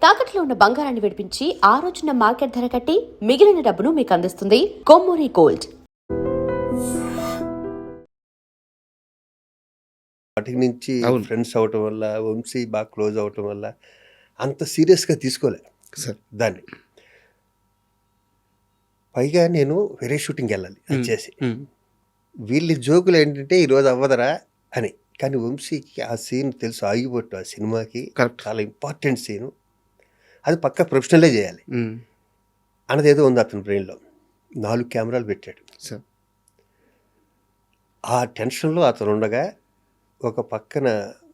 తాకట్లో ఉన్న బంగారాన్ని విడిపించి ఆ రోజున మార్కెట్ ధర కట్టి మిగిలిన డబ్బును మీకు అందిస్తుంది కొమ్మూరి గోల్డ్. వాటి నుంచి ఫ్రెండ్స్ అవటం వల్ల, వంశీ బాగా క్లోజ్ అవటం వల్ల అంత సీరియస్గా తీసుకోలే సార్ దాన్ని. పైగా నేను వేరే షూటింగ్కి వెళ్ళాలి అది చేసి, వీళ్ళ జోకులు ఏంటంటే ఈరోజు అవ్వదరా అని. కానీ వంశీకి ఆ సీన్ తెలుసు, ఆగిపోట్టు ఆ సినిమాకి చాలా ఇంపార్టెంట్ సీను, అది పక్కా ప్రొఫెషనలే చేయాలి అన్నది ఏదో ఉంది అతని బ్రెయిన్లో. 4 కెమెరాలు పెట్టాడు సార్. ఆ టెన్షన్లో అతను ఉండగా ఒక పక్కన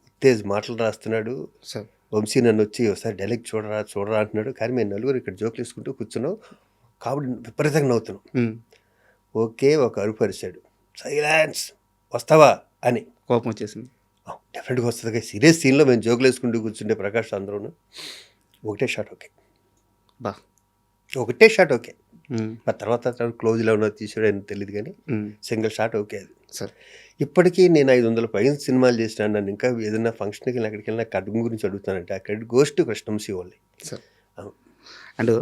ఉత్తేజ్ మాటలు రాస్తున్నాడు. సార్ వంశీ నన్ను వచ్చి ఒకసారి డైలాగ్ చూడరా అంటున్నాడు. కానీ మేము నలుగురు ఇక్కడ జోకులు వేసుకుంటూ కూర్చున్నాం, కాబట్టి విపరీతంగా నవ్వుతున్నాం. ఓకే, ఒక అరుపు అరిశాడు, సైలెన్స్, వస్తావా అని. కోపం వచ్చేసింది. డెఫినెట్గా వస్తుంది. సీరియస్ సీన్లో మేము జోకులు వేసుకుంటూ కూర్చుంటే ప్రకాష్ అందరూ ఒకటే షాట్ ఓకే, బా ఒకటే షాట్ ఓకే. ఆ తర్వాత క్లోజ్లో ఉన్నది తీసాడు అని తెలియదు, కానీ సింగిల్ షాట్ ఓకే అది. సార్ ఇప్పటికీ నేను 500 పైన సినిమాలు చేసినా, నన్ను ఇంకా ఏదైనా ఫంక్షన్కి వెళ్ళి అక్కడికి వెళ్ళినా కడుపు గురించి అడుగుతానంటే ఆ credit goes to Krishna Vamsi only. Sir and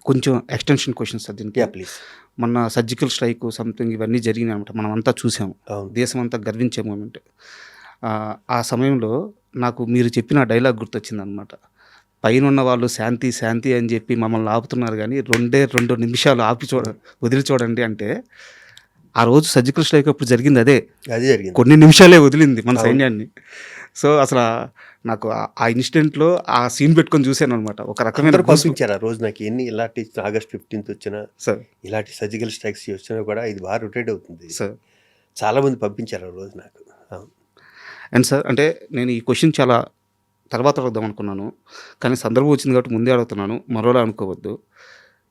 కొంచెం ఎక్స్టెన్షన్ క్వశ్చన్ సార్ దీనికి. ప్లీజ్. మొన్న సర్జికల్ స్ట్రైక్ సంథింగ్ ఇవన్నీ జరిగినాయి అనమాట, మనం అంతా చూసాము, దేశం అంతా గర్వించే మూమెంట్. ఆ సమయంలో నాకు మీరు చెప్పిన డైలాగ్ గుర్తొచ్చింది అనమాట. పైన ఉన్న వాళ్ళు శాంతి శాంతి అని చెప్పి మమ్మల్ని ఆపుతున్నారు, కానీ 2 నిమిషాలు ఆపి వదిలి చూడండి అంటే. ఆ రోజు సర్జికల్ స్ట్రైక్ అప్పుడు జరిగింది అదే జరిగింది, కొన్ని నిమిషాలే వదిలింది మన సైన్యాన్ని. సో అసలు నాకు ఆ ఇన్సిడెంట్లో ఆ సీన్ పెట్టుకొని చూశాను అనమాట. ఒక రకమైన పంపించారు ఆ రోజు నాకు. ఎన్ని ఇలాంటి ఆగస్ట్ 15th వచ్చినా, సార్ ఇలాంటి సర్జికల్ స్ట్రైక్స్ వచ్చినా కూడా ఇది బాగా రొటేట్ అవుతుంది సార్. చాలామంది పంపించారు ఆ రోజు నాకు. అండ్ సార్, అంటే నేను ఈ క్వశ్చన్ చాలా తర్వాత అడుగుదాం అనుకున్నాను, కానీ సందర్భం వచ్చింది కాబట్టి ముందే అడుగుతున్నాను, మరోలా అనుకోవద్దు.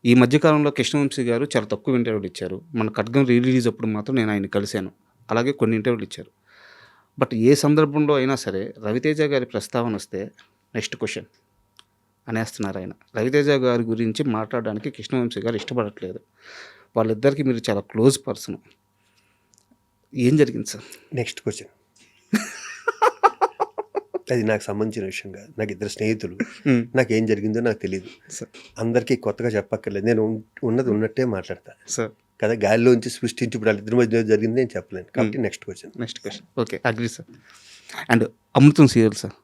ఈ మధ్యకాలంలో కృష్ణవంశీ గారు చాలా తక్కువ ఇంటర్వ్యూలు ఇచ్చారు. మన ఖడ్గం రిలీజ్ అప్పుడు మాత్రం నేను ఆయన కలిశాను, అలాగే కొన్ని ఇంటర్వ్యూలు ఇచ్చారు. బట్ ఏ సందర్భంలో అయినా సరే రవితేజ గారి ప్రస్తావన వస్తే నెక్స్ట్ క్వశ్చన్ అనేస్తున్నారు ఆయన. రవితేజ గారి గురించి మాట్లాడడానికి కృష్ణవంశీ గారు ఇష్టపడట్లేదు. వాళ్ళిద్దరికి మీరు చాలా క్లోజ్ పర్సన్. ఏం జరిగింది సార్? Next question. అది నాకు సంబంధించిన విషయం కాదు. నాకు 2 స్నేహితులు, నాకేం జరిగిందో నాకు తెలియదు. అందరికీ కొత్తగా చెప్పక్కర్లేదు, నేను ఉన్నది ఉన్నట్టే మాట్లాడతాను సార్ కదా. గాలిలోంచి సృష్టించి ఇప్పుడు వాళ్ళిద్దరి మధ్య జరిగింది నేను చెప్పలేను, కాబట్టి next question. Okay, agree sir. And Amrutham serial sir,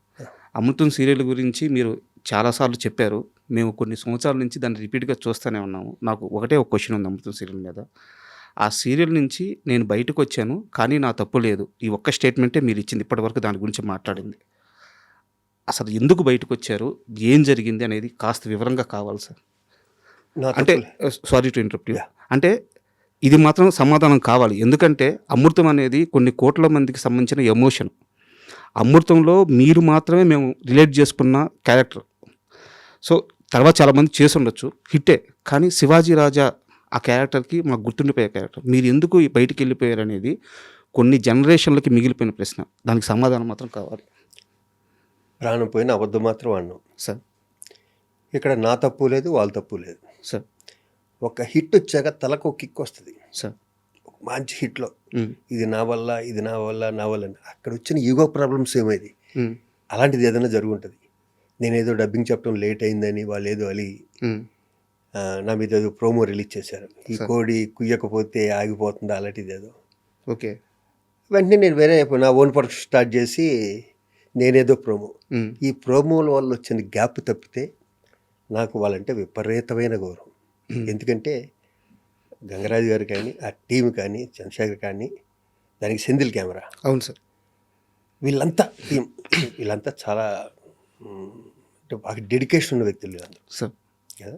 Amrutham serial గురించి మీరు చాలాసార్లు చెప్పారు. మేము కొన్ని సంవత్సరాల నుంచి దాన్ని రిపీట్గా చూస్తూనే ఉన్నాము. నాకు ఒకటే ఒక క్వశ్చన్ ఉంది అమృతం సీరియల్ మీద. ఆ సీరియల్ నుంచి నేను బయటకు వచ్చాను, కానీ నా తప్పు లేదు, ఈ ఒక్క స్టేట్మెంటే మీరు ఇచ్చింది ఇప్పటివరకు దాని గురించి మాట్లాడింది. అసలు ఎందుకు బయటకు వచ్చారు, ఏం జరిగింది అనేది కాస్త వివరంగా కావాలి సార్. అంటే సారీ టు ఇంటరప్ట్ యూ, అంటే ఇది మాత్రం సమాధానం కావాలి. ఎందుకంటే అమృతం అనేది కొన్ని కోట్ల మందికి సంబంధించిన ఎమోషన్. అమృతంలో మీరు మాత్రమే మేము రిలేట్ చేసుకున్న క్యారెక్టర్. సో తర్వాత చాలామంది చేసి ఉండొచ్చు, హిట్టే, కానీ శివాజీ రాజా ఆ క్యారెక్టర్కి మాకు గుర్తుండిపోయే క్యారెక్టర్. మీరు ఎందుకు బయటికి వెళ్ళిపోయారు అనేది కొన్ని జనరేషన్లకి మిగిలిపోయిన ప్రశ్న. దానికి సమాధానం మాత్రం కావాలి. ప్రాణం పోయిన అబద్ధం మాత్రం అన్నాం సార్. ఇక్కడ నా తప్పు లేదు, వాళ్ళ తప్పు లేదు సార్. ఒక హిట్ వచ్చాక తలకు ఒక కిక్ వస్తుంది సార్. ఒక మంచి హిట్లో ఇది నా వల్ల, ఇది నా వల్ల, నా వల్ల అక్కడ వచ్చిన ఈగో ప్రాబ్లమ్స్ ఏమైంది, అలాంటిది ఏదైనా జరుగుంటుంది. నేనేదో డబ్బింగ్ చెప్పడం లేట్ అయిందని వాళ్ళు ఏదో అలి నా మీద ఏదో ప్రోమో రిలీజ్ చేశారు, ఈ కోడి కుయ్యకపోతే ఆగిపోతుందా అలాంటిది ఏదో. ఓకే, వెంటనే నేను వేరే నా ఓన్ ప్రొడక్షన్ స్టార్ట్ చేసి నేనేదో ప్రోమో, ఈ ప్రోమోల వల్ల వచ్చిన గ్యాప్ తప్పితే నాకు వాళ్ళంటే విపరీతమైన గౌరవం. ఎందుకంటే గంగరాజు గారు కానీ, ఆ టీం కానీ, చంద్రశేఖర్ కానీ, దానికి సెంధిల్ కెమెరా, అవును సార్, వీళ్ళంతా టీం, వీళ్ళంతా చాలా బాగా డెడికేషన్ ఉన్న వ్యక్తులు వీళ్ళందరూ సార్ కదా.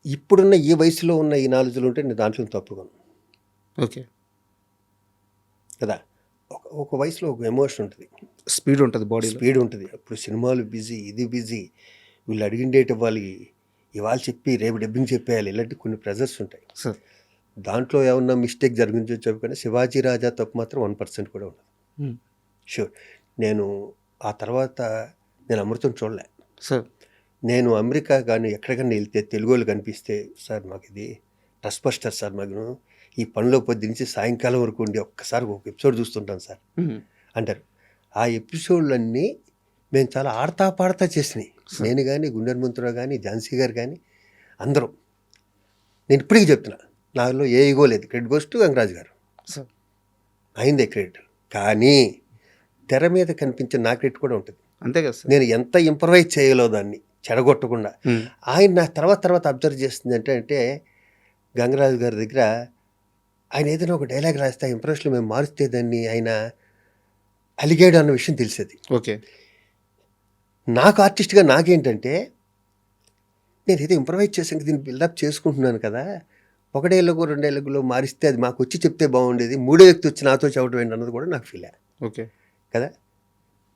ఇప్పుడున్న ఈ వయసులో ఉన్న ఈ నాలెడ్జ్లు ఉంటే నేను దాంట్లో తప్పుకోను. ఓకే కదా, ఒక వయసులో ఒక ఎమోషన్ ఉంటుంది, స్పీడ్ ఉంటుంది, బాడీ స్పీడ్ ఉంటుంది. అప్పుడు సినిమాలు బిజీ, ఇది బిజీ, వీళ్ళు అడిగిన డేట్ ఇవ్వాలి, ఇవాళ చెప్పి రేపు డబ్బింగ్ చెప్పేయాలి, ఇలాంటి కొన్ని ప్రెజర్స్ ఉంటాయి సార్. దాంట్లో ఏమన్నా మిస్టేక్ జరిగించో చెప్పకుండా శివాజీ రాజా తప్పు మాత్రం 1% కూడా ఉండదు. షూర్. నేను ఆ తర్వాత నేను అమృతం చూడలే సార్. నేను అమెరికా కానీ ఎక్కడికన్నా వెళ్తే తెలుగు వాళ్ళు కనిపిస్తే, సార్ మాకు ఇది ట్రస్ట్ బస్టర్ సార్, మాకు ఈ పనిలో పొద్దు నుంచి సాయంకాలం వరకు ఉండి ఒక్కసారి ఒక ఎపిసోడ్ చూస్తుంటాను సార్ అంటారు. ఆ ఎపిసోడ్లన్నీ మేము చాలా ఆడతా పాడతా చేసినాయి. నేను కానీ, గుండె హనుమంతరావు కానీ, ఝాన్సీ గారు కానీ అందరం. నేను ఇప్పటికీ చెప్తున్నా, నాలో ఏ ఈగో లేదు. క్రెడిట్ గోస్ టు గంగరాజు గారు, సార్ అయిందే క్రెడిట్. కానీ తెర మీద కనిపించే నా క్రెడిట్ కూడా ఉంటుంది. అంతే కదా సార్. నేను ఎంత ఇంప్రవైజ్ చేయలో దాన్ని చెడగొట్టకుండా. ఆయన నా తర్వాత అబ్జర్వ్ చేస్తుంది అంటే గంగరాజు గారి దగ్గర ఆయన ఏదైనా ఒక డైలాగ్ రాస్తే ఇంప్రెషన్లో మేము మారుస్తే దాన్ని ఆయన అలిగాడు అన్న విషయం తెలిసేది. ఓకే. నాకు ఆర్టిస్ట్గా నాకేంటంటే నేను ఏదో ఇంప్రవైజ్ చేసాక దీన్ని బిల్డప్ చేసుకుంటున్నాను కదా, ఒకటేళ్ళకు రెండేళ్ళకులో మారిస్తే అది మాకు వచ్చి చెప్తే బాగుండేది, మూడో వ్యక్తి వచ్చి నాతో చెప్పడం ఏంటి అన్నది కూడా నాకు ఫీల్. ఓకే కదా,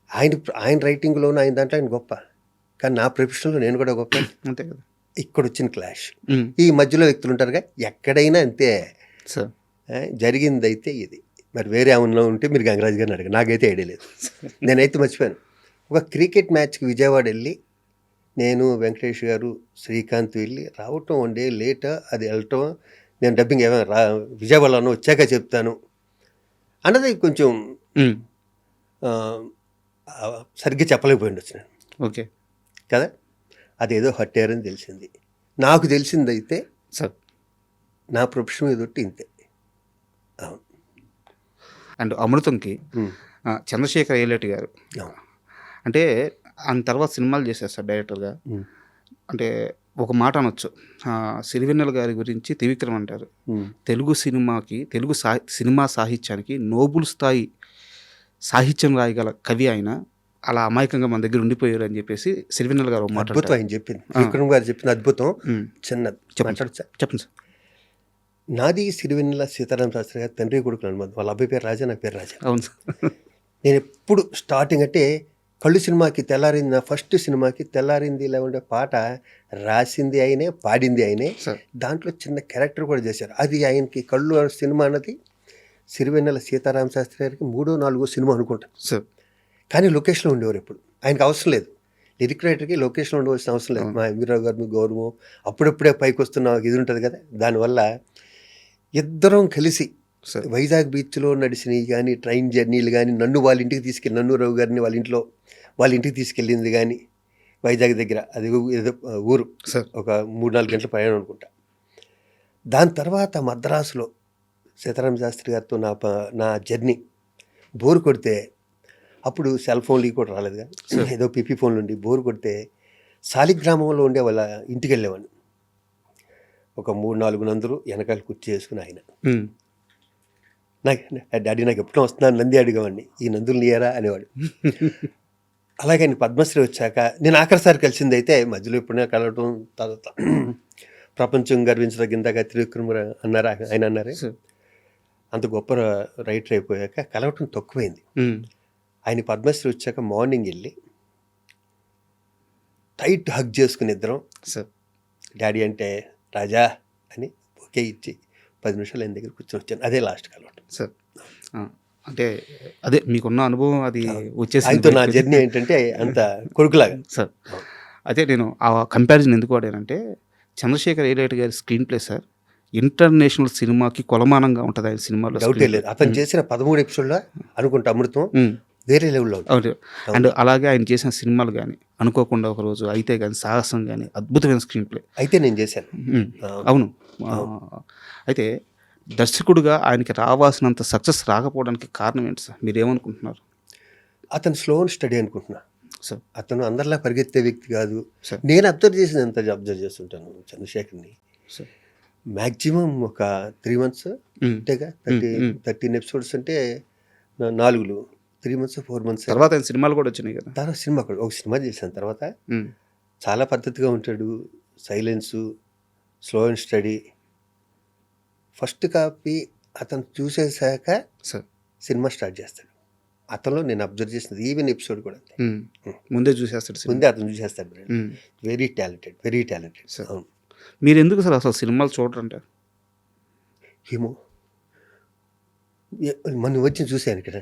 ఆయన రైటింగ్లోనూ ఆయన దాంట్లో ఆయన గొప్ప, కానీ నా ప్రొఫెషన్లో నేను కూడా గొప్ప. అంతే కదా. ఇక్కడ వచ్చిన క్లాష్, ఈ మధ్యలో వ్యక్తులు ఉంటారుగా, ఎక్కడైనా అంతే సార్. జరిగింది అయితే ఇది. మరి వేరే ఏమన్నా ఉంటే మీరు గంగరాజు గారిని అడగ, నాకైతే ఐడియా లేదు. నేనైతే మర్చిపోయాను. ఒక క్రికెట్ మ్యాచ్కి విజయవాడ వెళ్ళి నేను, వెంకటేష్ గారు, శ్రీకాంత్ వెళ్ళి రావటం 1 డే లేట్, అది వెళ్ళటం, నేను డబ్బింగ్ ఏమైనా విజయవాడలో వచ్చాక చెప్తాను అన్నది కొంచెం సరిగ్గా చెప్పలేకపోయి ఉండొచ్చు నేను. ఓకే కదా, అదేదో హర్ట్ అయ్యారని తెలిసింది. నాకు తెలిసిందైతే సార్ నా ప్రొఫెషన్ మీద ఒట్టి ఇంతే. అవును. అండ్ అమృతంకి చంద్రశేఖర్ ఏలేటి గారు అంటే ఆయన తర్వాత సినిమాలు చేశారు సార్ డైరెక్టర్గా. అంటే ఒక మాట అనొచ్చు, సిరివెన్నెల గారి గురించి త్రివిక్రమ్ అంటారు, తెలుగు సినిమాకి, తెలుగు సినిమా సాహిత్యానికి నోబుల్ స్థాయి సాహిత్యం రాయగల కవి ఆయన, అలా అమాయకంగా మన దగ్గర ఉండిపోయారు అని చెప్పేసి సిరివెన్నెల గారు మాట. అద్భుతం ఆయన చెప్పింది, విక్రమ్ గారు చెప్పిన అద్భుతం. చిన్నది చెప్పండి సార్. నాది సిరివెన్నెల సీతారామ శాస్త్రి గారు తండ్రి కొడుకు అనుబంధం. వాళ్ళ అబ్బాయి పేరు రాజా, నా పేరు రాజా. అవును సార్. నేను ఎప్పుడు స్టార్టింగ్ అంటే కళ్ళు సినిమాకి తెల్లారింది, నా ఫస్ట్ సినిమాకి తెల్లారింది ఇలా ఉండే పాట రాసింది ఆయనే, పాడింది ఆయనే. దాంట్లో చిన్న క్యారెక్టర్ కూడా చేశారు. అది ఆయనకి కళ్ళు సినిమా అన్నది సిరివెన్నెల సీతారామ శాస్త్రి గారికి 3వ 4వ సినిమా అనుకుంటా సార్. కానీ లొకేషన్లో ఉండేవారు ఎప్పుడు. ఆయనకు అవసరం లేదు, లిరిక్ రైటర్కి లొకేషన్లో ఉండవలసిన అవసరం లేదు. మా ఎంవీరావు గారు, మీ గౌరవం అప్పుడప్పుడే పైకి వస్తున్న ఇది ఉంటుంది కదా, దానివల్ల ఇద్దరం కలిసి వైజాగ్ బీచ్లో నడిచినవి కానీ, ట్రైన్ జర్నీలు కానీ, నన్ను వాళ్ళ ఇంటికి తీసుకెళ్ళి, నన్నురావు గారిని వాళ్ళ ఇంటికి తీసుకెళ్ళింది కానీ, వైజాగ్ దగ్గర అది ఏదో ఊరు, ఒక 3-4 గంటల ప్రయాణం అనుకుంటా. దాని తర్వాత మద్రాసులో సీతారామ శాస్త్రి గారితో నా జర్నీ బోరు కొడితే, అప్పుడు సెల్ ఫోన్లు కూడా రాలేదు కానీ, ఏదో పిపి ఫోన్లు ఉండి బోరు కొడితే శాలిగ్రామంలో ఉండే వాళ్ళ ఇంటికి వెళ్ళేవాడిని. ఒక 3-4 నందులు వెనకాల కుర్చీ చేసుకుని ఆయన, డాడీ నాకు ఎప్పుడూ వస్తున్నాను నంది అడిగేవాడిని, ఈ నందులు నీయరా అనేవాడు. అలాగే ఆయన పద్మశ్రీ వచ్చాక నేను ఆఖరిసారి కలిసింది అయితే, మధ్యలో ఎప్పుడైనా కలవటం, తర్వాత ప్రపంచం గర్వించదగిందాక త్రివిక్రమ్ అన్నారా, ఆయన అన్నారే, అంత గొప్ప రైటర్ అయిపోయాక కలవటం తక్కువైంది. ఆయన పద్మశ్రీ వచ్చాక మార్నింగ్ వెళ్ళి టైట్ హగ్ చేసుకుని ఇద్దరం, డాడీ అంటే రాజా అని ఒకే ఇచ్చి 10 నిమిషాలు ఆయన దగ్గర కూర్చొని వచ్చాను. అదే లాస్ట్ కలవటం సార్. అంటే అదే మీకున్న అనుభవం అది వచ్చేసి ఆయనతో నా జర్నీ ఏంటంటే అంత కొడుకులాగా సార్. అయితే నేను ఆ కంపారిజన్ ఎందుకు వాడానంటే, చంద్రశేఖర్ ఏలేటి గారి స్క్రీన్ ప్లే సార్ ఇంటర్నేషనల్ సినిమాకి కొలమానంగా ఉంటుంది ఆయన సినిమాలో. డౌటే లేదు. అతను చేసిన 13 ఎపిసోడ్లో అనుకుంటా అమృతం వేరే లెవెల్లో ఉంటుంది. అండ్ అలాగే ఆయన చేసిన సినిమాలు కానీ, అనుకోకుండా ఒకరోజు అయితే కానీ, సాహసం కానీ, అద్భుతమైన స్క్రీన్ ప్లే అయితే నేను చేశాను. అవును. అయితే దర్శకుడుగా ఆయనకి రావాల్సినంత సక్సెస్ రాకపోవడానికి కారణం ఏంటి సార్, మీరేమనుకుంటున్నారు? అతను స్లో అండ్ స్టడీ అనుకుంటున్నా సార్. అతను అందరిలా పరిగెత్తే వ్యక్తి కాదు. నేను అబ్జర్వ్ చేసింది ఎంత అబ్జర్వ్ చేస్తుంటాను చంద్రశేఖర్ని, మ్యాక్సిమం ఒక 3 months అంతేగా, 13 ఎపిసోడ్స్ అంటే 4 3 months 4 months తర్వాత ఆయన సినిమాలు కూడా వచ్చినాయి కదా. తర్వాత సినిమా కూడా ఒక సినిమా చేశాను. తర్వాత చాలా పద్ధతిగా ఉంటాడు, silence, slow and study. First copy అతను చూసేసాక సినిమా స్టార్ట్ చేస్తాడు. అతనిలో నేను అబ్జర్వ్ చేసినది ఈవెన్ ఎపిసోడ్ కూడా ముందే చూసేస్తాడు, ముందే అతను చూసేస్తాడు. Very talented. అవును. మీరు ఎందుకు సార్ అసలు సినిమాలు చూడరంటారు? ఏమో, మొన్న వచ్చి చూశాను ఇక్కడ,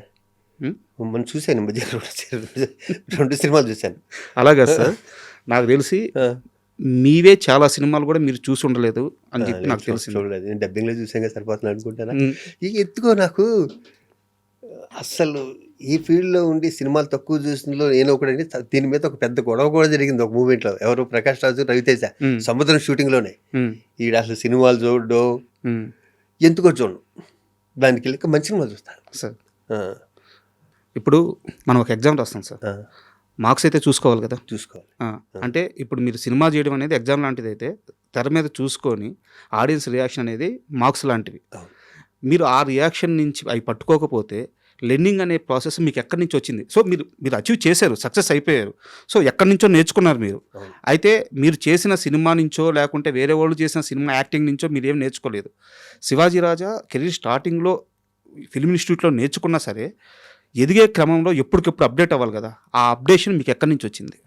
మొన్న చూశాను మధ్య 2 సినిమాలు చూశాను. అలాగా సార్. నాకు తెలిసి మీవే చాలా సినిమాలు కూడా మీరు చూసి ఉండలేదు అని చెప్పి నాకు తెలిసి. చూడలేదు, నేను డబ్బింగ్లో చూసాక సరిపోతుంది అనుకుంటాను. ఇక ఎత్తుకో, నాకు అస్సలు ఈ ఫీల్డ్లో ఉండి సినిమాలు తక్కువ చూసినలో నేను ఒకటి దీని మీద ఒక పెద్ద గొడవ కూడా జరిగింది ఒక మూమెంట్లో. ఎవరు ప్రకాష్ రాజు, రవితేజ సముద్రం షూటింగ్లోనే. ఈడ అసలు సినిమాలు చూడడం ఎందుకో చూడను, దానికి వెళ్ళి మంచి సినిమాలు చూస్తాను సార్. ఇప్పుడు మనం ఒక ఎగ్జామ్ రాస్తాం సార్, మార్క్స్ అయితే చూసుకోవాలి కదా. చూసుకోవాలి. అంటే ఇప్పుడు మీరు సినిమా చేయడం అనేది ఎగ్జామ్ లాంటిది అయితే తెర మీద చూసుకొని ఆడియన్స్ రియాక్షన్ అనేది మార్క్స్ లాంటివి. మీరు ఆ రియాక్షన్ నుంచి అవి పట్టుకోకపోతే లెర్నింగ్ అనే ప్రాసెస్ మీకు ఎక్కడి నుంచి వచ్చింది? సో మీరు అచీవ్ చేశారు, సక్సెస్ అయిపోయారు. సో ఎక్కడి నుంచో నేర్చుకున్నారు మీరు. అయితే మీరు చేసిన సినిమా నుంచో లేకుంటే వేరే వాళ్ళు చేసిన సినిమా యాక్టింగ్ నుంచో మీరు ఏం నేర్చుకోలేదు. శివాజీ రాజా కెరీర్ స్టార్టింగ్లో ఫిల్మ్ ఇన్స్టిట్యూట్లో నేర్చుకున్నా సరే ఎదిగే క్రమంలో ఎప్పటికెప్పుడు అప్డేట్ అవ్వాలి కదా. ఆ అప్డేషన్ మీకు ఎక్కడి నుంచి వచ్చింది?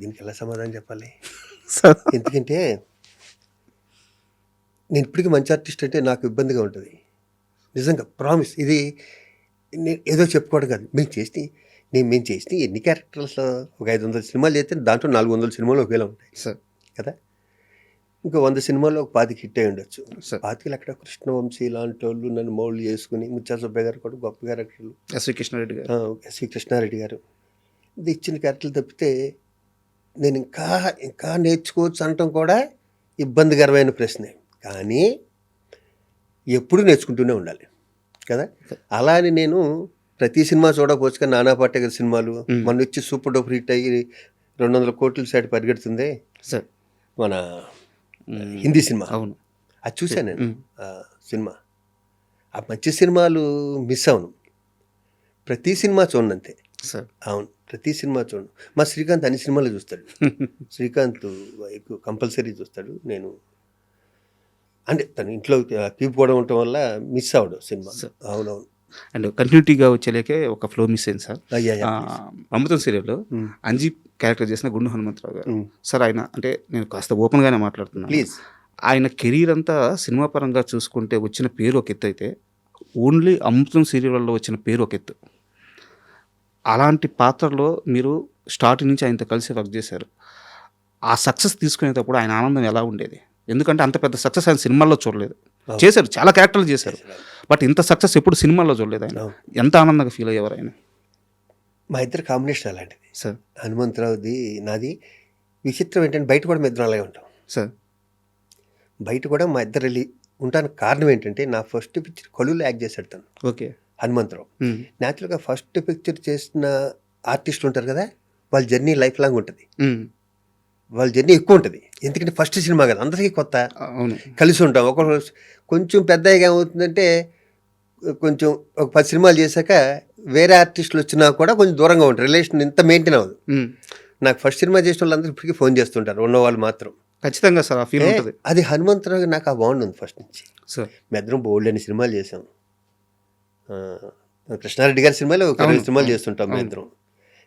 దీనికి ఎలా సమాధానం చెప్పాలి? సార్ ఎందుకంటే నేను ఇప్పటికీ మంచి ఆర్టిస్ట్ అంటే నాకు ఇబ్బందిగా ఉంటుంది నిజంగా. ప్రామిస్, ఇది నేను ఏదో చెప్పుకోవడం కాదు. మేము చేసిన ఎన్ని క్యారెక్టర్స్లో ఒక 500 సినిమాలు చేస్తే దాంట్లో 400 సినిమాలు ఒకేలా ఉంటాయి సార్ కదా. ఇంకా 100 సినిమాల్లో ఒక 25 హిట్ అయి ఉండొచ్చు. సార్ 25 అక్కడ కృష్ణవంశీ లాంటి వాళ్ళు నన్ను మౌల్డ్ చేసుకుని, ముత్యాల సుబ్బయ్య గారు కూడా గొప్ప క్యారెక్టర్లు, ఎస్వి కృష్ణారెడ్డి గారు, ఎస్వి కృష్ణారెడ్డి గారు, ఇది ఇచ్చిన క్యారెక్టర్లు తప్పితే నేను ఇంకా నేర్చుకోవచ్చు అనటం కూడా ఇబ్బందికరమైన ప్రశ్నే. కానీ ఎప్పుడు నేర్చుకుంటూనే ఉండాలి కదా. అలా అని నేను ప్రతి సినిమా చూడకపోవచ్చు కానీ నానా పాటేకర్ సినిమాలు మొన్న వచ్చి సూపర్ డూపర్ హిట్ అయ్యి 200 కోట్ల సైడ్ పరిగెడుతుంది సార్, మన హిందీ సినిమా. అవును, అది చూశాను నేను సినిమా. ఆ మంచి సినిమాలు మిస్ అవును, ప్రతి సినిమా చూడండి అంతే సార్. అవును, ప్రతి సినిమా చూడండి. మా శ్రీకాంత్ అన్ని సినిమాలు చూస్తాడు. శ్రీకాంత్ ఎక్కువ కంపల్సరీ చూస్తాడు. నేను అంటే తను ఇంట్లో కీపుకోవడం ఉండటం వల్ల మిస్ అవ్వడం సినిమా. అవునవును. అండ్ కంటిన్యూటీగా వచ్చేలేకే ఒక ఫ్లో మిస్ అయింది సార్. అయ్యా అమృతం సీరియల్లో అంజీ క్యారెక్టర్ చేసిన గుండు హనుమంతరావు గారు సార్, ఆయన అంటే నేను కాస్త ఓపెన్గానే మాట్లాడుతున్నాను. ప్లీజ్. ఆయన కెరీర్ అంతా సినిమా పరంగా చూసుకుంటే వచ్చిన పేరు ఒక ఎత్తు అయితే ఓన్లీ అమృతం సీరియల్లో వచ్చిన పేరు ఒక ఎత్తు. అలాంటి పాత్రలో మీరు స్టార్టింగ్ నుంచి ఆయనతో కలిసి వర్క్ చేశారు. ఆ సక్సెస్ తీసుకునేటప్పుడు ఆయన ఆనందం ఎలా ఉండేది? ఎందుకంటే అంత పెద్ద సక్సెస్ ఆయన సినిమాల్లో చూడలేదు. చేశారు, చాలా క్యారెక్టర్లు చేశారు, బట్ ఇంత సక్సెస్ ఎప్పుడు సినిమాల్లో చూడలేదు. ఆయన ఎంత ఆనందంగా ఫీల్ అయ్యేవారు ఆయన? మా ఇద్దరు కాంబినేషన్ అలాంటిది సార్. హనుమంతరావుది నాది. విచిత్రం ఏంటంటే బయట కూడా మా ఇద్దరం అలాగే ఉంటాం సార్. బయట కూడా మా ఇద్దరు వెళ్ళి ఉంటానికి కారణం ఏంటంటే నా ఫస్ట్ పిక్చర్ కొలువులో యాక్ట్ చేశాడు తను. ఓకే. హనుమంతరావు న్యాచురల్గా ఫస్ట్ పిక్చర్ చేసిన ఆర్టిస్టులు ఉంటారు కదా, వాళ్ళ జర్నీ లైఫ్ లాంగ్ ఉంటుంది. వాళ్ళ జర్నీ ఎక్కువ ఉంటుంది, ఎందుకంటే ఫస్ట్ సినిమా కదా, అందరికీ కొత్త. అవును, కలిసి ఉంటాం. ఒక కొంచెం పెద్దగా ఏమవుతుందంటే కొంచెం ఒక 10 సినిమాలు చేశాక వేరే ఆర్టిస్టులు వచ్చినా కూడా కొంచెం దూరంగా ఉంటారు, రిలేషన్ ఇంత మెయింటైన్ అవ్వదు. నాకు ఫస్ట్ సినిమా చేసిన వాళ్ళందరూ ఇప్పటికీ ఫోన్ చేస్తుంటారు, ఉన్నవాళ్ళు మాత్రం. ఖచ్చితంగా సార్, ఆ ఫీల్ ఉంటుంది. అది హనుమంతరావు నాకు ఆ బాండ్ ఉంది ఫస్ట్ నుంచి. సార్ మీ ఇద్దరం బోల్డ్ అని సినిమాలు చేసాం. కృష్ణారెడ్డి గారి సినిమాలో ఒక 20 సినిమాలు చేస్తుంటాం మా ఇద్దరం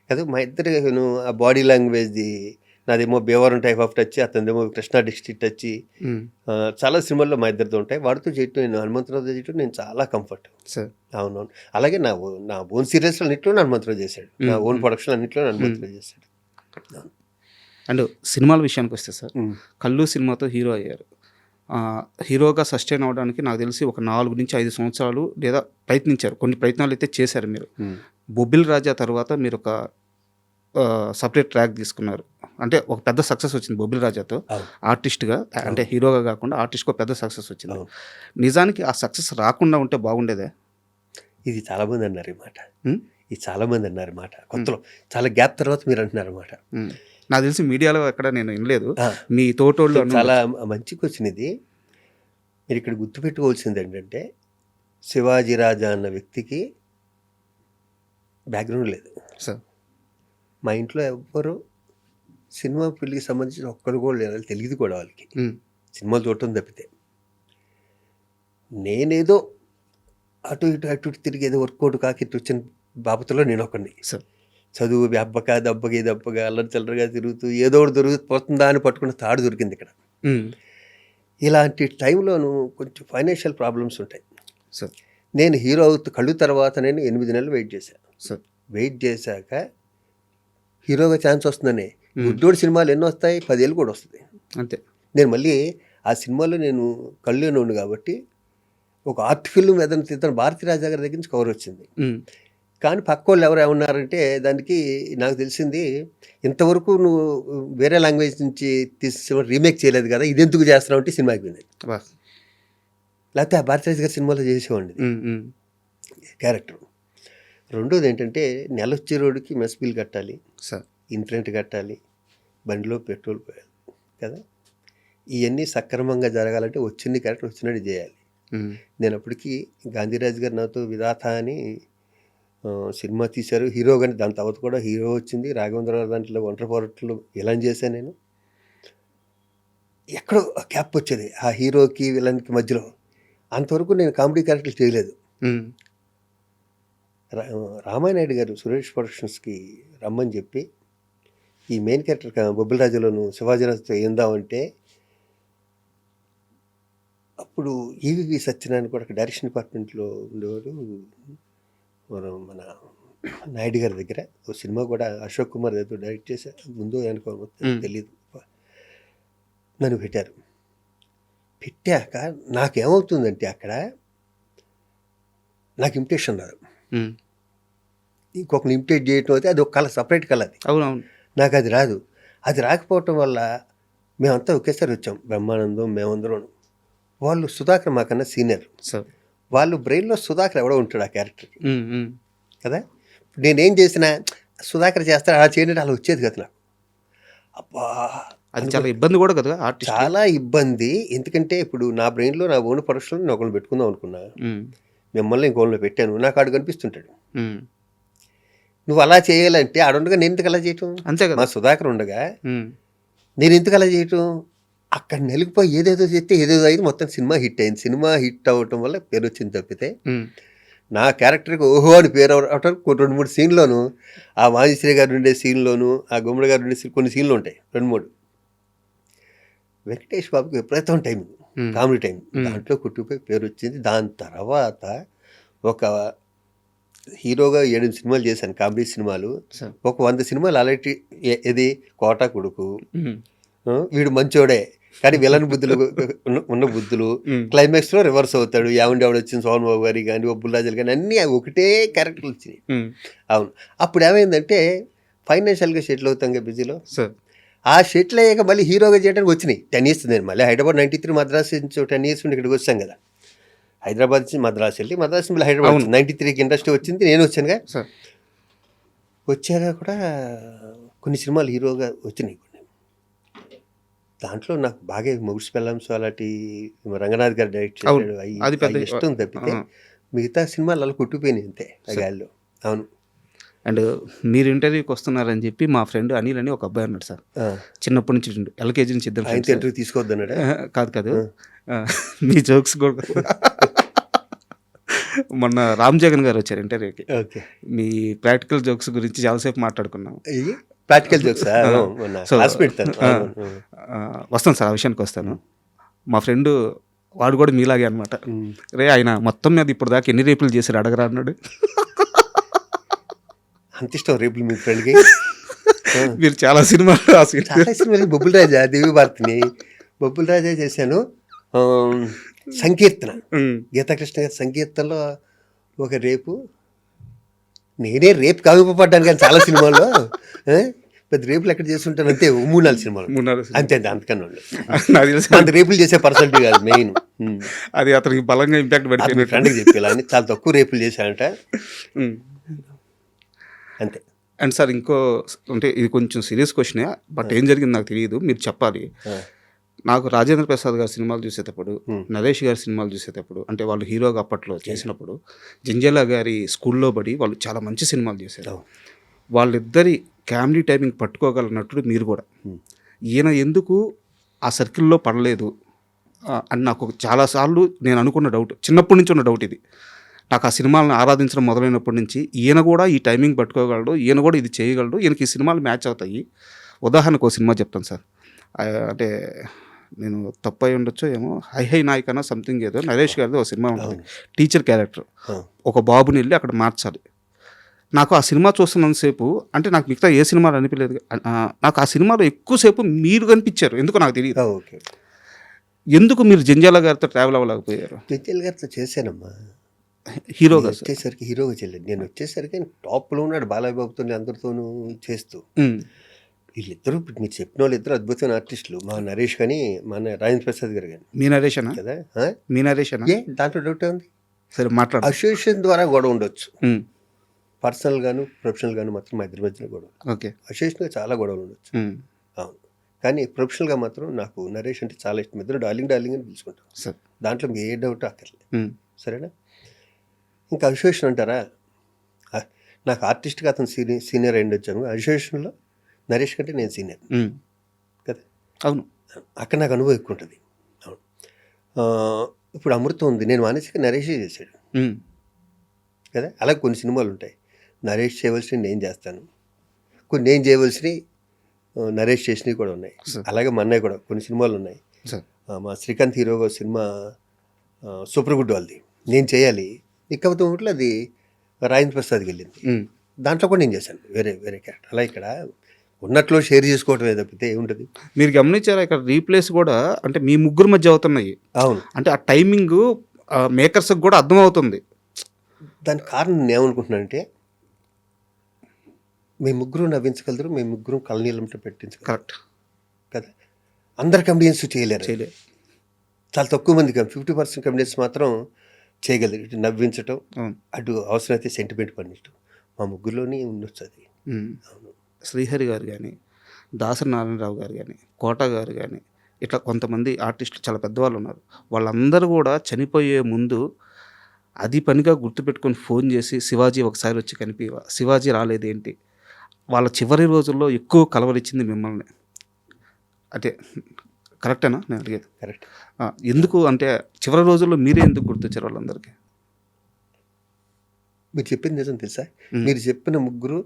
కదా. మా ఇద్దరు ఆ బాడీ లాంగ్వేజ్ది, నాదేమో భీమవరం టైప్ ఆఫ్ టచ్, అతనిదేమో కృష్ణా డిస్ట్రిక్ట్ టచ్, చాలా సినిమాల్లో మా ఇద్దరితో ఉంటాయి. వాడితో చేయటం, నేను హనుమంతరావు చేయటం నేను చాలా కంఫర్ట్. అవునవును. అలాగే నా ఓన్ సీరియల్స్ అన్నింటిలో హనుమంతరావు చేశాడు, నా ఓన్ ప్రొడక్షన్ అన్నింటిలో హనుమంతరావు చేశాడు. అండ్ సినిమాల విషయానికి వస్తే సార్, కల్లు సినిమాతో హీరో అయ్యారు. హీరోగా సస్టైన్ అవ్వడానికి నాకు తెలిసి ఒక 4 నుంచి 5 సంవత్సరాలు లేదా ప్రయత్నించారు, కొన్ని ప్రయత్నాలు అయితే చేశారు మీరు. బొబ్బిల్ రాజా తర్వాత మీరు ఒక సపరేట్ ట్రాక్ తీసుకున్నారు, అంటే ఒక పెద్ద సక్సెస్ వచ్చింది బొబ్బిల్ రాజాతో ఆర్టిస్ట్గా, అంటే హీరోగా కాకుండా ఆర్టిస్ట్గా పెద్ద సక్సెస్ వచ్చింది. నిజానికి ఆ సక్సెస్ రాకుండా ఉంటే బాగుండేదే? ఇది చాలామంది అన్నారు ఈ మాట, ఇది చాలామంది అన్నారు మాట, కొత్తలో చాలా గ్యాప్ తర్వాత మీరు అంటున్నారు అన్నమాట. నాకు తెలిసి మీడియాలో ఎక్కడ నేను వినలేదు, మీ తోటోళ్ళు చాలా మంచిగా వచ్చినది. మీరు ఇక్కడ గుర్తుపెట్టుకోవాల్సింది ఏంటంటే శివాజీ రాజా అన్న వ్యక్తికి బ్యాక్గ్రౌండ్ లేదు సార్. మా ఇంట్లో ఎవ్వరు సినిమా ఫీల్డ్కి సంబంధించిన ఒక్కరు కూడా లేదు, తెలియదు కూడా వాళ్ళకి, సినిమాలు చూడటం తప్పితే. నేనేదో అటు ఇటు తిరిగి ఏదో వర్కౌట్ కాకిట్టు వచ్చిన బాబతులో నేను ఒకరిని. చదువు అబ్బక దబ్బగా అల్లరి చిల్లరగా తిరుగుతూ ఏదో ఒకటి దొరుకుతుందా అని పట్టుకున్న తాడు దొరికింది ఇక్కడ. ఇలాంటి టైంలోనూ కొంచెం ఫైనాన్షియల్ ప్రాబ్లమ్స్ ఉంటాయి. నేను హీరో అవుతూ కళ్ళు తర్వాత నేను 8 నెలలు వెయిట్ చేశాను. వెయిట్ చేశాక హీరోగా ఛాన్స్ వస్తుందని, గుడ్డోడి సినిమాలు ఎన్నో వస్తాయి, 10 ఏళ్ళు కూడా వస్తుంది అంతే. నేను మళ్ళీ ఆ సినిమాలో నేను కళ్ళునే ఉండు కాబట్టి ఒక ఆర్ట్ ఫిల్మ్ ఏదైనా తీద్దాం భారతీరాజా గారి దగ్గర నుంచి కవర్ వచ్చింది. కానీ పక్క వాళ్ళు ఎవరు ఏమన్నారంటే దానికి నాకు తెలిసింది, ఇంతవరకు నువ్వు వేరే లాంగ్వేజ్ నుంచి తీసి రీమేక్ చేయలేదు కదా, ఇది ఎందుకు చేస్తున్నావు అంటే సినిమాకి పోయింది. లేకపోతే ఆ భారతీరాజు గారి సినిమాలో చేసేవాడిని క్యారెక్టర్. రెండోది ఏంటంటే నెలొచ్చే రోడ్డుకి మెస్ బిల్ కట్టాలి, ఇంటర్నెట్ కట్టాలి, బండిలో పెట్రోల్ పోయాలి కదా. ఇవన్నీ సక్రమంగా జరగాలంటే వచ్చిన క్యారెక్టర్ వచ్చినట్టు చేయాలి. నేను అప్పటికి గాంధీరాజు గారు నాతో విధాత అని సినిమా తీశారు, హీరో. కానీ దాని తర్వాత కూడా హీరో వచ్చింది. రాఘవేంద్రరావు దాంట్లో ఒంటరి పోరాటంలో విలన్ చేశాను నేను. ఎక్కడో క్యాప్ వచ్చేది ఆ హీరోకి విలన్కి మధ్యలో. అంతవరకు నేను కామెడీ క్యారెక్టర్లు చేయలేదు. రామానాయుడు గారు సురేష్ ప్రొడక్షన్స్కి రమ్మని చెప్పి ఈ మెయిన్ క్యారెక్టర్ బొబ్బిల రాజులోను శివాజీరాజుతో ఏందామంటే, అప్పుడు ఈవివి సత్యనారాయణ కూడా డైరెక్షన్ డిపార్ట్మెంట్లో ఉండేవాడు. మన నాయుడు గారి దగ్గర ఓ సినిమా కూడా అశోక్ కుమార్ ఏదో డైరెక్ట్ చేశా, ముందు అనుకో తెలియదు. నన్ను పెట్టారు. పెట్టాక నాకేమవుతుందంటే అక్కడ నాకు ఇమిటేషన్ అన్నారు. ఇంకొకరిని ఇమిటేట్ చేయటం అయితే అది ఒక కళ, సపరేట్ కళ. అది అవునవును, నాకు అది రాదు. అది రాకపోవటం వల్ల మేమంతా ఒకేసారి వచ్చాం, బ్రహ్మానందం మేమందరం. వాళ్ళు సుధాకర్ మాకన్నా సీనియర్. వాళ్ళు బ్రెయిన్లో సుధాకర్ ఎవడో ఉంటాడు ఆ క్యారెక్టర్కి కదా. నేనేం చేసినా సుధాకర్ చేస్తాడు, అలా చేయడం అలా వచ్చేది కదా నాకు. అబ్బా అది చాలా ఇబ్బంది కూడా కదా, చాలా ఇబ్బంది. ఎందుకంటే ఇప్పుడు నా బ్రెయిన్లో నా ఓన్ పరీక్షలో నేను ఒకరిని పెట్టుకుందాం అనుకున్నా, మిమ్మల్ని ఇంకోళ్ళు పెట్టాను. నాకు ఆడు కనిపిస్తుంటాడు. నువ్వు అలా చేయాలంటే ఆడుండగా నేను ఎందుకు అలా చేయటం, అంతే కదా. మా సుధాకర్ ఉండగా నేను ఎందుకు అలా చేయటం. అక్కడ నెలిగిపోయి ఏదేదో చేస్తే ఏదేదో అయింది, మొత్తం సినిమా హిట్ అయింది. సినిమా హిట్ అవ్వటం వల్ల పేరు వచ్చింది తప్పితే నా క్యారెక్టర్కి ఓహో అని పేరు అవటం 2-3 సీన్లోను, ఆ మాజీశ్రీ గారు ఉండే సీన్లోను, ఆ గుమ్మడి గారు ఉండే కొన్ని సీన్లు ఉంటాయి 2-3. వెంకటేష్ బాబుకి విపరీతం టైం, కామెడీ టైం, దాంట్లో కుట్టుపోయి పేరు వచ్చింది. దాని తర్వాత ఒక హీరోగా 7 సినిమాలు చేశాను, కామెడీ సినిమాలు. ఒక 100 సినిమాలు అలాంటి. ఇది కోట కొడుకు, వీడు మంచోడే కానీ విలన్ బుద్ధులు ఉన్న బుద్ధులు, క్లైమాక్స్లో రివర్స్ అవుతాడు. ఎవడు వచ్చింది సోహన్ బాబు గారి కానీ బొబ్బుల్రాజులు కానీ అన్నీ ఒకటే క్యారెక్టర్లు వచ్చినాయి. అవును. అప్పుడు ఏమైందంటే ఫైనాన్షియల్గా సెటిల్ అవుతాం కదా బిజీలో. ఆ సెటిల్ అయ్యాక మళ్ళీ హీరోగా చేయడానికి వచ్చినాయి 10 years. నేను మళ్ళీ హైదరాబాద్ 93 మద్రాసు నుంచి 10 years నుండి ఇక్కడికి వచ్చాం కదా. హైదరాబాద్ నుంచి మద్రాసు వెళ్ళి మద్రాసు మళ్ళీ హైదరాబాద్ 93కి ఇండస్ట్రీ వచ్చింది, నేను వచ్చానుగా. వచ్చాక కూడా కొన్ని సినిమాలు హీరోగా వచ్చినాయి. దాంట్లో నాకు బాగా మొగుడ్స్ పెళ్ళాంస్ అలాంటి రంగనాథ్ గారు డైరెక్ట్ చేశాడు, అది ఇష్టం తప్పితే మిగతా సినిమాలు అలా కుట్టిపోయినాయి అంతే ఆ గాల్లో. అవును. అండ్ మీరు ఇంటర్వ్యూకి వస్తున్నారని చెప్పి మా ఫ్రెండ్ అనిల్ అని ఒక అబ్బాయి అన్నాడు సార్. చిన్నప్పటి నుంచి LKG నుంచి ఇద్దరు ఇంటర్వ్యూ తీసుకోవద్దన్నాడు. కాదు మీ జోక్స్ కూడా మొన్న రామ్ జగన్ గారు వచ్చారు ఇంటర్వ్యూకి. మీ ప్రాక్టికల్ జోక్స్ గురించి చాలాసేపు మాట్లాడుకున్నాం. ప్రాక్టికల్ జోక్స్ వస్తాను సార్, ఆ విషయానికి వస్తాను. మా ఫ్రెండ్ వాడు కూడా మీలాగే అనమాట. రే ఆయన మొత్తం మీద ఇప్పుడు దాకా ఎన్ని రేపులు చేశారు అడగరా అన్నాడు. అంత ఇష్టం రేపులు మీ ఫ్రెండ్కి? మీరు చాలా సినిమాలు బొబ్బుల రాజా, దేవి భారతిని బొబ్బుల రాజా చేశాను. సంకీర్తన, గీతాకృష్ణ గారి సంకీర్తనలో ఒక రేపు, నేనే రేపు కావిపడ్డాను కానీ చాలా సినిమాల్లో పెద్ద రేపులు ఎక్కడ చేస్తుంటాను అంతే, 3-4 సినిమాలు అంతే. అంతకన్నా అంత రేపులు చేసే పర్సనాలిటీ కాదు మెయిన్. అది అతనికి బలంగా ఇంపాక్ట్ పడిపోయింది. ఫ్రెండ్కి చెప్పేలా అని చాలా తక్కువ రేపులు చేశానంట అంతే. అండ్ సార్ ఇంకో అంటే ఇది కొంచెం సీరియస్ క్వశ్చనే, బట్ ఏం జరిగింది నాకు తెలియదు, మీరు చెప్పాలి. నాకు రాజేంద్ర ప్రసాద్ గారి సినిమాలు చూసేటప్పుడు, నరేష్ గారి సినిమాలు చూసేటప్పుడు, అంటే వాళ్ళు హీరోగా అప్పట్లో చేసినప్పుడు జంజాల గారి స్కూల్లో పడి వాళ్ళు చాలా మంచి సినిమాలు చేశారు. వాళ్ళిద్దరి కామెడీ టైమింగ్ పట్టుకోగల నటుడు మీరు కూడా. ఈయన ఎందుకు ఆ సర్కిల్లో పడలేదు అని నాకు చాలాసార్లు నేను అనుకున్న డౌట్, చిన్నప్పటి నుంచి ఉన్న డౌట్ ఇది. నాకు ఆ సినిమాలను ఆరాధించడం మొదలైనప్పటి నుంచి ఈయన కూడా ఈ టైమింగ్ పట్టుకోగలడు, ఈయన కూడా ఇది చేయగలడు, ఈయనకి ఈ సినిమాలు మ్యాచ్ అవుతాయి. ఉదాహరణకు ఒక సినిమా చెప్తాను సార్, అంటే నేను తప్పు అయి ఉండొచ్చు ఏమో, హై నాయకనా సంథింగ్ ఏదో నరేష్ గారిది ఒక సినిమా ఉంటుంది, టీచర్ క్యారెక్టర్. ఒక బాబుని వెళ్ళి అక్కడ మార్చాలి. నాకు ఆ సినిమా చూస్తున్నంతసేపు, అంటే నాకు మిగతా ఏ సినిమాలు అనిపించలేదు, నాకు ఆ సినిమాలో ఎక్కువసేపు మీరు కనిపించారు, ఎందుకో నాకు తెలియదు. ఎందుకు మీరు జంజాల గారితో ట్రావెల్ అవ్వలేకపోయారు? జడ్జల్ గారితో చేశానమ్మా. హీరోగా సార్. వచ్చేసరికి హీరోగా చేయలేదు. నేను వచ్చేసరికి టాప్లో ఉన్నాడు బాలయ్య బాబుతో అందరితోనూ చేస్తూ. వీళ్ళిద్దరూ ఇప్పుడు మీరు చెప్పిన వాళ్ళు ఇద్దరు అద్భుతమైన ఆర్టిస్టులు. మా నరేష్ కానీ మన రాజేంద్ర ప్రసాద్ గారు కానీ మీ నరేషనా? కదా. మీ నరేషనా? దాంట్లో డౌట్ ఉంది. సరే మాట్లాడు. అసోసియేషన్ ద్వారా గొడవ ఉండొచ్చు, పర్సనల్ గాను ప్రొఫెషనల్ గాను మాత్రం మా ఇద్దరి మధ్యన గొడవ. ఓకే. అసోసియేషన్గా చాలా గొడవలు ఉండొచ్చు, అవును. కానీ ప్రొఫెషనల్గా మాత్రం నాకు నరేష్ అంటే చాలా ఇష్టం. ఇద్దరు డార్లింగ్ డార్లింగ్ అని పిలుచుకుంటాం. సార్ దాంట్లో ఏ డౌట్ అక్కర్లేదు. సరేనా. ఇంకా అసోసియేషన్ అంటారా, నాకు ఆర్టిస్ట్గా అతను సీనియర్ అయ్యి వచ్చాను. అసోసియేషన్లో నరేష్ కంటే నేను సీనియర్ కదా. అవును. అక్కడ నాకు అనుభవం ఎక్కువ ఉంటుంది. అవును. ఇప్పుడు అమృతం ఉంది, నేను మానేసి నరేషే చేశాడు కదా. అలాగే కొన్ని సినిమాలు ఉంటాయి, నరేష్ చేయవలసినవి నేను చేస్తాను, కొన్ని నేను చేయవలసినవి నరేష్ చేసినవి కూడా ఉన్నాయి. అలాగే మా అన్నయ్య కూడా కొన్ని సినిమాలు ఉన్నాయి. మా శ్రీకాంత్ హీరోగా సినిమా సూపర్ గుడ్ వాళ్ళది నేను చేయాలి, ఇకపోతే ఒకటి అది రాజేంద్ర ప్రసాద్కి వెళ్ళింది. దాంట్లో కూడా నేను చేశాను వేరే వేరే క్యారెక్టర్. అలా ఇక్కడ ఉన్నట్లో షేర్ చేసుకోవటమే తప్పితే ఏముంటుంది. మీరు గమనించారా ఇక్కడ రీప్లేస్ కూడా అంటే మీ ముగ్గురు మధ్య అవుతున్నాయి. అవును. అంటే ఆ టైమింగ్ మేకర్స్కి కూడా అర్థమవుతుంది. దానికి కారణం నేను ఏమనుకుంటున్నానంటే, మేము ముగ్గురు నవ్వించగలరు, మేము ముగ్గురు కళ్ళనీళ్ళంట పెట్టించగలరు. కరెక్ట్ కదా. అందరు కమెడియన్స్ చేయలేరు, చాలా తక్కువ మంది 50% కమెడియన్స్ మాత్రం చేయగలరు. ఇటు నవ్వించటం, అటు అవసరమైతే సెంటిమెంట్ పండించడం. మా ముగ్గురులోనే ఉండొచ్చు అది. అవును. శ్రీహరి గారు కానీ, దాసరి నారాయణరావు గారు కానీ, కోట గారు కానీ, ఇట్లా కొంతమంది ఆర్టిస్టులు చాలా పెద్దవాళ్ళు ఉన్నారు. వాళ్ళందరూ కూడా చనిపోయే ముందు అది పనిగా గుర్తుపెట్టుకొని ఫోన్ చేసి శివాజీ ఒకసారి వచ్చి కనిపివా, శివాజీ రాలేదేంటి, వాళ్ళ చివరి రోజుల్లో ఎక్కువ కలవరిచ్చింది మిమ్మల్ని. అంటే కరెక్టేనా నేను అడిగేది? కరెక్ట్. ఎందుకు అంటే చివరి రోజుల్లో మీరే ఎందుకు గుర్తొచ్చారు వాళ్ళందరికీ? మీరు చెప్పింది నిజం తెలుసా. మీరు చెప్పిన ముగ్గురు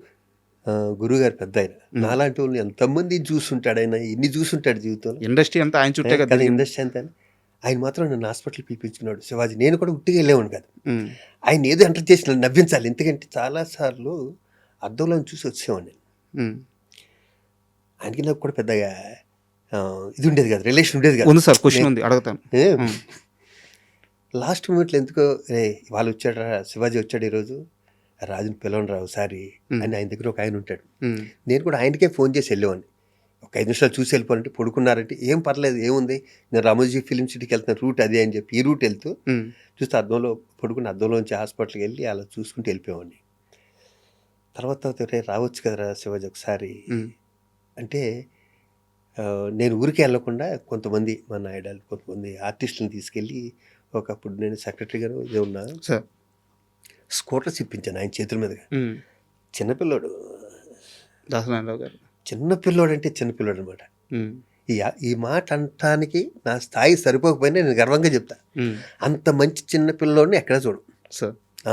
గురువుగారు పెద్ద ఆయన. నాలాంటి వాళ్ళు ఎంతమంది చూసుంటాడు ఆయన, ఎన్ని చూసుంటాడు జీవితంలో. ఇండస్ట్రీ అంతా ఆయన చుట్టే కదా. ఇండస్ట్రీ అంతా ఆయన మాత్రం నన్ను హాస్పిటల్ పిలిపించుకున్నాడు శివాజీ. నేను కూడా ఉట్టిగా వెళ్ళేవాడు కాదు, ఆయన ఏదో ఎంటర్ చేసి నన్ను నవ్వించాలి. ఎందుకంటే చాలాసార్లు అద్దంలో చూసి వచ్చేవాడిని నేను. ఆయనకి నాకు కూడా పెద్దగా ఇది ఉండేది కదా, రిలేషన్ ఉండేది కదా. ఉంది సార్, క్వశ్చన్ ఉంది అడుగుతాను. లాస్ట్ మూమెంట్లో ఎందుకో వాళ్ళు వచ్చాడు, శివాజీ వచ్చాడు ఈరోజు, రాజుని పిలవని రావు సారి అని ఆయన దగ్గర ఒక ఆయన ఉంటాడు. నేను కూడా ఆయనకే ఫోన్ చేసి వెళ్ళేవాడిని. ఒక 5 నిమిషాలు చూసి వెళ్ళిపోవాలంటే, పడుకున్నారంటే ఏం పర్లేదు, ఏముంది, నేను రామోజీ ఫిలిం సిటీకి వెళ్తున్న రూట్ అదే అని చెప్పి ఈ రూట్ వెళ్తూ చూస్తే అద్దంలో పడుకుని అద్దంలోంచి హాస్పిటల్కి వెళ్ళి అలా చూసుకుంటూ వెళ్ళిపోయేవాడిని. తర్వాత రావచ్చు కదరా శివాజీ ఒకసారి అంటే, నేను ఊరికే వెళ్ళకుండా కొంతమంది మా నాయుడాలు కొంతమంది ఆర్టిస్టులను తీసుకెళ్ళి, ఒకప్పుడు నేను సెక్రటరీ గారు ఇదే ఉన్నా స్కూటర్స్ ఇప్పించాను ఆయన చేతుల మీదుగా. చిన్నపిల్లోడు దాసనారాయణరావు గారు, చిన్నపిల్లోడు అంటే చిన్నపిల్లోడు అనమాట. ఈ మాట అనటానికి నా స్థాయి సరిపోకపోయినా నేను గర్వంగా చెప్తా, అంత మంచి చిన్నపిల్లోడిని ఎక్కడ చూడు.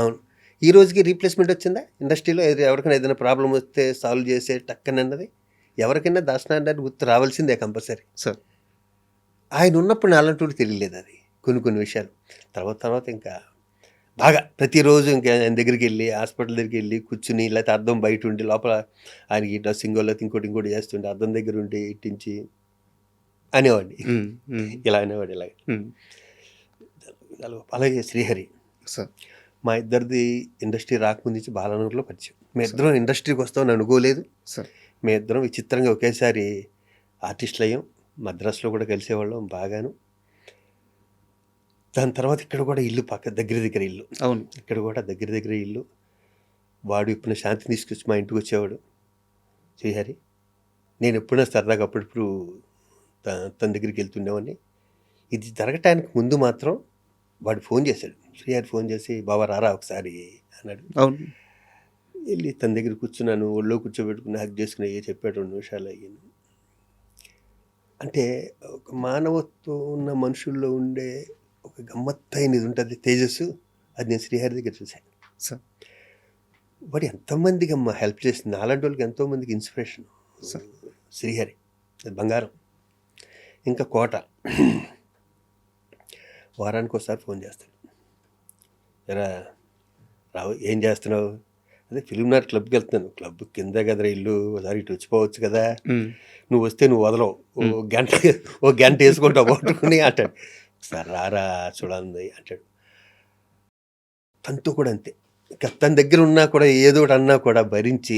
అవును. ఈ రోజుకి రీప్లేస్మెంట్ వచ్చిందా ఇండస్ట్రీలో? ఎవరికైనా ఏదైనా ప్రాబ్లం వస్తే సాల్వ్ చేసే టక్కని అన్నది ఎవరికైనా దాసనారాయణ గుర్తు రావాల్సిందే కంపల్సరీ. ఆయన ఉన్నప్పుడు నా అలాంటి తెలియలేదు అది కొన్ని విషయాలు. తర్వాత ఇంకా బాగా ప్రతిరోజు ఇంకా ఆయన దగ్గరికి వెళ్ళి, హాస్పిటల్ దగ్గరికి వెళ్ళి కూర్చుని, లేకపోతే అద్దం బయట ఉండి లోపల ఆయనకి డ్రెస్సింగ్ లేకపోతే ఇంకోటి చేస్తుండే, అద్దం దగ్గర ఉండి ఇట్టించి అనేవాడిని, ఇలా అనేవాడు ఇలాగ. అలాగే శ్రీహరి మా ఇద్దరిది ఇండస్ట్రీ రాకముందు నుంచి బాలానగర్లో పరిచయం. మేము ఇద్దరం ఇండస్ట్రీకి వస్తామని అనుకోలేదు. మేము ఇద్దరం విచిత్రంగా ఒకేసారి ఆర్టిస్టులు అయ్యాం. మద్రాసులో కూడా కలిసేవాళ్ళం బాగాను. దాని తర్వాత ఇక్కడ కూడా ఇల్లు దగ్గర ఇల్లు. అవును, ఇక్కడ కూడా దగ్గర ఇల్లు. వాడు ఇప్పుడు శాంతిని తీసుకొచ్చి మా ఇంటికి వచ్చేవాడు శ్రీహరి. నేను ఎప్పుడైనా సరదాగా అప్పుడప్పుడు తన దగ్గరికి వెళ్తుండేవాడిని. ఇది జరగటానికి ముందు మాత్రం వాడు ఫోన్ చేశాడు, శ్రీహరి ఫోన్ చేసి, బాబా రారా ఒకసారి అన్నాడు. అవును. వెళ్ళి తన దగ్గర కూర్చున్నాను, ఒళ్ళో కూర్చోబెట్టుకుని హక్ చేసుకుని చెప్పాడు. 2 నిమిషాలు అయ్యాను. అంటే ఒక మానవత్వం ఉన్న మనుషుల్లో ఉండే ఒక గమ్మత్తైనది ఉంటుంది, తేజస్సు. అది నేను శ్రీహరి దగ్గర చూశాను. వాడు ఎంతోమందికి అమ్మ హెల్ప్ చేసింది, అలాంటి వాళ్ళకి ఎంతోమందికి ఇన్స్పిరేషన్ శ్రీహరి. అది బంగారం. ఇంకా కోట వారానికి ఒకసారి ఫోన్ చేస్తాడు, ఎరా రావు ఏం చేస్తున్నావు, అదే ఫిలిం నాట్ క్లబ్కి వెళ్తున్నాను, క్లబ్ కింద కదరా ఇల్లు, ఒకసారి ఇటు వచ్చిపోవచ్చు కదా, నువ్వు వస్తే నువ్వు వదలవు, ఓ గంట వేసుకుంటావు పట్టుకుని అంటాడు. సార్ రారా చూడండి అంటాడు. తనతో కూడా అంతే, ఇంకా తన దగ్గర ఉన్నా కూడా ఏదో ఒకటి అన్నా కూడా భరించి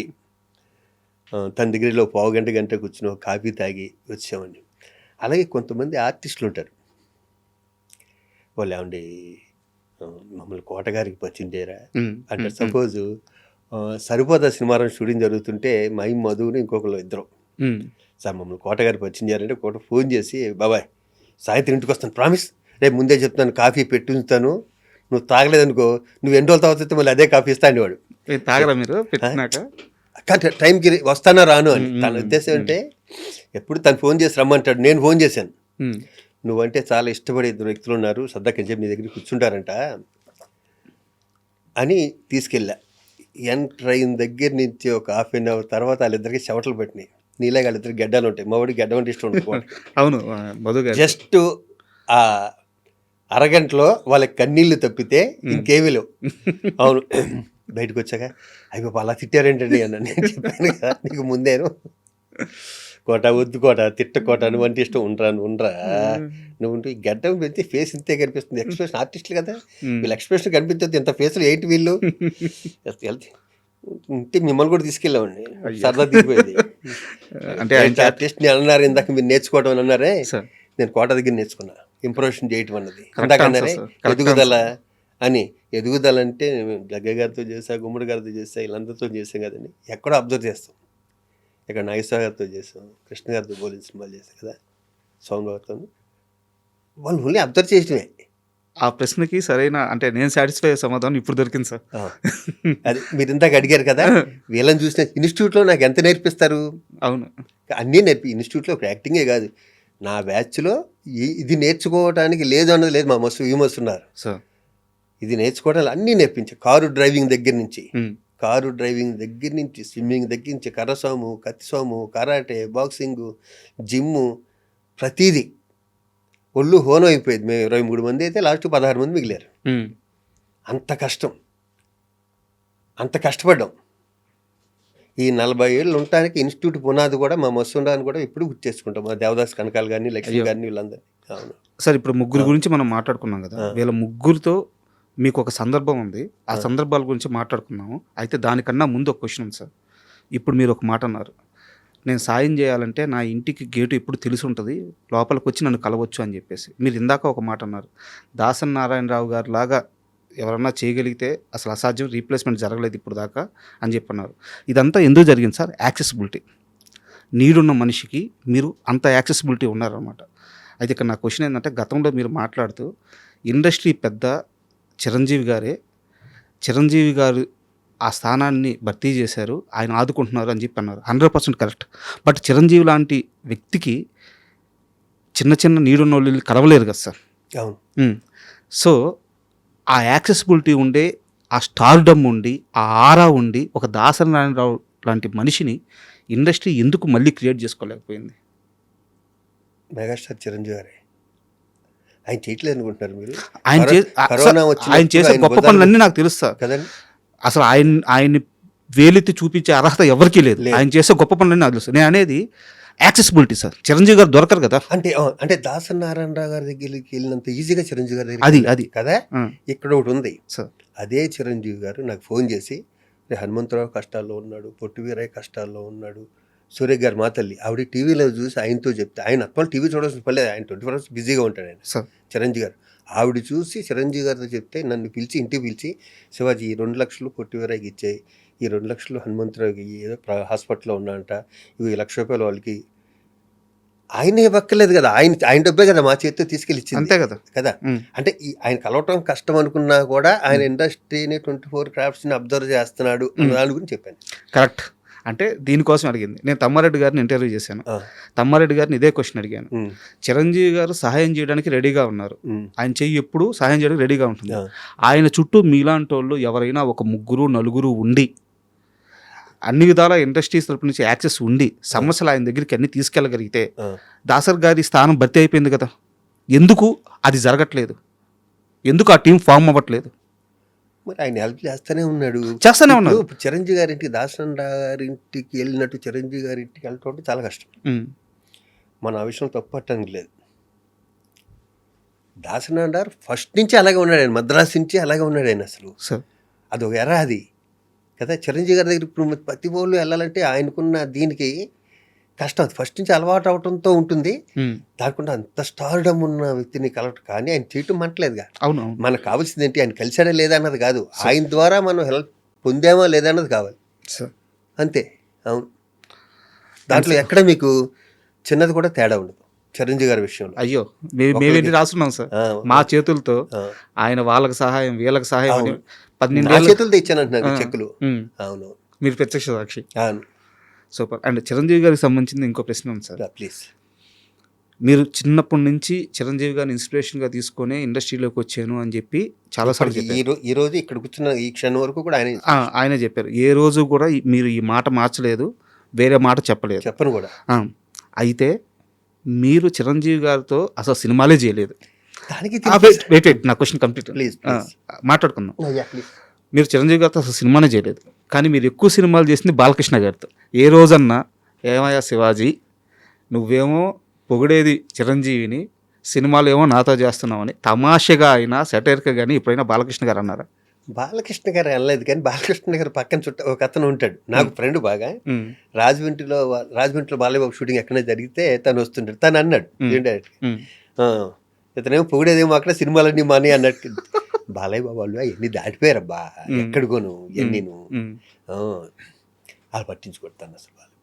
తన దగ్గరలో పావు గంట కూర్చుని కాఫీ తాగి వచ్చామండి. అలాగే కొంతమంది ఆర్టిస్టులు ఉంటారు, వాళ్ళు ఏమండి మమ్మల్ని కోటగారికి పరిచయం చేయరా అంటారు. సపోజు సరిపోదా సినిమాలో షూటింగ్ జరుగుతుంటే మై మధుని ఇంకొకరు ఇద్దరు, సార్ మమ్మల్ని కోటగారికి పరిచయం చేయాలంటే కోట ఫోన్ చేసి, బాబాయ్ సాయంత్రం ఇంటికి వస్తాను, ప్రామిస్, రేపు ముందే చెప్తాను, కాఫీ పెట్టుంచుతాను, నువ్వు తాగలేదనుకో నువ్వు ఎన్ని రోజులు తాగుతుంటే మళ్ళీ అదే కాఫీ ఇస్తా అనేవాడు. తాగరా మీరు పెట్టినాక? కానీ టైంకి వస్తానా రాను అని తన ఉద్దేశం. అంటే ఎప్పుడు తను ఫోన్ చేసి రమ్మంటాడు, నేను ఫోన్ చేశాను, నువ్వంటే చాలా ఇష్టపడే ఇద్దరు వ్యక్తులు ఉన్నారు, సరదాకి చెప్పి నీ దగ్గర కూర్చుంటారంట అని తీసుకెళ్ళా. ఎంటర్ అయిన దగ్గర నుంచి ఒక హాఫ్ అన్ అవర్ తర్వాత వాళ్ళిద్దరికి చెవటలు పెట్టినాయి. నీలాగా వాళ్ళిద్దరికి గడ్డలు ఉంటాయి, మా వాడికి గడ్డ అంటే ఇష్టం ఉంటుంది. అవును, జస్ట్ ఆ అరగంటలో వాళ్ళకి కన్నీళ్ళు తప్పితే ఇంకేమీ లేవు. అవును, బయటకు వచ్చాక అయ్యో అలా తిట్టారేంటండి అన్న. నేను చెప్పాను కదా నీకు ముందేను, కోట వద్దు కోట తిట్టకోట నువ్వు అంటే ఇష్టం, ఉండరా నువ్వు ఈ గడ్డం పెడితే ఫేస్ ఇంతే కనిపిస్తుంది, ఎక్స్ప్రెషన్ ఆర్టిస్టులు కదా వీళ్ళు ఎక్స్ప్రెషన్ కనిపించద్దు, ఇంత ఫేస్లు ఏంటి వీళ్ళు ఉంటే మిమ్మల్ని కూడా తీసుకెళ్ళామండి, సరదా దిగిపోయింది. అంటే ఆర్టిస్ట్ ని అన్నారు ఇందాక మీరు నేర్చుకోవడం అని అన్నారే, నేను కోట దగ్గర నేర్చుకున్నా ఇంప్రూవేషన్ చేయటం అన్నది. ఇందాక అన్నారే ఎదుగుదల అని, ఎదుగుదల అంటే జగ్గ గారితో చేసా, గుమ్మడి గారితో చేసా, వీళ్ళందరితో చేసాం కదండి, ఎక్కడో అబ్జర్వ్ చేస్తాం. ఇక్కడ నాగేశ్వర గారితో చేసాం, కృష్ణ గారితో పోలీసు సినిమాలు చేసాం కదా, సౌండ్ గారితో, వాళ్ళు ఓన్లీ అబ్జర్వ్ చేయటమే. ఆ ప్రశ్నకి సరైన అంటే నేను సాటిస్ఫై అయ్యే సమాధానం ఇప్పుడు దొరికింది సార్. అది మీరు ఇందాక అడిగారు కదా, వీళ్ళని చూసిన ఇన్స్టిట్యూట్లో నాకు ఎంత నేర్పిస్తారు. అవును, అన్నీ ఇన్స్టిట్యూట్లో ఒక యాక్టింగే కాదు, నా బ్యాచ్లో ఇది నేర్చుకోవడానికి లేదు అన్నది లేదు. మా వ్యూమర్స్ ఉన్నారు సార్, ఇది నేర్చుకోవడానికి అన్నీ నేర్పించారు. కారు డ్రైవింగ్ దగ్గర నుంచి స్విమ్మింగ్ దగ్గర నుంచి కర్రసాము, కత్తిసాము, కరాటే, బాక్సింగ్, జిమ్ము, ప్రతిదీ. ఒళ్ళు హోనం అయిపోయేది. మేము 23 మంది అయితే లాస్ట్ 16 మంది మిగిలారు. అంత కష్టపడ్డాం. ఈ 40 ఏళ్ళు ఉండటానికి ఇన్స్టిట్యూట్ పునాది కూడా మా మస్తుండాన్ని కూడా ఇప్పుడు గుర్తు చేసుకుంటాం, మా దేవదాస్ కనకాలు కానీ లక్ష్మి కానీ వీళ్ళందరినీ. అవును సార్, ఇప్పుడు ముగ్గురు గురించి మనం మాట్లాడుకున్నాం కదా, వీళ్ళ ముగ్గురితో మీకు ఒక సందర్భం ఉంది, ఆ సందర్భాల గురించి మాట్లాడుకున్నాము. అయితే దానికన్నా ముందు ఒక క్వశ్చన్ ఉంది సార్. ఇప్పుడు మీరు ఒక మాట అన్నారు, నేను సాయం చేయాలంటే నా ఇంటికి గేటు ఎప్పుడు తెలిసి ఉంటుంది, లోపలికి వచ్చి నన్ను కలవచ్చు అని చెప్పేసి. మీరు ఇందాక ఒక మాట అన్నారు, దాసరి నారాయణరావు గారు లాగా ఎవరన్నా చేయగలిగితే అసలు అసాధ్యం, రీప్లేస్మెంట్ జరగలేదు ఇప్పుడు దాకా అని చెప్పన్నారు. ఇదంతా ఎందుకు జరిగింది సార్? యాక్సెసిబిలిటీ. నీడున్న మనిషికి మీరు అంత యాక్సెసిబిలిటీ ఉన్నారన్నమాట. అయితే ఇక్కడ నా క్వశ్చన్ ఏంటంటే, గతంలో మీరు మాట్లాడుతూ ఇండస్ట్రీ పెద్ద చిరంజీవి గారు ఆ స్థానాన్ని భర్తీ చేశారు, ఆయన ఆదుకుంటున్నారు అని చెప్పి అన్నారు. 100% కరెక్ట్. బట్ చిరంజీవి లాంటి వ్యక్తికి చిన్న నీడున్న వాళ్ళు కలవలేరు కదా సార్. అవును. సో ఆ యాక్సెసిబిలిటీ ఉండే, ఆ స్టార్డమ్ ఉండి, ఆ ఆరా ఉండి, ఒక దాసరి నారాయణరావు లాంటి మనిషిని ఇండస్ట్రీ ఎందుకు మళ్ళీ క్రియేట్ చేసుకోలేకపోయింది? మెగాస్టార్ చిరంజీవి గారే. ఆయన చేయట్లేదు అనుకుంటున్నారు మీరు? ఆయన చేసే గొప్ప పనులన్నీ నాకు తెలుస్తా కదండి. అసలు ఆయన్ని వేలెత్తి చూపించే అర్హత ఎవరికీ లేదు. ఆయన చేసే గొప్ప పనులన్నీ నాకు తెలుసు. నేను అనేది యాక్సెసిబిలిటీ సార్. చిరంజీవి గారు దొరకరు కదా. అంటే దాసరి నారాయణరావు గారి దగ్గరికి వెళ్ళినంత ఈజీగా చిరంజీవి గారి దగ్గర అది కదా. ఇక్కడ ఒకటి ఉంది సార్, అదే చిరంజీవి గారు నాకు ఫోన్ చేసి, హనుమంతరావు కష్టాల్లో ఉన్నాడు, పొట్టి వీరయ్య కష్టాల్లో ఉన్నాడు, సూర్య గారు మా తల్లి ఆవిడ టీవీలో చూసి ఆయనతో చెప్తే, ఆయన అత్వాలు టీవీ చూడాల్సిన పర్లేదు, ఆయన 24 hours బిజీగా ఉంటాడు ఆయన చిరంజీవి గారు. ఆవిడ చూసి చిరంజీవి గారితో చెప్తే నన్ను పిలిచి ఇంటికి పిలిచి, శివాజీ ఈ 2 లక్షలు పొట్టి వీరయ్యకి ఇచ్చాయి, ఈ 2 లక్షలు హనుమంతరావుకి ఏదో హాస్పిటల్లో ఉన్నాయంట, ఇవి 1 లక్ష రూపాయలు వాళ్ళకి. ఆయనే ఇవ్వక్కర్లేదు కదా, ఆయన డబ్బే కదా మా చేతితో తీసుకెళ్ళి ఇచ్చింది. అంతే కదా కదా. అంటే ఆయన కలవటం కష్టం అనుకున్నా కూడా ఆయన ఇండస్ట్రీని 24 క్రాఫ్ట్స్ని అబ్జర్వ్ చేస్తున్నాడు అన్న దాని గురించి చెప్పాను. కరెక్ట్. అంటే దీనికోసం అడిగింది. నేను తమ్మారెడ్డి గారిని ఇంటర్వ్యూ చేశాను. తమ్మారెడ్డి గారిని ఇదే క్వశ్చన్ అడిగాను. చిరంజీవి గారు సహాయం చేయడానికి రెడీగా ఉన్నారు, ఆయన చెయ్యి ఎప్పుడు సహాయం చేయడానికి రెడీగా ఉంటుంది. ఆయన చుట్టూ మీలాంటి వాళ్ళు ఎవరైనా ఒక 3-4 ఉండి, అన్ని విధాల ఇండస్ట్రీస్ తరపు నుంచి యాక్సెస్ ఉండి, సమస్యలు ఆయన దగ్గరికి అన్ని తీసుకెళ్ళగలిగితే దాసర్ గారి స్థానం భర్తీ అయిపోయింది కదా. ఎందుకు అది జరగట్లేదు? ఎందుకు ఆ టీం ఫామ్ అవ్వట్లేదు? మరి ఆయన హెల్ప్ చేస్తూనే ఉన్నాడు. చేస్తూనే ఉన్నాడు. ఇప్పుడు చిరంజీవి గారింటికి దాసన్ గారింటికి వెళ్ళినట్టు చిరంజీవి గారింటికి వెళ్ళటం అంటే చాలా కష్టం. మన ఆ విషయం తప్పు పట్టడానికి లేదు. దాసనాడార్ ఫస్ట్ నుంచి అలాగే ఉన్నాడు ఆయన, మద్రాసు నుంచి అలాగే ఉన్నాడు ఆయన. అసలు అది ఒక ఎరా అది కదా. చిరంజీవి గారి దగ్గర ఇప్పుడు ప్రతి వాళ్ళు వెళ్ళాలంటే ఆయనకున్న దీనికి కష్టం. అది ఫస్ట్ నుంచి అలవాటు అవడంతో ఉంటుంది. దానికుండా అంత స్టార్డమ్ ఉన్న వ్యక్తిని కలవటం కానీ ఆయన చేయటం మంటలేదుగా. అవును. మనకు కావాల్సింది ఏంటి, ఆయన కలిసాడా లేదా అన్నది కాదు, ఆయన ద్వారా మనం హెల్ప్ పొందామా లేదా అన్నది కావాలి అంతే. అవును, దాంట్లో ఎక్కడ మీకు చిన్నది కూడా తేడా ఉండదు చిరంజీవి గారి విషయంలో. అయ్యో మేమేంటి రాస్తున్నాం సార్ మా చేతులతో, ఆయన వాళ్ళకి సహాయం వీళ్ళకి సహాయం అని 12 చేతులతో ఇచ్చాను అంటున్నారు చెక్కులు. అవును, మీరు ప్రత్యక్ష సాక్షి. అవును, సూపర్. అండ్ చిరంజీవి గారికి సంబంధించింది ఇంకో ప్రశ్న ఉంది సార్. ప్లీజ్. మీరు చిన్నప్పటి నుంచి చిరంజీవి గారిని ఇన్స్పిరేషన్గా తీసుకొని ఇండస్ట్రీలోకి వచ్చాను అని చెప్పి చాలాసార్లు చెప్పారు. ఈ రోజు ఇక్కడ కూర్చున్న ఈ క్షణం వరకు కూడా ఆయనే చెప్పారు. ఏ రోజు కూడా మీరు ఈ మాట మార్చలేదు, వేరే మాట చెప్పలేదు. చెప్పను కూడా. అయితే మీరు చిరంజీవి గారితో అసలు సినిమాలే చేయలేదు. వెయిట్ నా క్వశ్చన్ కంప్లీట్ మాట్లాడుకుందాం. మీరు చిరంజీవి గారితో అసలు సినిమానే చేయలేదు, కానీ మీరు ఎక్కువ సినిమాలు చేసింది బాలకృష్ణ గారితో. ఏ రోజన్నా ఏమయ్యా శివాజీ నువ్వేమో పొగిడేది చిరంజీవిని, సినిమాలు ఏమో నాతో చేస్తున్నామని తమాషగా అయినా సెటైర్గా కానీ ఎప్పుడైనా బాలకృష్ణ గారు అన్నారా? బాలకృష్ణ గారు అనలేదు, కానీ బాలకృష్ణ గారు పక్కన ఒక అతను ఉంటాడు నాకు ఫ్రెండ్ బాగా. రాజమండ్రిలో బాలయ్యబాబు షూటింగ్ ఎక్కడైనా జరిగితే తను వస్తుంటాడు. తను అన్నాడు ఇతనేమో పొగిడేదేమో అక్కడ సినిమాలన్నీ మానే అన్నట్టు. బాలయ్య బాబు వాళ్ళు అవన్నీ దాటిపోయారబ్బా, ఎక్కడికోను ఎన్నీను. వాళ్ళు పట్టించుకోడు తను అసలు. వాళ్ళు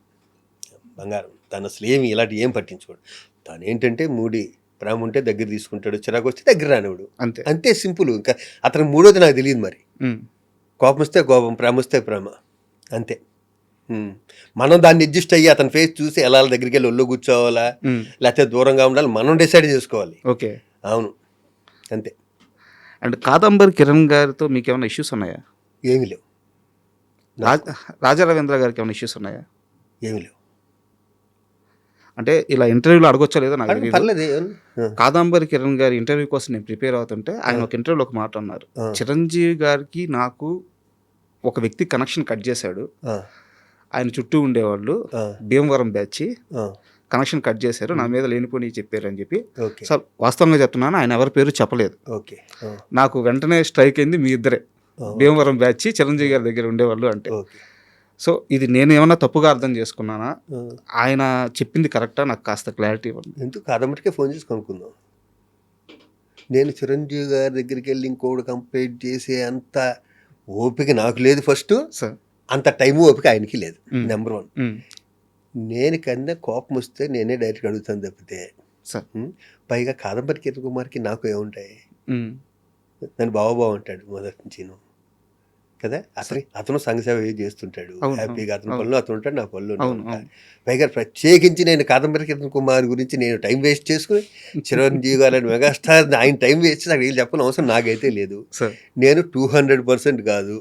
బంగారం, తను అసలు ఏమి ఇలాంటి ఏం పట్టించుకోడు. తను ఏంటంటే మూడి ప్రేమ ఉంటే దగ్గర తీసుకుంటాడు, చిరాకు వస్తే దగ్గర రానివాడు, అంతే. అంతే సింపుల్. ఇంకా అతను మూడోది నాకు తెలియదు. మరి కోపం వస్తే కోపం, ప్రేమ వస్తే ప్రేమ, అంతే. మనం దాన్ని అడ్జస్ట్ అయ్యి అతని ఫేస్ చూసి ఎలా దగ్గరికి వెళ్ళి ఒళ్ళు కూర్చోవాలా లేకపోతే దూరంగా ఉండాలి మనం డిసైడ్ చేసుకోవాలి. ఓకే, అవును, అంతే. అండ్ కాదంబరి కిరణ్ గారితో మీకు ఏమైనా ఇష్యూస్ ఉన్నాయా? ఏమీ లేవు. రాజా రవీంద్ర గారికి ఏమైనా ఇష్యూస్ ఉన్నాయా? ఏమీ లేవు. అంటే ఇలా ఇంటర్వ్యూలో అడగొచ్చా లేదా నాకు పర్లేదు. కాదంబరి కిరణ్ గారి ఇంటర్వ్యూ కోసం నేను ప్రిపేర్ అవుతుంటే ఆయన ఒక ఇంటర్వ్యూలో ఒక మాట అన్నారు, చిరంజీవి గారికి నాకు ఒక వ్యక్తి కనెక్షన్ కట్ చేశాడు, ఆయన చుట్టూ ఉండేవాళ్ళు భీమవరం బ్యాచ్ కనెక్షన్ కట్ చేశారు, నా మీద లేనిపోని చెప్పారు అని చెప్పి. సార్ వాస్తవంగా చెప్తున్నాను, ఆయన ఎవరి పేరు చెప్పలేదు. నాకు వెంటనే స్ట్రైక్ అయింది, మీ ఇద్దరే భీమవరం బ్యాచ్ చిరంజీవి గారి దగ్గర ఉండేవాళ్ళు అంటే. సో ఇది నేను ఏమన్నా తప్పుగా అర్థం చేసుకున్నానా, ఆయన చెప్పింది కరెక్టా? నాకు కాస్త క్లారిటీ ఇవ్వండి. ఎందుకు కాదమ్మటికే ఫోన్ చేసి కనుక్కుందాం. నేను చిరంజీవి గారి దగ్గరికి వెళ్ళి ఇంకోటి కంప్లైంట్ చేసే అంత ఓపిక నాకు లేదు ఫస్ట్. అంత టైము ఓపిక ఆయనకి లేదు. నెంబర్ 1. నేను కన్నా కోపం వస్తే నేనే డైరెక్ట్గా అడుగుతాను తప్పితే, పైగా కాదంబరి కిరణ్ కుమార్కి నాకు ఏముంటాయి? నన్ను బావ అంటాడు మొదటి నుంచి కదా. అతను సంఘసేవ చేస్తుంటాడు హ్యాపీగా, అతని పనులు అతను ఉంటాడు, నా పనులు ఉంటాడు. పైగా ప్రత్యేకించి నేను కాదంబరి కిరణ్ కుమార్ గురించి నేను టైం వేస్ట్ చేసుకుని చిరంజీవి గారు మెగాస్టార్ ఆయన టైం వేస్ట్ చేసి వీళ్ళు చెప్పిన అవసరం నాకైతే లేదు. నేను 200% కాదు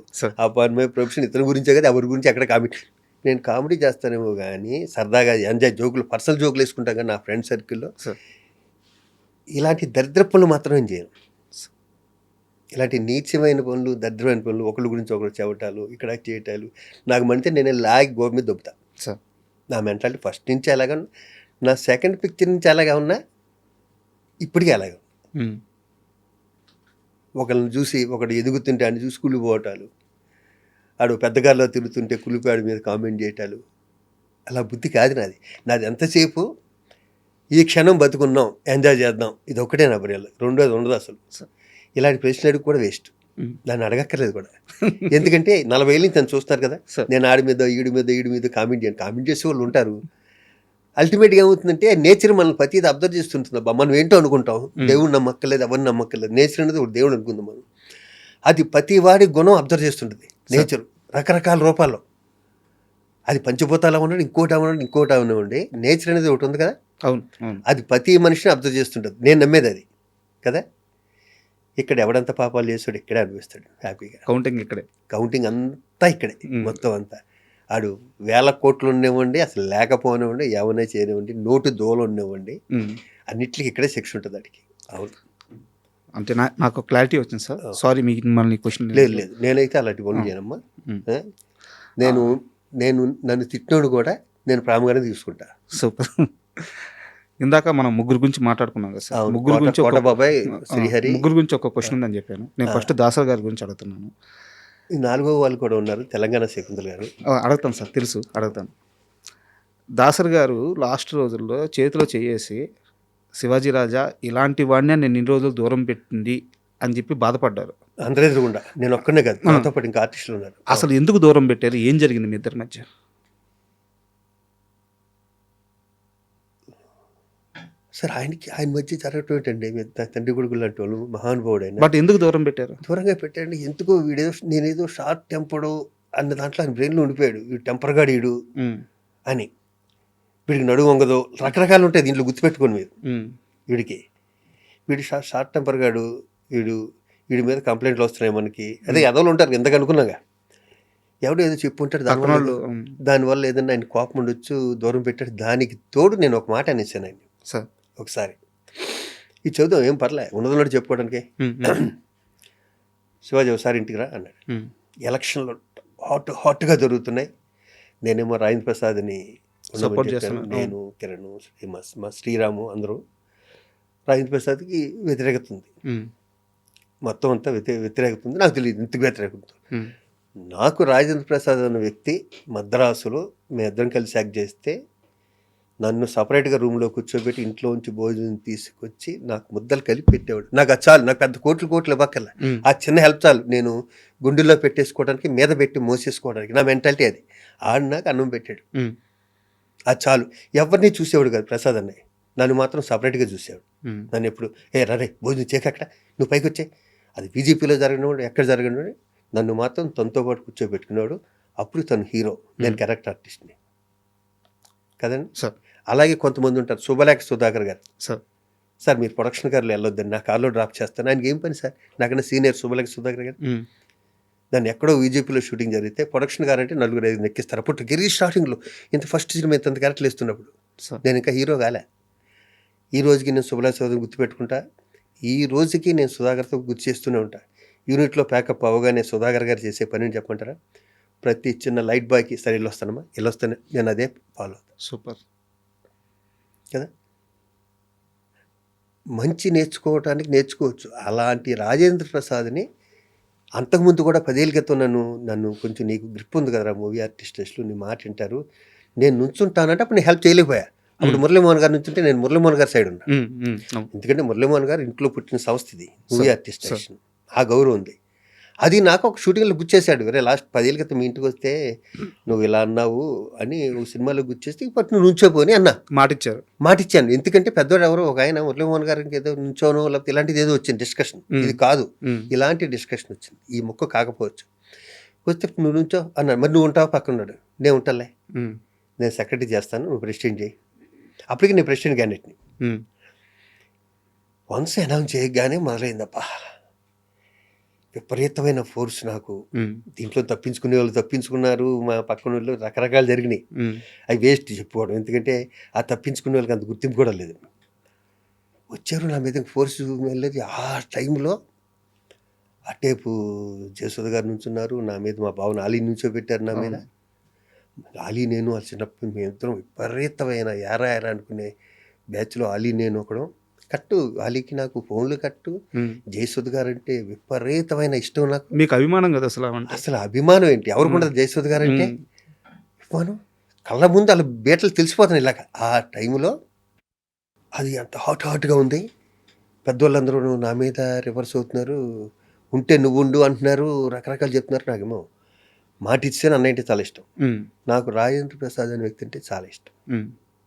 అపాన్ మై ప్రొఫెషన్ ఇతని గురించే కదా, ఎవరి గురించి ఎక్కడ కామెంట్. నేను కామెడీ చేస్తానేమో కానీ సరదాగా ఎంజాయ్ జోకులు, పర్సనల్ జోకులు వేసుకుంటాను కానీ నా ఫ్రెండ్ సర్కిల్లో ఇలాంటి దరిద్ర పనులు మాత్రమే చేయను. ఇలాంటి నీచమైన పనులు, దరిద్రమైన పనులు, ఒకళ్ళ గురించి ఒకరు చెవటాలు, ఇక్కడ చేయటాలు నాకు మంచిగా నేను లాగి గోపు మీద దొబ్బుతా. నా మెంటాలిటీ ఫస్ట్ నుంచి అలాగా, నా సెకండ్ పిక్చర్ నుంచి అలాగా ఉన్నా, ఇప్పటికీ అలాగా. ఒకళ్ళని చూసి ఒకడు ఎదుగుతుంటే అని చూసి కుళ్ళిపోవటాలు, ఆడు పెద్దగారిలో తిరుగుతుంటే కులిపాడు మీద కామెంట్ చేయటాలు, అలా బుద్ధి కాదు నాది. నాది ఎంతసేపు ఈ క్షణం బతుకున్నాం, ఎంజాయ్ చేద్దాం, ఇది ఒక్కటే నా పర్యాలు, రెండోది ఉండదు అసలు. ఇలాంటి ప్రశ్నలు అడిగి కూడా వేస్ట్, దాన్ని అడగక్కర్లేదు కూడా. ఎందుకంటే 40 ఏళ్ళ నుంచి తను చూస్తున్నారు కదా, నేను ఆడి మీద ఈడి మీద కామెంట్ చేసే వాళ్ళు ఉంటారు. అల్టిమేట్గా ఏమవుతుందంటే నేచర్ మనల్ని ప్రతిది అబ్జర్వ్ చేస్తుంటుంది. అబ్బా మనం ఏంటో అనుకుంటాం, దేవుడు నమ్మక్కర్లేదు, ఎవరిని నమ్మక్కర్లేదు, నేచర్ అనేది ఒక దేవుడు అనుకుందాం మనం. అది ప్రతి వాడి గుణం అబ్జర్వ్ చేస్తుంటుంది నేచర్ రకరకాల రూపాల్లో. అది పంచభూతాలు అవ్వండి, ఇంకోటి అవ్వండి, నేచర్ అనేది ఒకటి ఉంది కదా. అవును, అది ప్రతి మనిషిని అబ్జర్వ్ చేస్తుంటుంది. నేను నమ్మేది అది కదా. ఇక్కడ ఎవడంత పాపాలు చేస్తాడు ఇక్కడే అనిపిస్తాడు హ్యాపీగా. కౌంటింగ్ అంతా ఇక్కడే, మొత్తం అంతా. ఆడు 1000 కోట్లు ఉండేవ్వండి, అసలు లేకపోనివ్వండి, ఏమైనా చేయనివ్వండి, నోటు దోలు ఉండేవ్వండి, అన్నిటికీ ఇక్కడే శిక్ష ఉంటుంది వాడికి. అవును, అంటే నాకు క్లారిటీ వచ్చింది సార్. సారీ మిమ్మల్ని క్వశ్చన్ లేదు లేదు, నేనైతే అలాంటి పనులు చేయనమ్మా. ఆ? నేను నేను నన్ను తిట్టినోడు కూడా నేను ప్రేమగానే తీసుకుంటా. సూపర్. ఇందాక మనం ముగ్గురు గురించి మాట్లాడుకున్నాం కదా సార్. అవును, ముగ్గురు గురించి కోట బాబాయ్, శ్రీహరి, ముగ్గురు గురించి ఒక క్వశ్చన్ ఉందని చెప్పాను. నేను ఫస్ట్ దాసర్ గారి గురించి అడుగుతున్నాను. ఈ 4వ వాళ్ళు కూడా ఉన్నారు, తెలంగాణ శకుంతల గారు. అడుగుతాను సార్, తెలుసు, అడుగుతాను. దాసర్ గారు లాస్ట్ రోజుల్లో చేతిలో చేయేసి శివాజీ రాజా ఇలాంటి వాడిని నేను ఇన్ని రోజులు దూరం పెట్టింది అని చెప్పి బాధపడ్డారు. అందరూ ఎదురుగుండా, నేను ఒక్కనే కాదు, నాతో పాటు ఇంకా ఆర్టిస్టులు ఉన్నారు. అసలు ఎందుకు దూరం పెట్టారు? ఏం జరిగింది మీ ఇద్దరి మధ్య? సార్ ఆయన మధ్య జరగటం ఏంటండి, తండ్రి కొడుకులు లాంటి వాళ్ళు, మహానుభావుడు ఆయన. బట్ ఎందుకు దూరం పెట్టారు? దూరంగా పెట్టండి ఎందుకో, నేనేదో షార్ట్ టెంపర్డు అన్న దాంట్లో ఆయన బ్రెయిన్లో ఉండిపోయాడు. వీడు టెంపర్గా వీడు అని, వీడికి నడువు వంగదు, రకరకాలు ఉంటాయి దీంట్లో, గుర్తుపెట్టుకోండి మీరు. వీడు షార్ట్ టెంపర్ గాడు, వీడి మీద కంప్లైంట్లు వస్తున్నాయి మనకి. అదే ఎదవలు ఉంటారు ఎందుకు అనుకున్నాగా, ఎవడో ఏదో చెప్పుంటాడు, దానివల్ల ఏదన్నా ఆయన కోపం ఉండొచ్చు, దూరం పెట్టాడు. దానికి తోడు నేను ఒక మాట అనేసాను ఆయన సార్ ఒకసారి, ఇది చదువుతాం ఏం పర్లే, ఉన్నదన్నట్టు చెప్పుకోవడానికి. శివాజీ ఒకసారి ఇంటికి రా అన్నాడు. ఎలక్షన్లు హాట్గా జరుగుతున్నాయి, నేనేమో రాజేంద్ర ప్రసాద్ని సపోర్ట్ చేస్తాను, నేను కిరణ్, మా శ్రీరాము అందరూ. రాజేంద్ర ప్రసాద్కి వ్యతిరేకత ఉంది, మొత్తం అంతా వ్యతిరేకత ఉంది. నాకు తెలియదు ఇంతకు వ్యతిరేకత. నాకు రాజేంద్ర ప్రసాద్ అన్న వ్యక్తి మద్రాసులో మేమిద్దరం కలిసి యాక్ట్ చేస్తే నన్ను సపరేట్గా రూమ్లో కూర్చోబెట్టి ఇంట్లోంచి భోజనం తీసుకొచ్చి నాకు ముద్దలు కలిపి పెట్టేవాడు. నాకు అది చాలు, నాకు పెద్ద కోట్లు ఇవ్వక్కర్లా, ఆ చిన్న హెల్ప్ చాలు. నేను గుండెల్లో పెట్టేసుకోవడానికి, మీద పెట్టి మోసేసుకోవడానికి, నా మెంటాలిటీ అది. నాకు అన్నం పెట్టాడు, అది చాలు. ఎవరిని చూసేవాడు కాదు ప్రసాద్ అన్నయ్య, నన్ను మాత్రం సపరేట్గా చూసేవాడు. నన్ను ఎప్పుడు రే భోజనం చేయకక్కడ, నువ్వు పైకి వచ్చే, అది బీజేపీలో జరిగినవాడు, ఎక్కడ జరిగినవాడు, నన్ను మాత్రం తనతో పాటు కూర్చోబెట్టుకున్నాడు. అప్పుడు తను హీరో, నేను క్యారెక్టర్ ఆర్టిస్ట్ని కదండి సార్. అలాగే కొంతమంది ఉంటారు, శుభలేఖ సుధాకర్ గారు. సార్ మీరు ప్రొడక్షన్ గారిలో వెళ్ళొద్దండి, నా కార్లో డ్రాప్ చేస్తాను. ఆయనకి ఏం పని సార్, నాకన్నా సీనియర్ శుభలేఖ సుధాకర్ గారు. దాన్ని ఎక్కడో బీజేపీలో షూటింగ్ జరిగితే ప్రొడక్షన్ గారు అంటే 4-5 నెక్కిస్తారు. అప్పుడు గిరి స్టార్టింగ్లో ఇంత ఫస్ట్ సినిమా ఇంత క్యారెక్టర్లు ఇస్తున్నప్పుడు నేను ఇంకా హీరో కాలే. ఈ రోజుకి నేను శుభలేఖ సుధాకర్ గుర్తుపెట్టుకుంటా, ఈ రోజుకి నేను సుధాకర్తో గుర్తు చేస్తూనే ఉంటా. యూనిట్లో ప్యాకప్ అవగానే సుధాకర్ గారు చేసే పని చెప్పమంటారా, ప్రతి చిన్న లైట్ బాయ్కి సరే వెళ్ళొస్తానమ్మా, వెళ్ళొస్తానే, నేను అదే ఫాలో అవుతాను. సూపర్ కదా, మంచి నేర్చుకోవచ్చు. అలాంటి రాజేంద్ర ప్రసాద్ని అంతకుముందు కూడా 10 ఏళ్ళ క్రితం నన్ను కొంచెం నీకు గ్రిప్ ఉంది కదరా మూవీ ఆర్టిస్టులు, నీ మాట వింటారు, నేను నుంచుంటానంటే అప్పుడు నేను హెల్ప్ చేయలేకపోయా. అప్పుడు మురళీమోహన్ గారు నుంచుంటే నేను మురళీమోహన్ గారి సైడ్ ఉన్నా. ఎందుకంటే మురళీమోహన్ గారు ఇంట్లో పుట్టిన సంస్థ ఇది, మూవీ ఆర్టిస్ట్, ఆ గౌరవం ఉంది. అది నాకు ఒక షూటింగ్లో గుర్చేశాడు. వేరే లాస్ట్ 10 ఏళ్ళ క్రితం మీ ఇంటికి వస్తే నువ్వు ఇలా అన్నావు అని ఒక సినిమాలో గుర్చేస్తే ఇప్పుడు నువ్వు నుంచోపోని అన్నా, మాటిచ్చాను. ఎందుకంటే పెద్దవాడు ఎవరో ఒక ఆయన మురళీమోహన్ గారికి ఏదో నుంచోనో లేకపోతే ఇలాంటిది ఏదో వచ్చింది డిస్కషన్, ఇది కాదు, ఇలాంటి డిస్కషన్ వచ్చింది, ఈ ముక్క కాకపోవచ్చు. వస్తే నువ్వు నుంచో అన్నాడు. మరి నువ్వు ఉంటావు పక్కన ఉన్నాడు, నేను ఉంటాలే, నేను సెక్రటరీ చేస్తాను, నువ్వు ప్రెసిడెంట్ చేయి. అప్పటికి నేను ప్రెసిడెంట్ క్యాండిడేట్ని. వన్స్ అనౌన్స్ చేయగానే మొదలైందప్పా విపరీతమైన ఫోర్స్. నాకు దీంట్లో తప్పించుకునే వాళ్ళు తప్పించుకున్నారు, మా పక్కన వాళ్ళు రకరకాలు జరిగినాయి. అవి వేస్ట్ చెప్పుకోవడం, ఎందుకంటే ఆ తప్పించుకునే వాళ్ళకి అంత గుర్తింపు కూడా లేదు. వచ్చారు నా మీద ఫోర్స్ వెళ్ళేది. ఆ టైంలో అటేపు జయసుధ గారు నుంచున్నారు, నా మీద మా బావన అలీ నుంచోబెట్టారు. నా మీద అలీ నేను చిన్నప్పుడు మేమిద్దరం విపరీతమైన యారా అనుకునే బ్యాచ్లో అలీ నేను ఒకడం. కట్టు అలీకి నాకు ఫోన్లు కట్టు. జయసుధ గారు అంటే విపరీతమైన ఇష్టం నాకు. మీకు అభిమానం కదా అసలు అభిమానం ఏంటి, ఎవరికి జయసుధ గారు అంటే అభిమానం. కళ్ళ ముందు అలా బీటలు తెలిసిపోతాను ఇలాగ. ఆ టైంలో అది అంత హాట్గా ఉంది. పెద్దవాళ్ళందరూ నా మీద రివర్స్ అవుతున్నారు, ఉంటే నువ్వు ఉండు అంటున్నారు, రకరకాలు చెప్తున్నారు. నాకేమో మాట ఇచ్చాను, అన్న అంటే చాలా ఇష్టం నాకు. రాజేంద్ర ప్రసాద్ అనే వ్యక్తి అంటే చాలా ఇష్టం.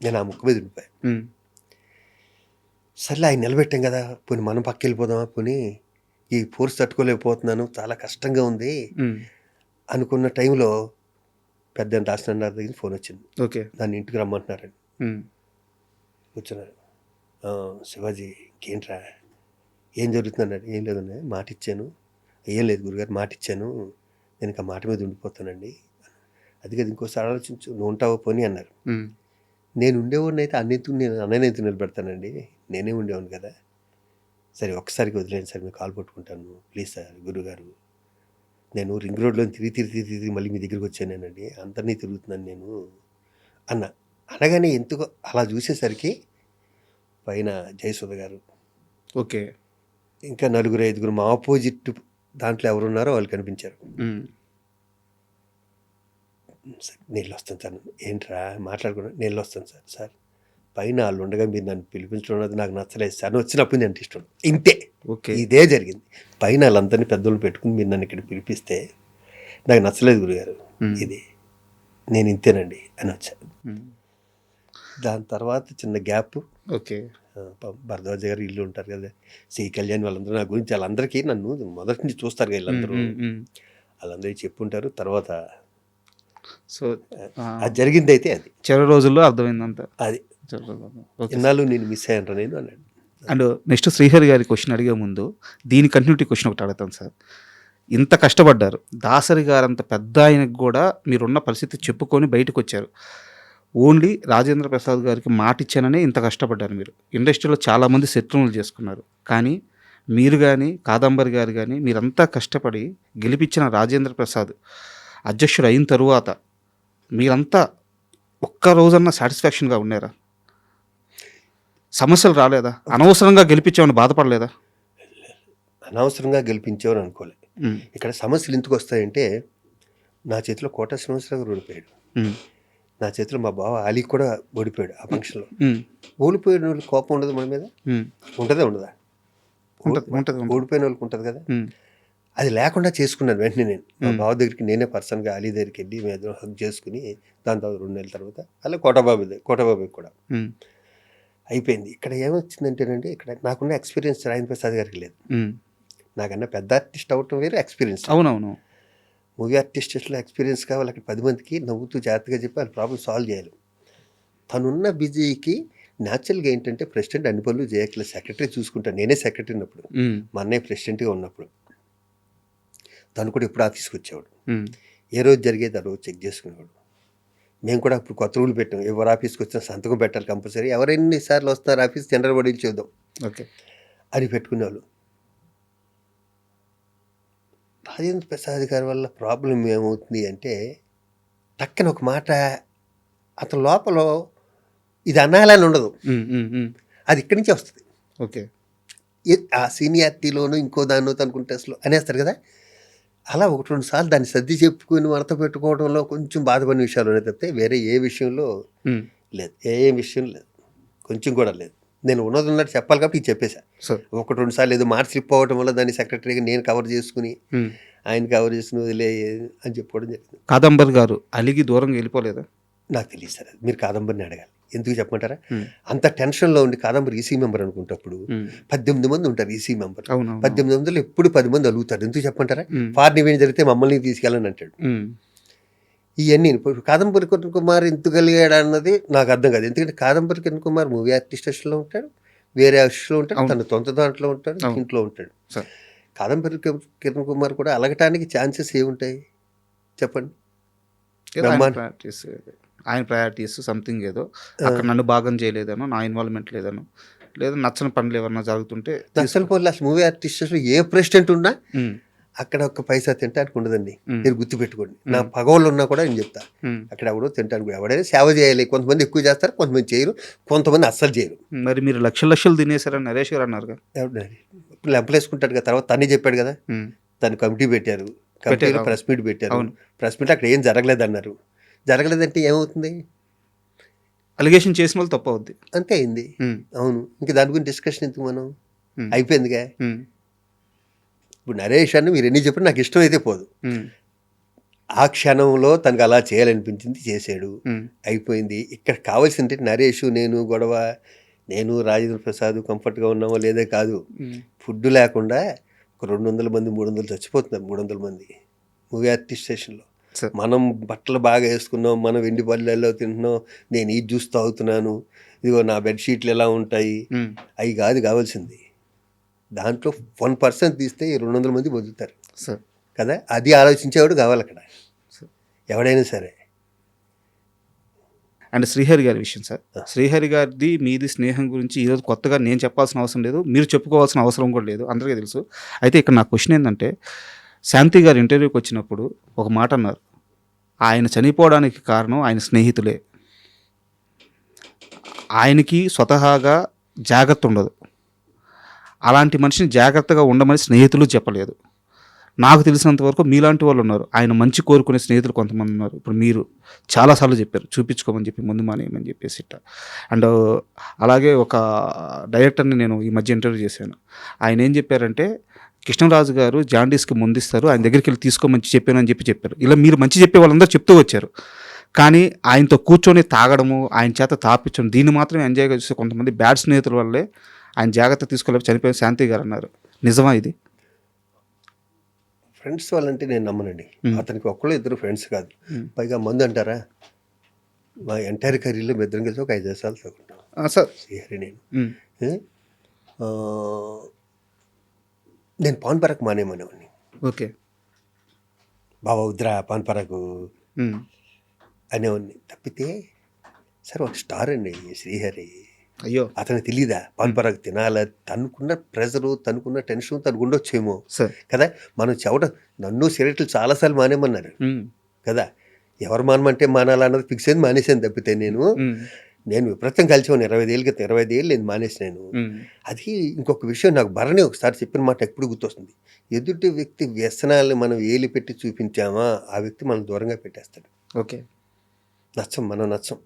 నేను ఆ ముక్క మీద ఉండిపోయాను. సర్లే ఆయన నిలబెట్టాం కదా, పోనీ మనం పక్క వెళ్ళిపోదామా, పోనీ ఈ ఫోర్స్ తట్టుకోలేకపోతున్నాను, చాలా కష్టంగా ఉంది అనుకున్న టైంలో పెద్ద దాసనారాయణ దగ్గర ఫోన్ వచ్చింది. ఓకే, నన్ను ఇంటికి రమ్మంటున్నారండి. కూర్చున్నారు. శివాజీ ఇంకేంట్రా, ఏం జరుగుతుందన్నాడు. ఏం లేదన్నా, మాట ఇచ్చాను. ఏం లేదు గురుగారు, మాట ఇచ్చాను, నేను ఇంకా మాట మీద ఉండిపోతానండి. అది కదా ఇంకోసారి ఆలోచించు, నువ్వు ఉంటావో పోనీ అన్నారు. నేను ఉండేవాడిని అయితే నేను అన్నయ్యనైతే నిలబెడతానండి, నేనే ఉండేవాడిని కదా. సరే ఒక్కసారికి వదిలేండి సార్, మీకు కాల్ పట్టుకుంటాను ప్లీజ్ సార్ గురుగారు, నేను రింగ్ రోడ్లో తిరిగి మళ్ళీ మీ దగ్గరికి వచ్చానేనండి, అందరినీ తిరుగుతున్నాను నేను అన్న. అనగానే ఎందుకో అలా చూసేసరికి పైన జయసుధ గారు, ఓకే. ఇంకా 4-5 మా ఆపోజిట్ దాంట్లో ఎవరున్నారో వాళ్ళు కనిపించారు. సార్ నీళ్ళు వస్తాను సార్, ఏంట్రా మాట్లాడుకున్నా, నీళ్ళు వస్తాను సార్, సార్ పైన వాళ్ళు ఉండగా మీరు నన్ను పిలిపించడం అన్నది నాకు నచ్చలేదు సార్, వచ్చినప్పుడు నేను ఇష్టం ఇంతే. ఓకే. ఇదే జరిగింది. పైన వాళ్ళందరినీ పెద్దోళ్ళు పెట్టుకుని మీరు నన్ను ఇక్కడ పిలిపిస్తే నాకు నచ్చలేదు గురుగారు, ఇది నేను ఇంతేనండి అని వచ్చాను. దాని తర్వాత చిన్న గ్యాప్. ఓకే. భరద్వాజ గారు ఇల్లు ఉంటారు కదా, శ్రీ కళ్యాణ్, వాళ్ళందరూ నా గురించి, వాళ్ళందరికీ నన్ను మొదటి నుంచి చూస్తారు కదా వీళ్ళందరూ, వాళ్ళందరికీ చెప్పుంటారు. తర్వాత సో అది జరిగింది అయితే అది చివరి రోజుల్లో అర్థమైందంత. అది ఇన్నాళ్ళు నేను మిస్ అయ్యాను నేను అన్నాడు. అండ్ నెక్స్ట్ శ్రీహరి గారి క్వశ్చన్ అడిగే ముందు దీని కంటిన్యూటీ క్వశ్చన్ ఒకటి అడుగుతాను సార్. ఇంత కష్టపడ్డారు, దాసరి గారు అంత పెద్ద ఆయనకు కూడా మీరున్న పరిస్థితి చెప్పుకొని బయటకు వచ్చారు. ఓన్లీ రాజేంద్ర ప్రసాద్ గారికి మాట ఇచ్చాననే ఇంత కష్టపడ్డారు మీరు. ఇండస్ట్రీలో చాలామంది శత్రువులు చేసుకున్నారు, కానీ మీరు కానీ కాదంబరి గారు కానీ మీరంతా కష్టపడి గెలిపించిన రాజేంద్ర ప్రసాద్ అధ్యక్షుడు అయిన తరువాత మీరంతా ఒక్క రోజన్నా సాటిస్ఫాక్షన్గా ఉన్నారా? సమస్యలు రాలేదా? అనవసరంగా గెలిపించామని బాధపడలేదా? అనవసరంగా గెలిపించామని అనుకోలే. ఇక్కడ సమస్యలు ఎందుకు వస్తాయంటే, నా చేతిలో కోట శ్రీనివాసరావు గారు ఓడిపోయాడు, నా చేతిలో మా బావ అలీ కూడా ఓడిపోయాడు ఆ ఫంక్షన్లో. ఓడిపోయిన వాళ్ళకి కోపం ఉండదు మన మీద? ఉంటుందా ఉండదా? ఓడిపోయిన వాళ్ళకి ఉంటుంది కదా. అది లేకుండా చేసుకున్నాను వెంటనే. నేను మా బావ దగ్గరికి నేనే పర్సన్గా అలీ దగ్గరికి వెళ్ళి మేము హక్ చేసుకుని, దాని తర్వాత 2 నెలల తర్వాత అలా కోటబాబుకి కూడా అయిపోయింది. ఇక్కడ ఏమొచ్చిందంటేనండి, ఇక్కడ నాకున్న ఎక్స్పీరియన్స్ రాజేంద్ర ప్రసాద్ గారికి లేదు. నాకన్నా పెద్ద ఆర్టిస్ట్ అవటం వేరే ఎక్స్పీరియన్స్. అవునవును. మూవీ ఆర్టిస్ట్లో ఎక్స్పీరియన్స్ కావాలి. అక్కడ 10 మందికి నవ్వుతూ జాగ్రత్తగా చెప్పి వాళ్ళ ప్రాబ్లమ్ సాల్వ్ చేయాలి. తనున్న బిజీకి న్యాచురల్గా ఏంటంటే ప్రెసిడెంట్ అన్ని పనులు చేయట్లేదు, సెక్రటరీ చూసుకుంటాను. నేనే సెక్రటరీ ఉన్నప్పుడు, మా అన్నయ్య ప్రెసిడెంట్గా ఉన్నప్పుడు తను కూడా ఎప్పుడు ఆఫీస్కి వచ్చేవాడు. ఏ రోజు జరిగేది ఆ రోజు చెక్ చేసుకునేవాడు. మేము కూడా అప్పుడు కొత్త రూల్ పెట్టాం, ఎవరు ఆఫీస్కి వచ్చినా సంతకం పెట్టాలి కంపల్సరీ, ఎవరెన్నిసార్లు వస్తున్నారు ఆఫీస్ జనరల్ బాడీలు చూద్దాం ఓకే అని పెట్టుకునేవాళ్ళు. రాజేంద్ర ప్రసాద్ గారి వల్ల ప్రాబ్లం ఏమవుతుంది అంటే, టక్కన ఒక మాట అతని లోపల ఇది అనాలని ఉండదు, అది ఇక్కడి నుంచే వస్తుంది. ఓకే. ఆ సీనియారిటీలోనూ ఇంకో దాన్నో అనుకుంటే అసలు అనేస్తారు కదా, అలా 1-2 సార్లు దాన్ని సర్ది చెప్పుకొని మడత పెట్టుకోవడంలో కొంచెం బాధపడిన విషయాలు ఉన్నాయి తప్పితే వేరే ఏ విషయంలో లేదు, ఏ విషయం లేదు, కొంచెం కూడా లేదు. నేను ఉన్నది చెప్పాలి కాబట్టి ఇది చెప్పేశా. 1-2 సార్లు ఏదో మాట స్లిప్ అవ్వడం వల్ల దాన్ని సెక్రటరీగా నేను కవర్ చేసుకుని ఆయన కవర్ చేసుకుని వదిలే అని చెప్పుకోవడం జరిగింది. కాదంబరి గారు అలిగి దూరంగా వెళ్ళిపోలేదా? నాకు తెలియదు సార్, మీరు కాదంబరిని అడగాలి. ఎందుకు చెప్పమంటారా, అంత టెన్షన్లో ఉండి కాదంబరి ఈసీ మెంబర్ అనుకుంటప్పుడు 18 మంది ఉంటారు ఈసీ మెంబర్. 18 మందిలో ఎప్పుడు 10 మంది అలుగుతారు. ఎందుకు చెప్పమంటారా, ఫారెన్ ఈవెంట్ జరిగితే మమ్మల్ని తీసుకెళ్ళని అంటాడు. ఇవన్నీ ఇప్పుడు కాదంబరి కిరణ్ కుమార్ ఎందుకు కలిగాడు అన్నది నాకు అర్థం కాదు. ఎందుకంటే కాదంబరి కిరణ్ కుమార్ మూవీ ఆర్టిస్ట్లో ఉంటాడు, వేరే ఆర్టిస్ట్లో ఉంటాడు, తన సొంత దాంట్లో ఉంటాడు, ఇంట్లో ఉంటాడు. కాదంబరి కిరణ్ కుమార్ కూడా అలగటానికి ఛాన్సెస్ ఏముంటాయి చెప్పండి? ఆయన ప్రయారిటీస్ సంథింగ్ ఏదో అక్కడ నన్ను భాగం చేయలేదనో, నా ఇన్వాల్వ్మెంట్ లేదనో, లేదా నచ్చని పనులు ఏమన్నా జరుగుతుంటే నచ్చని పనులు. అసలు మూవీ ఆర్టిస్ట్లో ఏ ప్రెసిడెంట్ ఉన్నా అక్కడ ఒక పైసా తింటానికి ఉండదండి, మీరు గుర్తుపెట్టుకోండి. నా పగవాళ్ళు ఉన్నా కూడా నేను చెప్తా, అక్కడ ఎవడో తింటానికి, ఎవడైనా సేవ చేయాలి. కొంతమంది ఎక్కువ చేస్తారు, కొంతమంది చేయరు, కొంతమంది అస్సలు చేయరు. మరి మీరు లక్షలు తినేసారని నరేష్ గారు అన్నారు కదా. ఇప్పుడు లెంపలేసుకుంటాడు కదా, తర్వాత తనే చెప్పాడు కదా, తను కమిటీ పెట్టారు, కమిటీలో ప్రెస్ మీట్ పెట్టారు, ప్రెస్ మీట్ అక్కడ ఏం జరగలేదు అన్నారు. జరగలేదంటే ఏమవుతుంది, అలిగేషన్ చేసిన వాళ్ళు తప్పు అవుద్ది, అంతే అయింది. అవును, ఇంకా దాని గురించి డిస్కషన్ ఎందుకు, మనం అయిపోయిందిగా. ఇప్పుడు నరేష్ అని మీరు ఎన్ని చెప్పినా నాకు ఇష్టం అయితే పోదు. ఆ క్షణంలో తనకు అలా చేయాలనిపించింది, చేశాడు, అయిపోయింది. ఇక్కడ కావాల్సింది నరేష్ నేను గొడవ, నేను రాజేంద్ర ప్రసాద్ కంఫర్ట్గా ఉన్నామో లేదే కాదు. ఫుడ్ లేకుండా ఒక 200 మంది 300 చచ్చిపోతున్నారు, 300 మంది మూవీ ఆర్టిస్ట్ స్టేషన్లో. మనం బట్టలు బాగా వేసుకున్నాం, మనం వెండి పల్లెల్లో తింటున్నాం, నేను ఈ జ్యూస్ తాగుతున్నాను, ఇదిగో నా బెడ్షీట్లు ఎలా ఉంటాయి, అవి కాదు కావాల్సింది. దాంట్లో 1% తీస్తే 200 మంది బతుకుతారు కదా, అది ఆలోచించేవాడు కావాలి అక్కడ ఎవడైనా సరే. అండ్ శ్రీహరి గారి విషయం సార్. శ్రీహరి గారిది మీది స్నేహం గురించి ఈరోజు కొత్తగా నేను చెప్పాల్సిన అవసరం లేదు, మీరు చెప్పుకోవాల్సిన అవసరం కూడా లేదు, అందరికీ తెలుసు. అయితే ఇక్కడ నా క్వశ్చన్ ఏంటంటే, శాంతి గారు ఇంటర్వ్యూకి వచ్చినప్పుడు ఒక మాట అన్నారు, ఆయన చనిపోవడానికి కారణం ఆయన స్నేహితులే, ఆయనకి స్వతహాగా జాగ్రత్త ఉండదు, అలాంటి మనిషిని జాగ్రత్తగా ఉండమని స్నేహితులు చెప్పలేదు. నాకు తెలిసినంత వరకు మీలాంటి వాళ్ళు ఉన్నారు, ఆయన మంచి కోరుకునే స్నేహితులు కొంతమంది ఉన్నారు. ఇప్పుడు మీరు చాలాసార్లు చెప్పారు చూపించుకోమని చెప్పి, ముందు మానేయమని చెప్పేసి ఇట్లా. అండ్ అలాగే ఒక డైరెక్టర్ని నేను ఈ మధ్య ఇంటర్వ్యూ చేశాను. ఆయన ఏం చెప్పారంటే, కృష్ణరాజు గారు జాండీస్కి ముందిస్తారు, ఆయన దగ్గరికి వెళ్ళి తీసుకోమని చెప్పాను అని చెప్పారు. ఇలా మీరు మంచి చెప్పే వాళ్ళందరూ చెప్తూ వచ్చారు, కానీ ఆయనతో కూర్చొని తాగడము, ఆయన చేత తాపించడం, దీన్ని మాత్రమే ఎంజాయ్గా చూస్తే కొంతమంది బ్యాడ్ స్నేహితుల వల్లే ఆయన జాగ్రత్త తీసుకోలేక చనిపోయిన శాంతి గారు అన్నారు. నిజమా ఇది? ఫ్రెండ్స్ వాళ్ళంటే నేను నమ్మనండి. అతనికి ఒక్కళ్ళు ఇద్దరు ఫ్రెండ్స్ కాదు, పైగా మందు అంటారా, మా ఎంటైర్ కెరీర్లో మీ ఇద్దరం కలిసి ఒక 5 సార్లు తగ్గుంటాం సార్. శ్రీహరి నేను పాన్ పరాకు మానేమనేవాడిని. ఓకే. బాబా వద్దురా పాన్ పరాకు అనేవాడిని. తప్పితే సార్ ఒక స్టార్ అండి శ్రీహరి. అయ్యో, అతనికి తెలీదా పాన్ పరాకు తినాలా? తనుకున్న ప్రెజరు, తనుకున్న టెన్షన్ తనకు ఉండొచ్చేమో సార్. కదా. మనం చెవట నన్ను సిగరెట్లు చాలాసార్లు మానేమన్నారు కదా. ఎవరు మానమంటే మానాలన్నది ఫిక్స్ అయింది, మానేసాను. తప్పితే నేను విపరీతం కలిసేవాను 25 ఏళ్ళ క్రితం. 25 ఏళ్ళు నేను మానేసినాను. అది ఇంకొక విషయం, నాకు భరణి ఒకసారి చెప్పిన మాట ఎప్పుడు గుర్తొస్తుంది. ఎదుటి వ్యక్తి వ్యసనాలను మనం ఏలి పెట్టి చూపించామా, ఆ వ్యక్తి మనం దూరంగా పెట్టేస్తాడు. ఓకే. మనం నచ్చం.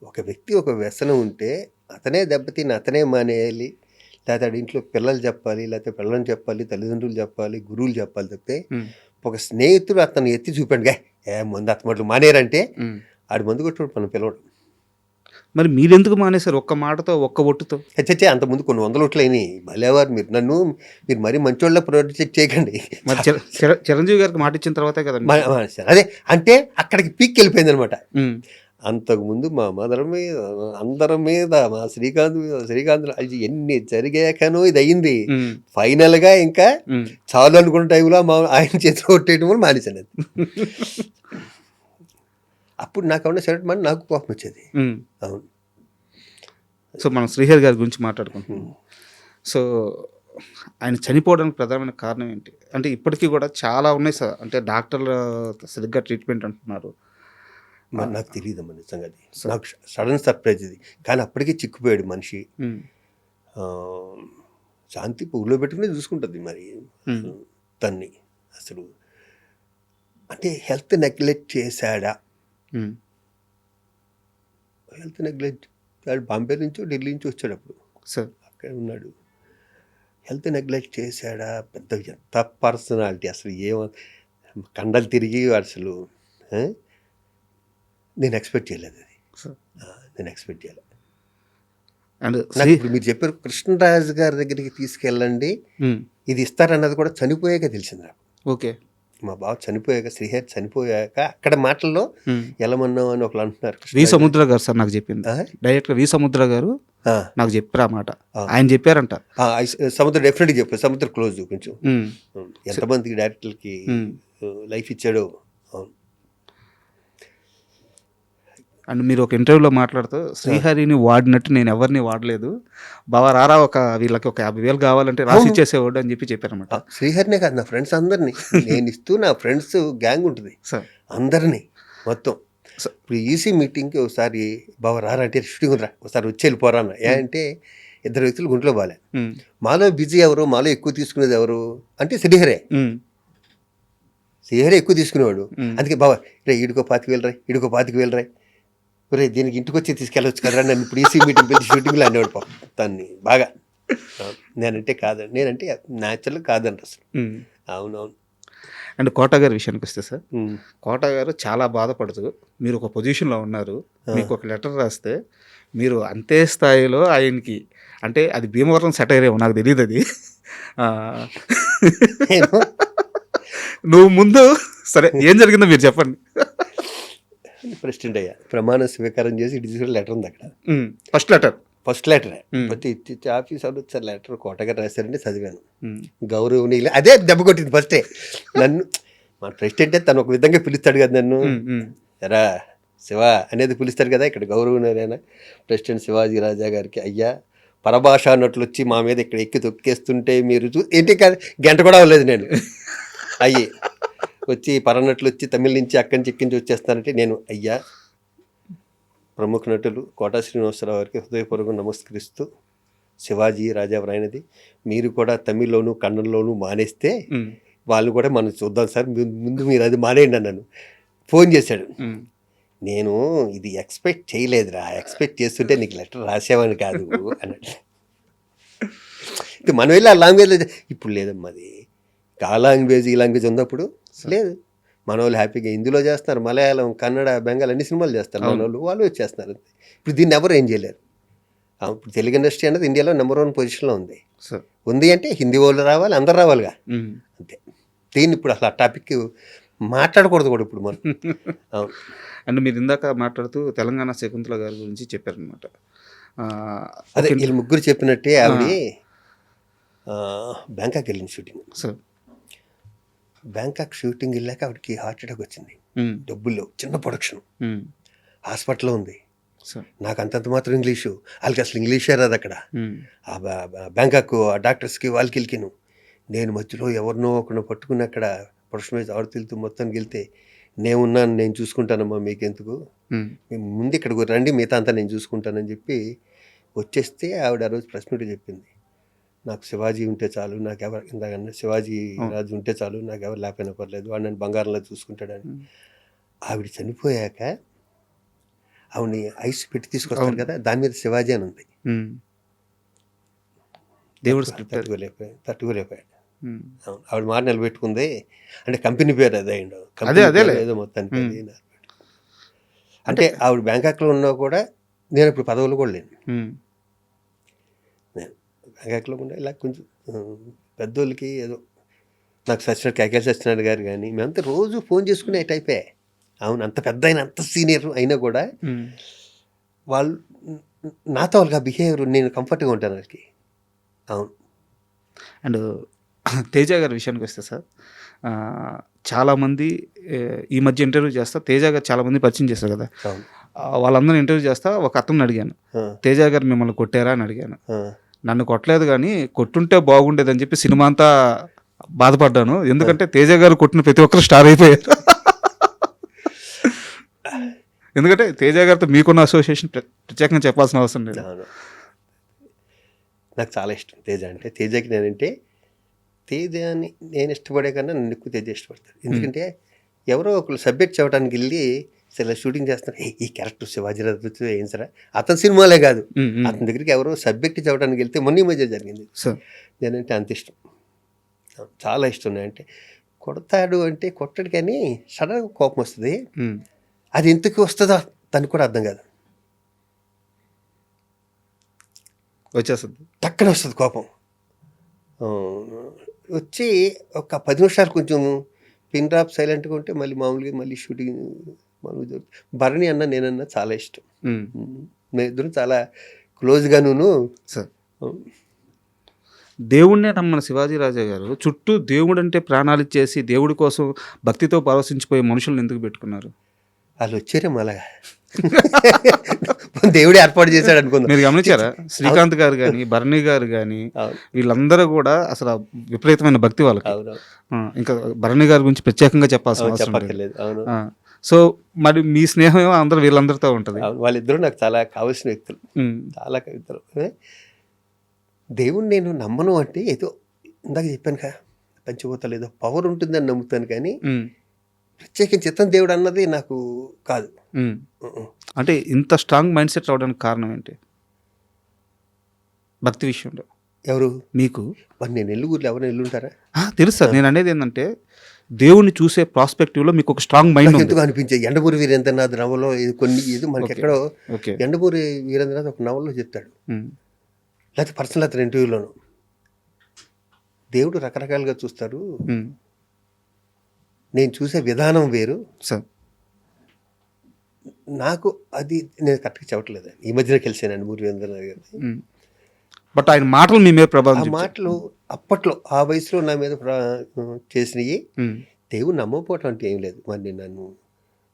ఒక వ్యక్తి ఒక వ్యసనం ఉంటే అతనే దెబ్బతిని అతనే మానేయాలి, లేకపోతే ఇంట్లో పిల్లలు చెప్పాలి, లేకపోతే పిల్లలు చెప్పాలి, తల్లిదండ్రులు చెప్పాలి, గురువులు చెప్పాలి. తప్పితే ఒక స్నేహితుడు అతను ఎత్తి చూపండి, ముందు అతను మానేరంటే ఆడి మందు కొట్టుడు మనం పిలవడం. మరి మీరెందుకు మానేశారు? ఒక్క మాటతో, ఒక్క ఒట్టుతో? హెచ్చే అంతకుముందు కొన్ని 100 ఓట్లు అయినాయి. భలేవారు మీరు మరీ మంచోళ్ళ ప్రొజెక్ట్ చేయకండి. మరి చిరంజీవి గారికి మాట ఇచ్చిన తర్వాతే కదా. అదే అంటే అక్కడికి పీక్ వెళ్ళిపోయింది అనమాట. అంతకుముందు మా అందరం మీద మా శ్రీకాంత్ అది ఎన్ని జరిగాకనో ఇది అయ్యింది. ఫైనల్గా ఇంకా చాలు అనుకున్న టైంలో ఆయన చేతిలో కొట్టేయడం వల్ల మానేశాను. అప్పుడు నాకు ఏమన్నా సరే నాకు కోపం వచ్చేది. అవును. సో మనం శ్రీహరి గారి గురించి మాట్లాడుకుంటున్నాం. సో ఆయన చనిపోవడానికి ప్రధానమైన కారణం ఏంటి అంటే, ఇప్పటికీ కూడా చాలా ఉన్నాయి సార్. అంటే డాక్టర్లు సరిగ్గా ట్రీట్మెంట్ అంటున్నారు. నాకు తెలియదమ్మా నిజంగా. అది నాకు సడన్ సర్ప్రైజ్ ఇది. కానీ అప్పటికే చిక్కుపోయాడు మనిషి. శాంతి పువ్వులో పెట్టుకునే చూసుకుంటుంది మరి తన్ని. అసలు అంటే హెల్త్ నెగ్లెక్ట్ చేశాడా? హెల్త్ నెగ్లెక్ట్, బాంబే నుంచో ఢిల్లీ నుంచి వచ్చాడు అప్పుడు సార్, అక్కడ ఉన్నాడు. హెల్త్ నెగ్లెక్ట్ చేశాడా? పెద్ద ఎంత పర్సనాలిటీ అసలు, ఏమో కండలు తిరిగి అసలు నేను ఎక్స్పెక్ట్ చేయలేదు. అది నేను ఎక్స్పెక్ట్ చేయలేదు. అండ్ ఇప్పుడు మీరు చెప్పారు కృష్ణరాజు గారి దగ్గరికి తీసుకెళ్ళండి ఇది ఇస్తారన్నది కూడా చనిపోయాక తెలిసింది నాకు. ఓకే. మా బావ చనిపోయాక, శ్రీహరి చనిపోయాక అక్కడ మాటల్లో ఎలమన్నావు అని ఒకళ్ళు అంటున్నారు. వి సముద్ర గారు సార్ నాకు చెప్పింది, డైరెక్టర్ వి సముద్ర గారు నాకు చెప్పారు ఆ మాట. ఆయన చెప్పారంట. సముద్ర డెఫినెట్గా చెప్పారు. సముద్ర క్లోజ్ కొంచెం. ఎంతమందికి డైరెక్టర్కి లైఫ్ ఇచ్చాడో. అండ్ మీరు ఒక ఇంటర్వ్యూలో మాట్లాడుతూ శ్రీహరిని వాడినట్టు నేను ఎవరిని వాడలేదు బావా, రారా ఒక వీళ్ళకి ఒక 50,000 కావాలంటే రాసి ఇచ్చేసేవాడు అని చెప్పారన్నమాట. శ్రీహరినే కాదు, నా ఫ్రెండ్స్ అందరినీ నేను ఇస్తూ, నా ఫ్రెండ్స్ గ్యాంగ్ ఉంటుంది అందరినీ మొత్తం. ఇప్పుడు ఈసీ మీటింగ్కి ఒకసారి బావ రారా అంటే షూటింగ్ ఉందిరా ఒకసారి వచ్చి వెళ్ళిపోరా అన్న. అంటే 2 వ్యక్తులు గుంట్లో బాలే. మాలో బిజీ ఎవరు, మాలో ఎక్కువ తీసుకునేది ఎవరు అంటే శ్రీహరే. శ్రీహరే ఎక్కువ తీసుకునేవాడు. అందుకే బావ రే ఈడుకో 25,000 రా, ఈడుకో 25,000 రా, రే దీనికి ఇంటికి వచ్చి తీసుకెళ్ళవచ్చు కదరా నన్ను ఇప్పుడు ఈసీ మీటింగ్ పెట్టి షూటింగ్లో అనేవాడు పాపం తన్ని బాగా. నేనంటే కాదండి, నేనంటే న్యాచురల్ కాదండి అసలు. అవునవును. అండ్ కోట గారి విషయానికి వస్తే సార్, కోట గారు చాలా బాధపడుతూ మీరు ఒక పొజిషన్లో ఉన్నారు, మీకు ఒక లెటర్ రాస్తే మీరు అంతే స్థాయిలో ఆయనకి, అంటే అది భీమవరం సెటైర్ ఏమో నాకు తెలియదు అది, నువ్వు ముందు సరే ఏం జరిగిందో మీరు చెప్పండి. ప్రెసిడెంట్ అయ్యా, ప్రమాణ స్వీకారం చేసి డిజిటల్ లెటర్ ఉంది అక్కడ. ఫస్ట్ లెటరే ప్రతి ఆఫీసర్ వచ్చారు లెటర్ కోటగారు రాశారంటే చదివాను. గౌరవనీయులు అదే దెబ్బ కొట్టింది ఫస్టే నన్ను. మా ప్రెసిడెంటే తను ఒక విధంగా పిలుస్తాడు కదా నన్ను, ఎరా శివ అనేది పిలుస్తారు కదా ఇక్కడ గౌరవనీయులైన ప్రెసిడెంట్ శివాజీ రాజా గారికి, అయ్యా పరభాషా నటులు వచ్చి మా మీద ఇక్కడ ఎక్కి తొక్కేస్తుంటే మీరు ఏంటి కాదు, గంట కూడా అవ్వలేదు నేను అయ్యి వచ్చి పరనటులు వచ్చి తమిళ నుంచి అక్కడి నుంచి ఎక్కించి వచ్చేస్తానంటే నేను, అయ్యా ప్రముఖ నటులు కోటా శ్రీనివాసరావు గారికి హృదయపూర్వకంగా నమస్కరిస్తూ, శివాజీ రాజా వ్రాయినది మీరు కూడా తమిళ్లోను కన్నడలోను మానేస్తే వాళ్ళు కూడా మనం చూద్దాం సార్, ముందు మీరు అది మానేయండి అన్నాను. ఫోన్ చేశాడు, నేను ఇది ఎక్స్పెక్ట్ చేయలేదురా, ఎక్స్పెక్ట్ చేస్తుంటే నీకు లెటర్ రాసేవాని కాదు అన్నట్టు. మనం వెళ్ళి ఆ లాంగ్వేజ్లో ఇప్పుడు లేదమ్మా, అది ఆ లాంగ్వేజ్ ఈ లాంగ్వేజ్ ఉన్నప్పుడు లేదు. మన వాళ్ళు హ్యాపీగా హిందీలో చేస్తున్నారు, మలయాళం కన్నడ బెంగాల్ అన్ని సినిమాలు చేస్తారు మన వాళ్ళు వచ్చేస్తున్నారు. ఇప్పుడు దీన్ని ఎవరు ఏం చేయలేరు. ఇప్పుడు తెలుగు ఇండస్ట్రీ అనేది ఇండియాలో నెంబర్ 1 పొజిషన్లో ఉంది అంటే హిందీ వాళ్ళు రావాలి, అందరు రావాలిగా, అంతే. దీన్ని ఇప్పుడు అసలు ఆ టాపిక్ మాట్లాడకూడదు కూడా ఇప్పుడు మనం. అండ్ మీరు ఇందాక మాట్లాడుతూ తెలంగాణ శకుంతల గారి గురించి చెప్పారనమాట. అదే వీళ్ళు ముగ్గురు చెప్పినట్టే ఆవిడ బ్యాంకాక్ వెళ్ళింది షూటింగ్. బ్యాంకాక్ షూటింగ్ వెళ్ళాక ఆవిడకి హార్ట్ అటాక్ వచ్చింది. డబ్బుల్లో చిన్న ప్రొడక్షన్, హాస్పిటల్లో ఉంది. నాకు అంతంత మాత్రం ఇంగ్లీషు, వాళ్ళకి అసలు ఇంగ్లీషే రాదు అక్కడ. బ్యాంకాక్ డాక్టర్స్కి వాళ్ళకి వెళ్ళిను. నేను మధ్యలో ఎవరినో ఒకరిని పట్టుకుని అక్కడ ప్రొడక్షన్ మీద ఆడుతూ మొత్తానికి వెళ్తే, నేనున్నాను, నేను చూసుకుంటానమ్మా, మీకెందుకు, మేము ముందు ఇక్కడికి రండి, మిగతా అంతా నేను చూసుకుంటానని చెప్పి వచ్చేస్తే ఆవిడ ఆ రోజు ప్రెస్ మీట్ చెప్పింది, నాకు శివాజీ ఉంటే చాలు, నాకు ఎవరు ఇందాకన్నా శివాజీ రాజు ఉంటే చాలు, నాకు ఎవరు లేకపోయినా పర్లేదు, వాడు నన్ను బంగారంలో చూసుకుంటాడని. ఆవిడ చనిపోయాక ఆవిడని ఐస్ పెట్టి తీసుకొస్తారు కదా, దాని మీద శివాజీ అని ఉంది. దేవుడు తట్టుకోలేకపోయాడు. ఆవిడ మాట నిలబెట్టుకుంది. అంటే కంపెనీ పేరు అదే ఏదో మొత్తానికి. అంటే ఆవిడ బ్యాంకాక్లో ఉన్నా కూడా నేను ఇప్పుడు పదవులు కూడా లేను. నేను బ్యాంకాక్లో కూడా ఇలా కొంచెం పెద్దోళ్ళకి ఏదో నాకు సచ్చినాడు కేకేల్ సచ్చినాడు గారు కానీ మేమంతా రోజు ఫోన్ చేసుకునే టైపే. అవును, అంత పెద్ద అయినా అంత సీనియర్ అయినా కూడా వాళ్ళు నాతో వాళ్ళకి ఆ బిహేవియర్ నేను కంఫర్ట్గా ఉంటాను వాళ్ళకి. అవును. అండ్ తేజ గారి విషయానికి వస్తే సార్, చాలామంది ఈ మధ్య ఇంటర్వ్యూ చేస్తా తేజ గారు చాలామంది పరిచయం చేస్తారు కదా, వాళ్ళందరూ ఇంటర్వ్యూ చేస్తా ఒక అతను అడిగాను, తేజ గారు మిమ్మల్ని కొట్టారా అని అడిగాను. నన్ను కొట్టలేదు కానీ కొట్టుంటే బాగుండేదని చెప్పి సినిమా అంతా బాధపడ్డాను, ఎందుకంటే తేజ గారు కొట్టిన ప్రతి ఒక్కరు స్టార్ అయిపోయారు. ఎందుకంటే తేజ గారితో మీకున్న అసోసియేషన్ ప్రత్యేకంగా చెప్పాల్సిన అవసరం లేదు. నాకు చాలా ఇష్టం తేజ అంటే. తేజకి నేనంటే, తేజని నేను ఇష్టపడే కన్నా నన్ను ఎక్కువ తేజ ఇష్టపడతాను. ఎందుకంటే ఎవరో ఒకరు సబ్జెక్ట్ చెప్పడానికి వెళ్ళి ఇలా షూటింగ్ చేస్తున్నారు, ఈ క్యారెక్టర్ శివాజీ రాజు ఏం సరే, అతని సినిమాలే కాదు, అతని దగ్గరికి ఎవరో సబ్జెక్ట్ చెప్పడానికి వెళ్తే మొన్న ఈ మధ్య జరిగింది. నేనంటే అంత ఇష్టం, చాలా ఇష్టం. అంటే కొడతాడు అంటే కొట్టడు కానీ సడన్గా కోపం వస్తుంది. అది ఎందుకు వస్తుందో తనకు కూడా అర్థం కాదు, వచ్చేస్తుంది, టక్కన వస్తుంది కోపం. వచ్చి ఒక 10 నిమిషాలు కొంచెం పిన్ డ్రాప్ సైలెంట్గా ఉంటే మళ్ళీ మామూలుగా మళ్ళీ షూటింగ్ మామూలుగా జరుగుతుంది. భరణి అన్న నేనన్నా చాలా ఇష్టం, మేము ఇద్దరు చాలా క్లోజ్గాను. సార్, దేవుణ్ణే నమ్మని శివాజీ రాజా గారు చుట్టూ దేవుడు అంటే ప్రాణాలు ఇచ్చేసి దేవుడి కోసం భక్తితో పరవశించిపోయే మనుషులను ఎందుకు పెట్టుకున్నారు? వాళ్ళు వచ్చారేమో అలాగా, దేవుడు ఏర్పాటు చేశాడు అనుకుందాం. మీరు గమనించారా? శ్రీకాంత్ గారు కానీ భరణి గారు కానీ వీళ్ళందరూ కూడా అసలు విపరీతమైన భక్తి వాళ్ళకి. ఇంకా భరణి గారి గురించి ప్రత్యేకంగా చెప్పాల్సిన అవసరం లేదు. సో మరి మీ స్నేహం అందరూ వీళ్ళందరితో ఉంటుంది. వాళ్ళిద్దరూ నాకు చాలా కావాల్సిన వ్యక్తులు, చాలా కవితలు. దేవుణ్ణి నేను నమ్మను అంటే ఏదో ఇందాక చెప్పాను కదా, పంచభూతాలు ఏదో పవర్ ఉంటుందని నమ్ముతాను కానీ ప్రత్యేకించి చిత్తం దేవుడు అన్నది నాకు కాదు. అంటే ఇంత స్ట్రాంగ్ మైండ్ సెట్ రావడానికి కారణం ఏంటి భక్తి విషయంలో? ఎవరు మీకు? మరి నేను ఎల్లుగురిలో ఎవరైనా ఎల్లుంటారా? తెలుసు సార్, నేను అనేది ఏంటంటే దేవుణ్ణి చూసే ప్రాస్పెక్టివ్లో మీకు ఒక స్ట్రాంగ్ మైండ్ ఎందుకు అనిపించేది. ఎండమూరి వీరేంద్రనాథ్ నవలో కొన్ని ఇది మనకి ఎక్కడో ఎండమూరి వీరేంద్రనాథ్ ఒక నవల్లో చెప్తాడు, లేకపోతే పర్సనల్ అతను ఇంటర్వ్యూలోను, దేవుడు రకరకాలుగా చూస్తారు, నేను చూసే విధానం వేరు సార్. నాకు అది నేను కరెక్ట్గా చెప్పట్లేదు. ఈ మధ్యన కలిసాను ఎండమూరి వీరేంద్రనాథ్ గారు. బట్ ఆయన మాటలు మీ మీద ప్రభావం, ఆ మాటలు అప్పట్లో ఆ వయసులో నా మీద చేసినవి. దేవుడు నమ్మకపోవటం అంటే ఏం లేదు. మరి నన్ను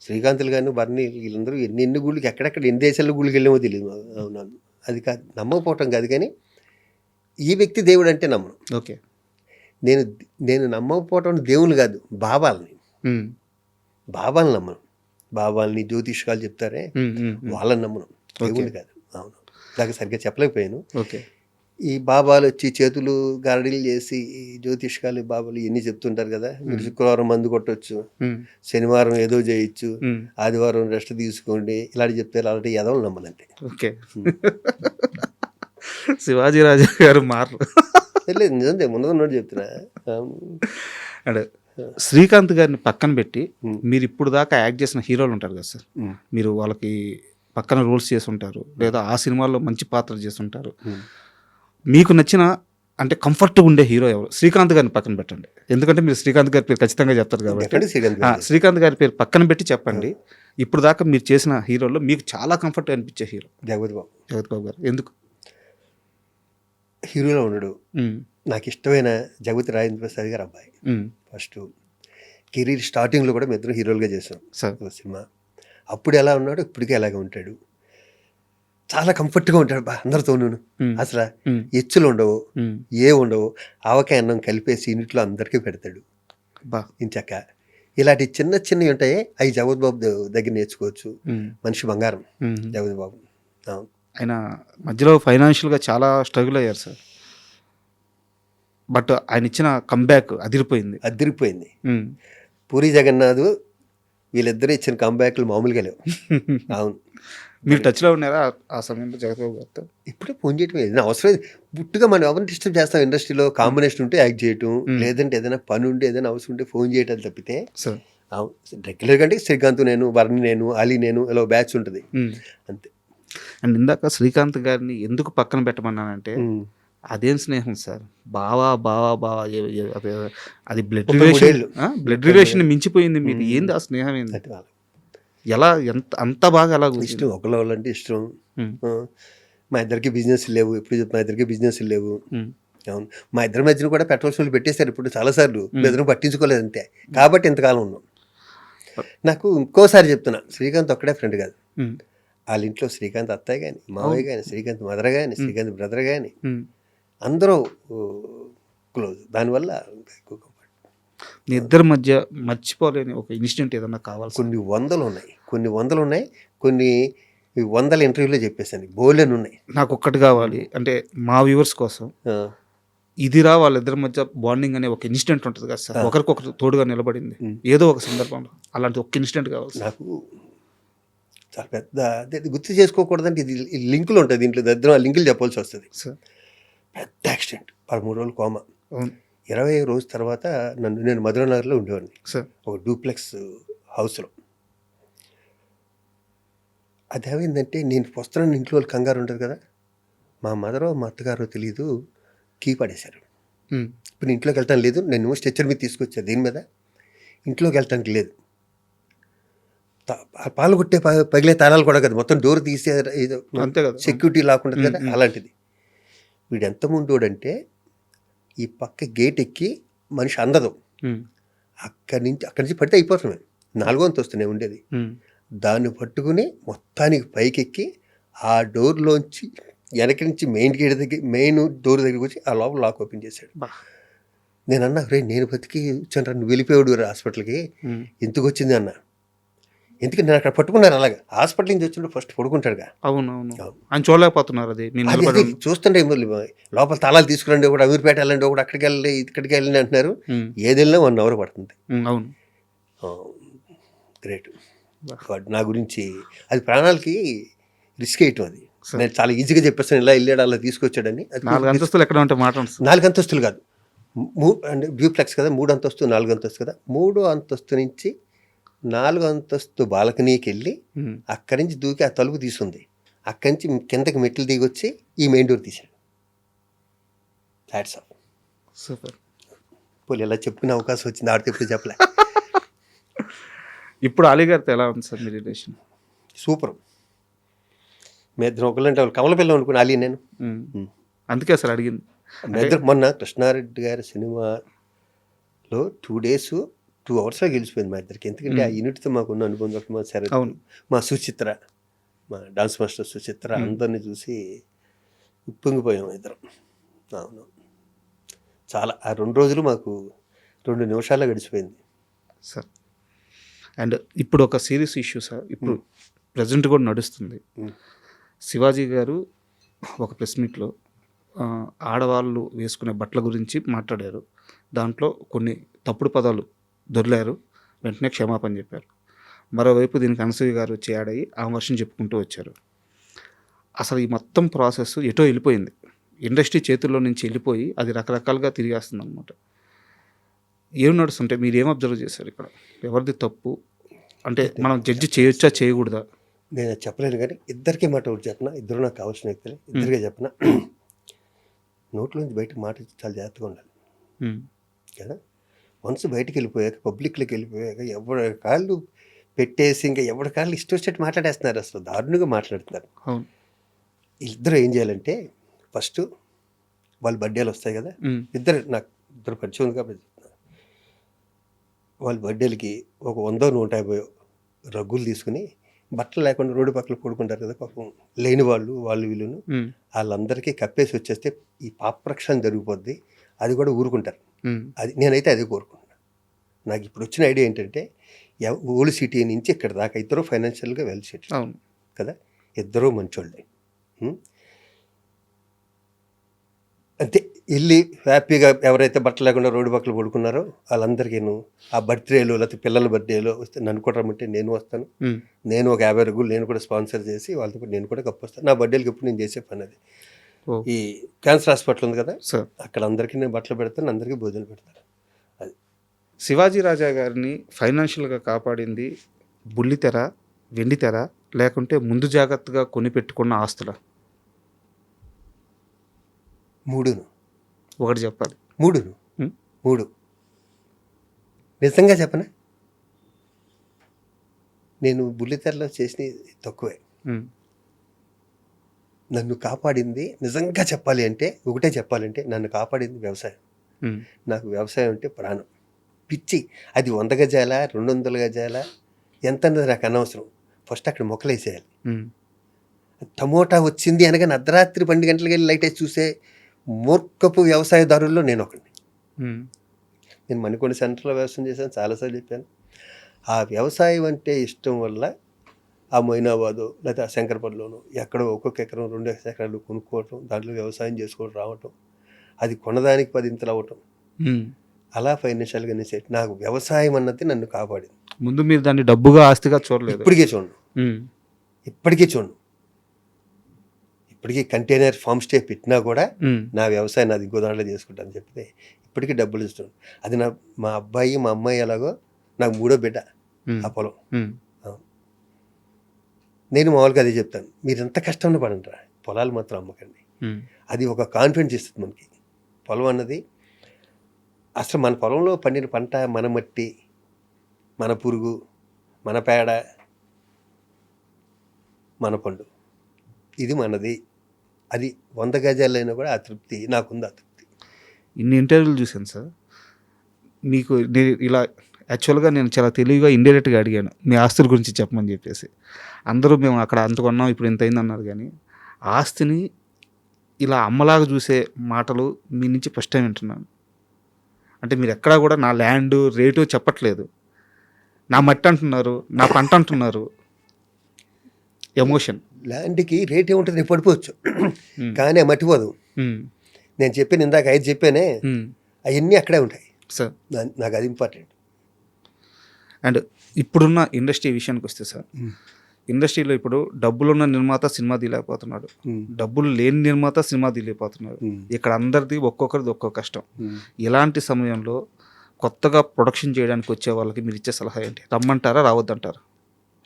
శ్రీకాంతులు గాను బర్ని వీళ్ళందరూ ఎన్ని గుళ్ళకి ఎక్కడెక్కడ ఎన్ని దేశాల్లో గుళ్ళకి వెళ్ళామో తెలియదు. అవునవును, అది కాదు నమ్మకపోవటం కాదు, కానీ ఈ వ్యక్తి దేవుడు అంటే నమ్మను. ఓకే. నేను నమ్మకపోవటం దేవుని కాదు, బాబాలని నమ్మను. బాబాలని జ్యోతిష్కాలు చెప్తారే వాళ్ళని నమ్మను, దేవుని కాదు. అవును, దాకా సరిగ్గా చెప్పలేకపోయాను. ఓకే. ఈ బాబాలు వచ్చి చేతులు గారడీలు చేసి ఈ జ్యోతిష్కాలు బాబాలు ఇవన్నీ చెప్తుంటారు కదా, మీరు శుక్రవారం మందు కొట్టవచ్చు, శనివారం ఏదో చేయొచ్చు, ఆదివారం రెస్ట్ తీసుకోండి, ఇలాంటి చెప్తారు. అలాంటి ఎదవలు నమ్మనంటే. ఓకే. శివాజీ రాజా గారు మారు లేదు, నిజంగా ముందు చెప్తున్నా. అంటే శ్రీకాంత్ గారిని పక్కన పెట్టి మీరు ఇప్పుడు దాకా యాక్ట్ చేసిన హీరోలు ఉంటారు కదా సార్, మీరు వాళ్ళకి పక్కన రోల్స్ చేసి ఉంటారు, లేదా ఆ సినిమాల్లో మంచి పాత్ర చేసి ఉంటారు. మీకు నచ్చిన అంటే కంఫర్ట్గా ఉండే హీరో ఎవరు? శ్రీకాంత్ గారిని పక్కన పెట్టండి, ఎందుకంటే మీరు శ్రీకాంత్ గారి పేరు ఖచ్చితంగా చెప్తారు కాబట్టి శ్రీకాంత్ గారి పేరు పక్కన పెట్టి చెప్పండి. ఇప్పుడు దాకా మీరు చేసిన హీరోల్లో మీకు చాలా కంఫర్ట్ అనిపించే హీరో? జగపతి బాబు గారు. ఎందుకు? హీరోలో ఉండడు. నాకు ఇష్టమైన జగపతి రాజేంద్ర ప్రసాద్ గారు అబ్బాయి. ఫస్ట్ కెరీర్ స్టార్టింగ్లో కూడా మేము ఇద్దరు హీరోలుగా చేసాం సినిమా. అప్పుడు ఎలా ఉన్నాడు, ఇప్పటికే అలాగే ఉంటాడు. చాలా కంఫర్ట్గా ఉంటాడు అందరితోనూ. అసలు ఎచ్చులు ఉండవు, ఉండవు. ఆవకాయ అన్నం కలిపేసి ఇంట్లో అందరికీ పెడతాడు. ఇంచక్క ఇలాంటి చిన్నవి ఉంటాయి, అవి జగపతి బాబు దగ్గర నేర్చుకోవచ్చు. మనిషి బంగారం జగపతి బాబు. ఆయన మధ్యలో ఫైనాన్షియల్గా చాలా స్ట్రగుల్ అయ్యారు సార్, బట్ ఆయన ఇచ్చిన కంబ్యాక్ అదిరిపోయింది. పూరి జగన్నాథ్ వీళ్ళిద్దరూ ఇచ్చిన కంబ్యాక్లు మామూలుగా లేవు. అవును, మీరు టచ్లో ఉన్నారా ఆ సమయంలో జగపతి బాబు గారితో? ఇప్పుడే ఫోన్ చేయటం ఏదైనా అవసరం పుట్టుగా మనం ఎవరిని డిస్టర్బ్ చేస్తాం. ఇండస్ట్రీలో కాంబినేషన్ ఉంటే యాక్ట్ చేయటం, లేదంటే ఏదైనా పని ఉంటే ఏదైనా అవసరం ఉంటే ఫోన్ చేయటం తప్పితే రెగ్యులర్గా అంటే శ్రీకాంత్ నేను, వర్ణి నేను, అలీ నేను, ఇలా బ్యాచ్ ఉంటుంది అంతే. అండ్ ఇందాక శ్రీకాంత్ గారిని ఎందుకు పక్కన పెట్టమన్నానంటే అదేం స్నేహం సార్, బావా అది బ్లడ్ రిలేషన్ మించిపోయింది మీది. ఏంది ఆ స్నేహం? ఏంది, ఎలా, అంత బాగా ఎలా ఇష్టం? ఒకళ్ళు అంటే ఇష్టం. మా ఇద్దరికి బిజినెస్ లేవు, మా ఇద్దరికి బిజినెస్ లేవు. అవును, మా ఇద్దరి మధ్యన కూడా పెట్రోల్ షోలు పెట్టేశారు ఇప్పుడు చాలాసార్లు, ఇద్దరు పట్టించుకోలేదు అంతే. కాబట్టి ఇంతకాలం ఉన్నాం. నాకు ఇంకోసారి చెప్తున్నా, శ్రీకాంత్ ఒక్కడే ఫ్రెండ్ కాదు. వాళ్ళ ఇంట్లో శ్రీకాంత్ అత్తయ్య కానీ, మావయ్య కానీ, శ్రీకాంత్ మదర్ కానీ, శ్రీకాంత్ బ్రదర్ కానీ అందరూ క్లోజ్. దానివల్ల మీ ఇద్దరి మధ్య మర్చిపోలేని ఒక ఇన్సిడెంట్ ఏదన్నా కావాలి? కొన్ని వందలు ఉన్నాయి, కొన్ని వందల ఇంటర్వ్యూలో చెప్పేసాను, బోల్డెన్ ఉన్నాయి. నాకు ఒక్కటి కావాలి అంటే మా వ్యూవర్స్ కోసం, ఇదిరా వాళ్ళిద్దరి మధ్య బాండింగ్ అనే ఒక ఇన్సిడెంట్ ఉంటుంది కదా సార్, ఒకరికొకరు తోడుగా నిలబడింది ఏదో ఒక సందర్భంలో, అలాంటి ఒక ఇన్సిడెంట్ కావాలి నాకు. చాలా పెద్ద గుర్తు చేసుకోకూడదంటే ఇది లింకులు ఉంటుంది దీంట్లో, దగ్గర ఆ లింకులు చెప్పాల్సి వస్తుంది. పెద్ద యాక్సిడెంట్, 13 రోజులు కోమా. 20 రోజు తర్వాత నేను మధురనగర్లో ఉండేవాడిని, ఒక డూప్లెక్స్ హౌస్లో. అదేమైందంటే నేను వస్తున్నాను, ఇంట్లో వాళ్ళు కంగారు ఉంటుంది కదా, మా మదరో మా అత్తగారో తెలీదు, కీ పడేశారు. ఇప్పుడు ఇంట్లోకి వెళ్తాను లేదు, నేను స్ట్రెచ్చర్ మీద తీసుకొచ్చాను, దీని మీద ఇంట్లోకి వెళ్తానికి లేదు. పాలు కొట్టే పగిలే తాళాలు కూడా కదా, మొత్తం డోర్ తీసే అంతే కదా, సెక్యూరిటీ లాకుండా కదా, అలాంటిది. వీడు ఎంత ముండోడంటే ఈ పక్క గేట్ ఎక్కి మనిషి అందదు, అక్కడి నుంచి పడితే అయిపోతాం. 4వ అంతస్తునే ఉండేది, దాన్ని పట్టుకుని మొత్తానికి పైకెక్కి ఆ డోర్లోంచి వెనక నుంచి మెయిన్ డోర్ దగ్గరికి వచ్చి ఆ లోపల లాక్ ఓపెన్ చేశాడు. నేను అన్నా, రే నేను బతికి వచ్చాను, నువ్వు వెళ్ళిపోయాడు హాస్పిటల్కి, ఎందుకు వచ్చింది అన్నా. ఎందుకంటే నేను అక్కడ పట్టుకున్నాను, అలాగా హాస్పిటల్ నుంచి వచ్చినప్పుడు ఫస్ట్ పడుకుంటాడుగా. అవునవును, ఆయన చూడలేకపోతున్నారు. అది చూస్తుంటే లోపల తాళాలు తీసుకురండి, ఒకటి అమీర్పేట వెళ్ళండి, ఒకటి అక్కడికి వెళ్ళి ఇక్కడికి వెళ్ళండి అంటున్నారు. ఏది వెళ్ళినా 1 అవర్ పడుతుంది. అవును, గ్రేట్. నా గురించి అది ప్రాణాలకి రిస్క్ వేయటం. అది నేను చాలా ఈజీగా చెప్పేస్తాను, ఇలా వెళ్ళాడు అలా తీసుకొచ్చాడని. 4 అంతస్తులు ఎక్కడ ఉంటే మాట 4 అంతస్తులు కాదు, అంటే డ్యూప్లెక్స్ కదా, 3 అంతస్తు 4 అంతస్తు కదా, 3వ అంతస్తు నుంచి 4వ అంతస్తు బాల్కనీకి వెళ్ళి అక్కడి నుంచి దూకి ఆ తలుపు తీసుంది, అక్కడి నుంచి కిందకి మెట్లు దిగి వచ్చి ఈ మెయిన్ డోర్ తీశాడు. Hats off. సూపర్. పోలీ ఇలా చెప్పుకునే అవకాశం వచ్చింది, ఆడితే ఎప్పుడు చెప్పలే. ఇప్పుడు అలీ గారితో ఎలా ఉంది సార్ మీ రిలేషన్? సూపర్. మీ ఇద్దరు ఒకళ్ళంటే వాళ్ళు కమల పిల్లలు అనుకుని అలీ నేను, అందుకే సార్ అడిగింది. మొన్న కృష్ణారెడ్డి గారి సినిమాలో 2 days 2 అవర్స్లో గెలిచిపోయింది మా ఇద్దరికి. ఎందుకంటే ఆ యూనిట్తో మాకున్న అనుబంధం ఒకటి. మా శరత్, అవును. మా సుచిత్ర, మా డాన్స్ మాస్టర్ సుచిత్ర అందరినీ చూసి ఉప్పొంగిపోయాం ఇద్దరం. అవును, చాలా ఆ 2 రోజులు మాకు 2 నిమిషాల్లో గడిచిపోయింది సార్. అండ్ ఇప్పుడు ఒక సీరియస్ ఇష్యూ సార్, ఇప్పుడు ప్రజెంట్ కూడా నడుస్తుంది. శివాజీ గారు ఒక ప్రెస్ మీట్లో ఆడవాళ్ళు వేసుకునే బట్టల గురించి మాట్లాడారు. దాంట్లో కొన్ని తప్పుడు పదాలు దొర్లారు, వెంటనే క్షమాపణ చెప్పారు. మరోవైపు దీనికి అనసూయ గారు వచ్చి యాడ్ అయ్యి ఆ వర్షం చెప్పుకుంటూ వచ్చారు. అసలు ఈ మొత్తం ప్రాసెస్ ఎటో వెళ్ళిపోయింది, ఇండస్ట్రీ చేతుల్లో నుంచి వెళ్ళిపోయి అది రకరకాలుగా తిరిగేస్తుంది అనమాట. ఏం నడుస్తుంటే మీరు ఏం అబ్జర్వ్ చేశారు ఇక్కడ? ఎవరిది తప్పు అంటే మనం జడ్జి చేయొచ్చా చేయకూడదా? నేను అది చెప్పలేను, కానీ ఇద్దరికీ మాట ఒకటి చెప్పిన, ఇద్దరు నాకు కావాల్సిన వ్యక్తులే, ఇద్దరికే చెప్పిన, నోట్లోంచి బయటకు మాట చాలా జాగ్రత్తగా ఉండాలి కదా. మనసు బయటికి వెళ్ళిపోయాక, పబ్లిక్లోకి వెళ్ళిపోయాక ఎవరి కాళ్ళు పెట్టేసి ఇంకా ఎవరి కాళ్ళు ఇష్టం వచ్చినట్టు మాట్లాడేస్తున్నారు, అసలు దారుణంగా మాట్లాడుతున్నారు. ఇద్దరు ఏం చేయాలంటే, ఫస్ట్ వాళ్ళ బర్త్డేలు వస్తాయి కదా, నాకు ఇద్దరు పరిచయం ఉంది కాబట్టి వాళ్ళ బర్త్డేలకి ఒక 100-150 రగ్గులు తీసుకుని బట్టలు లేకుండా రోడ్డు పక్కన పడుకుంటారు కదా పాపం, లేని వాళ్ళు వీళ్ళును, వాళ్ళందరికీ కప్పేసి వచ్చేస్తే ఈ పాపరక్షణ జరిగిపోద్ది, అది కూడా ఊరుకుంటారు. అది నేనైతే అదే కోరుకుంటున్నాను. నాకు ఇప్పుడు వచ్చిన ఐడియా ఏంటంటే, ఓల్డ్ సిటీ నుంచి ఇక్కడ దాకా ఇద్దరు ఫైనాన్షియల్గా వెల్ సెటిల్ కదా, ఇద్దరూ మంచోళ్ళే. అంతే, వెళ్ళి హ్యాపీగా ఎవరైతే బట్టలు లేకుండా రోడ్డు పక్కన పడుకున్నారో వాళ్ళందరికీ ఆ బర్త్డేలు లేకపోతే పిల్లల బర్త్డేలో వస్తే నన్ను కూడా రమ్మంటే నేను వస్తాను. నేను ఒక 50 రగ్గులు నేను కూడా స్పాన్సర్ చేసి వాళ్ళతో కూడా నేను కూడా కప్పొస్తాను. నా బర్త్డేలకి ఎప్పుడు నేను చేసే పని అది. ఈ క్యాన్సర్ హాస్పిటల్ ఉంది కదా, అక్కడ అందరికీ నేను బట్టలు పెడతాను, అందరికీ భోజనం పెడతాను. అది శివాజీ రాజా గారిని ఫైనాన్షియల్గా కాపాడింది బుల్లితెర, వెండితెర, లేకుంటే ముందు జాగ్రత్తగా కొని పెట్టుకున్న ఆస్తుల? మూడును. ఒకటి చెప్పాలి. మూడు నిజంగా చెప్పనా, నేను బుల్లితెరలో చేసిన తక్కువే. నన్ను కాపాడింది నిజంగా చెప్పాలి అంటే, ఒకటే చెప్పాలంటే, నన్ను కాపాడింది వ్యవసాయం. నాకు వ్యవసాయం అంటే ప్రాణం, పిచ్చి. అది 100 గజాల 200 గజాల ఎంత అన్నది నాకు అనవసరం. ఫస్ట్ అక్కడ మొక్కలేసేయాలి. టమోటా వచ్చింది అనగానే అర్ధరాత్రి 12 గంటలకు వెళ్ళి లైట్ వేసి చూసే మూర్ఖపు వ్యవసాయదారుల్లో నేను ఒకడిని. నేను మణికొండ సెంటర్లో వ్యవసాయం చేశాను, చాలాసార్లు చెప్పాను. ఆ వ్యవసాయం అంటే ఇష్టం వల్ల ఆ మొయినాబాదు లేదా శంకరపల్లిలోనూ ఎక్కడో ఒక్కొక్క ఎకరం 2 ఎకరాలు కొనుక్కోవటం, దాంట్లో వ్యవసాయం చేసుకోవడం రావటం, అది కొనదానికి 10 ఇంతలు అవ్వటం, అలా ఫైనాన్షియల్గా నేను నాకు వ్యవసాయం అన్నది నన్ను కాపాడింది. ముందు మీరు దాన్ని డబ్బుగా ఆస్తిగా చూడలేదు? ఇప్పటికీ చూడను. ఇప్పటికీ కంటైనర్ ఫామ్ స్టే పెట్టినా కూడా నా వ్యవసాయం నాది ఇంకో దాంట్లో చేసుకుంటాను చెప్తే ఇప్పటికీ డబ్బులు ఇస్తాను. అది మా అబ్బాయి మా అమ్మాయి ఎలాగో నాకు 3వ బిడ్డ ఆ పొలం. నేను మామూలుగా అదే చెప్తాను, మీరు ఎంత కష్టంలో పడంటారా, పొలాలు మాత్రం అమ్మకండి. అది ఒక కాన్ఫిడెన్స్ ఇస్తుంది మనకి. పొలం అన్నది అసలు మన పొలంలో పండిన పంట, మన మట్టి, మన పురుగు, మన పేడ, మన పండు, ఇది మనది. అది 100 గజాలైనా కూడా ఆ తృప్తి నాకుంది. ఆ తృప్తి. ఇన్ని ఇంటర్వ్యూలు చూశాను సార్, మీకు ఇలా యాక్చువల్గా నేను చాలా తెలివిగా ఇండైరెక్ట్గా అడిగాను మీ ఆస్తుల గురించి చెప్పమని చెప్పేసి. అందరూ మేము అక్కడ అంత కొన్నాం ఇప్పుడు ఇంత అయింది అన్నారు, కానీ ఆస్తిని ఇలా అమ్మలాగా చూసే మాటలు మీ నుంచి ఫస్ట్ టైం వింటున్నాను. అంటే మీరు ఎక్కడా కూడా నా ల్యాండ్ రేటు చెప్పట్లేదు, నా మట్టి అంటున్నారు, నా పంట అంటున్నారు. ఎమోషన్. ల్యాండ్కి రేట్ ఏముంటుంది, రేపు పడిపోవచ్చు, కానీ మట్టిపోదు. నేను చెప్పాను ఇందాక 5 చెప్పానే, అవన్నీ అక్కడే ఉంటాయి సార్. నాకు అది ఇంపార్టెంట్. అండ్ ఇప్పుడున్న ఇండస్ట్రీ విషయానికి వస్తే సార్, ఇండస్ట్రీలో ఇప్పుడు డబ్బులున్న నిర్మాత సినిమా తీయలేకపోతున్నాడు, డబ్బులు లేని నిర్మాత సినిమా తీయలేకపోతున్నాడు. ఇక్కడ అందరిది ఒక్కొక్కరిది ఒక్కొక్క కష్టం. ఇలాంటి సమయంలో కొత్తగా ప్రొడక్షన్ చేయడానికి వచ్చే వాళ్ళకి మీరు ఇచ్చే సలహా ఏంటి? రమ్మంటారా, రావద్దంటారా?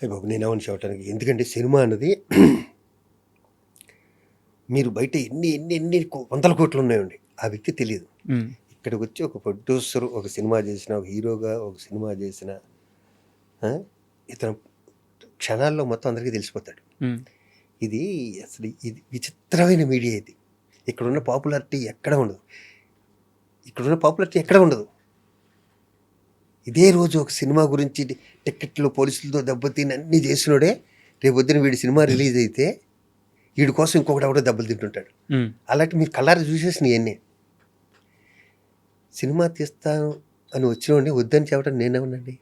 బాబు నేనేమని చెప్పడానికి, ఎందుకంటే సినిమా అన్నది మీరు బయట ఎన్ని 100 కోట్లు ఉన్నాయండి, ఆ వ్యక్తి తెలియదు. ఇక్కడికి వచ్చి ఒక ప్రొడ్యూసర్ ఒక సినిమా చేసిన, ఒక హీరోగా ఒక సినిమా చేసిన ఇతను క్షణాల్లో మొత్తం అందరికీ తెలిసిపోతాడు. ఇది అసలు ఇది విచిత్రమైన మీడియా. ఇది ఇక్కడున్న పాపులారిటీ ఎక్కడ ఉండదు, ఇదే రోజు ఒక సినిమా గురించి టిక్కెట్లు పోలీసులతో దెబ్బతిని అన్నీ చేసినోడే రేపొద్దున వీడి సినిమా రిలీజ్ అయితే వీడి కోసం ఇంకొకటి ఎవడో దెబ్బలు తింటుంటాడు. అలాంటి మీరు కళ్ళారా చూసేసిన ఇవన్నీ. సినిమా తీస్తాను అని వచ్చినోడిని వద్దని చెప్పడం నేనేమనండి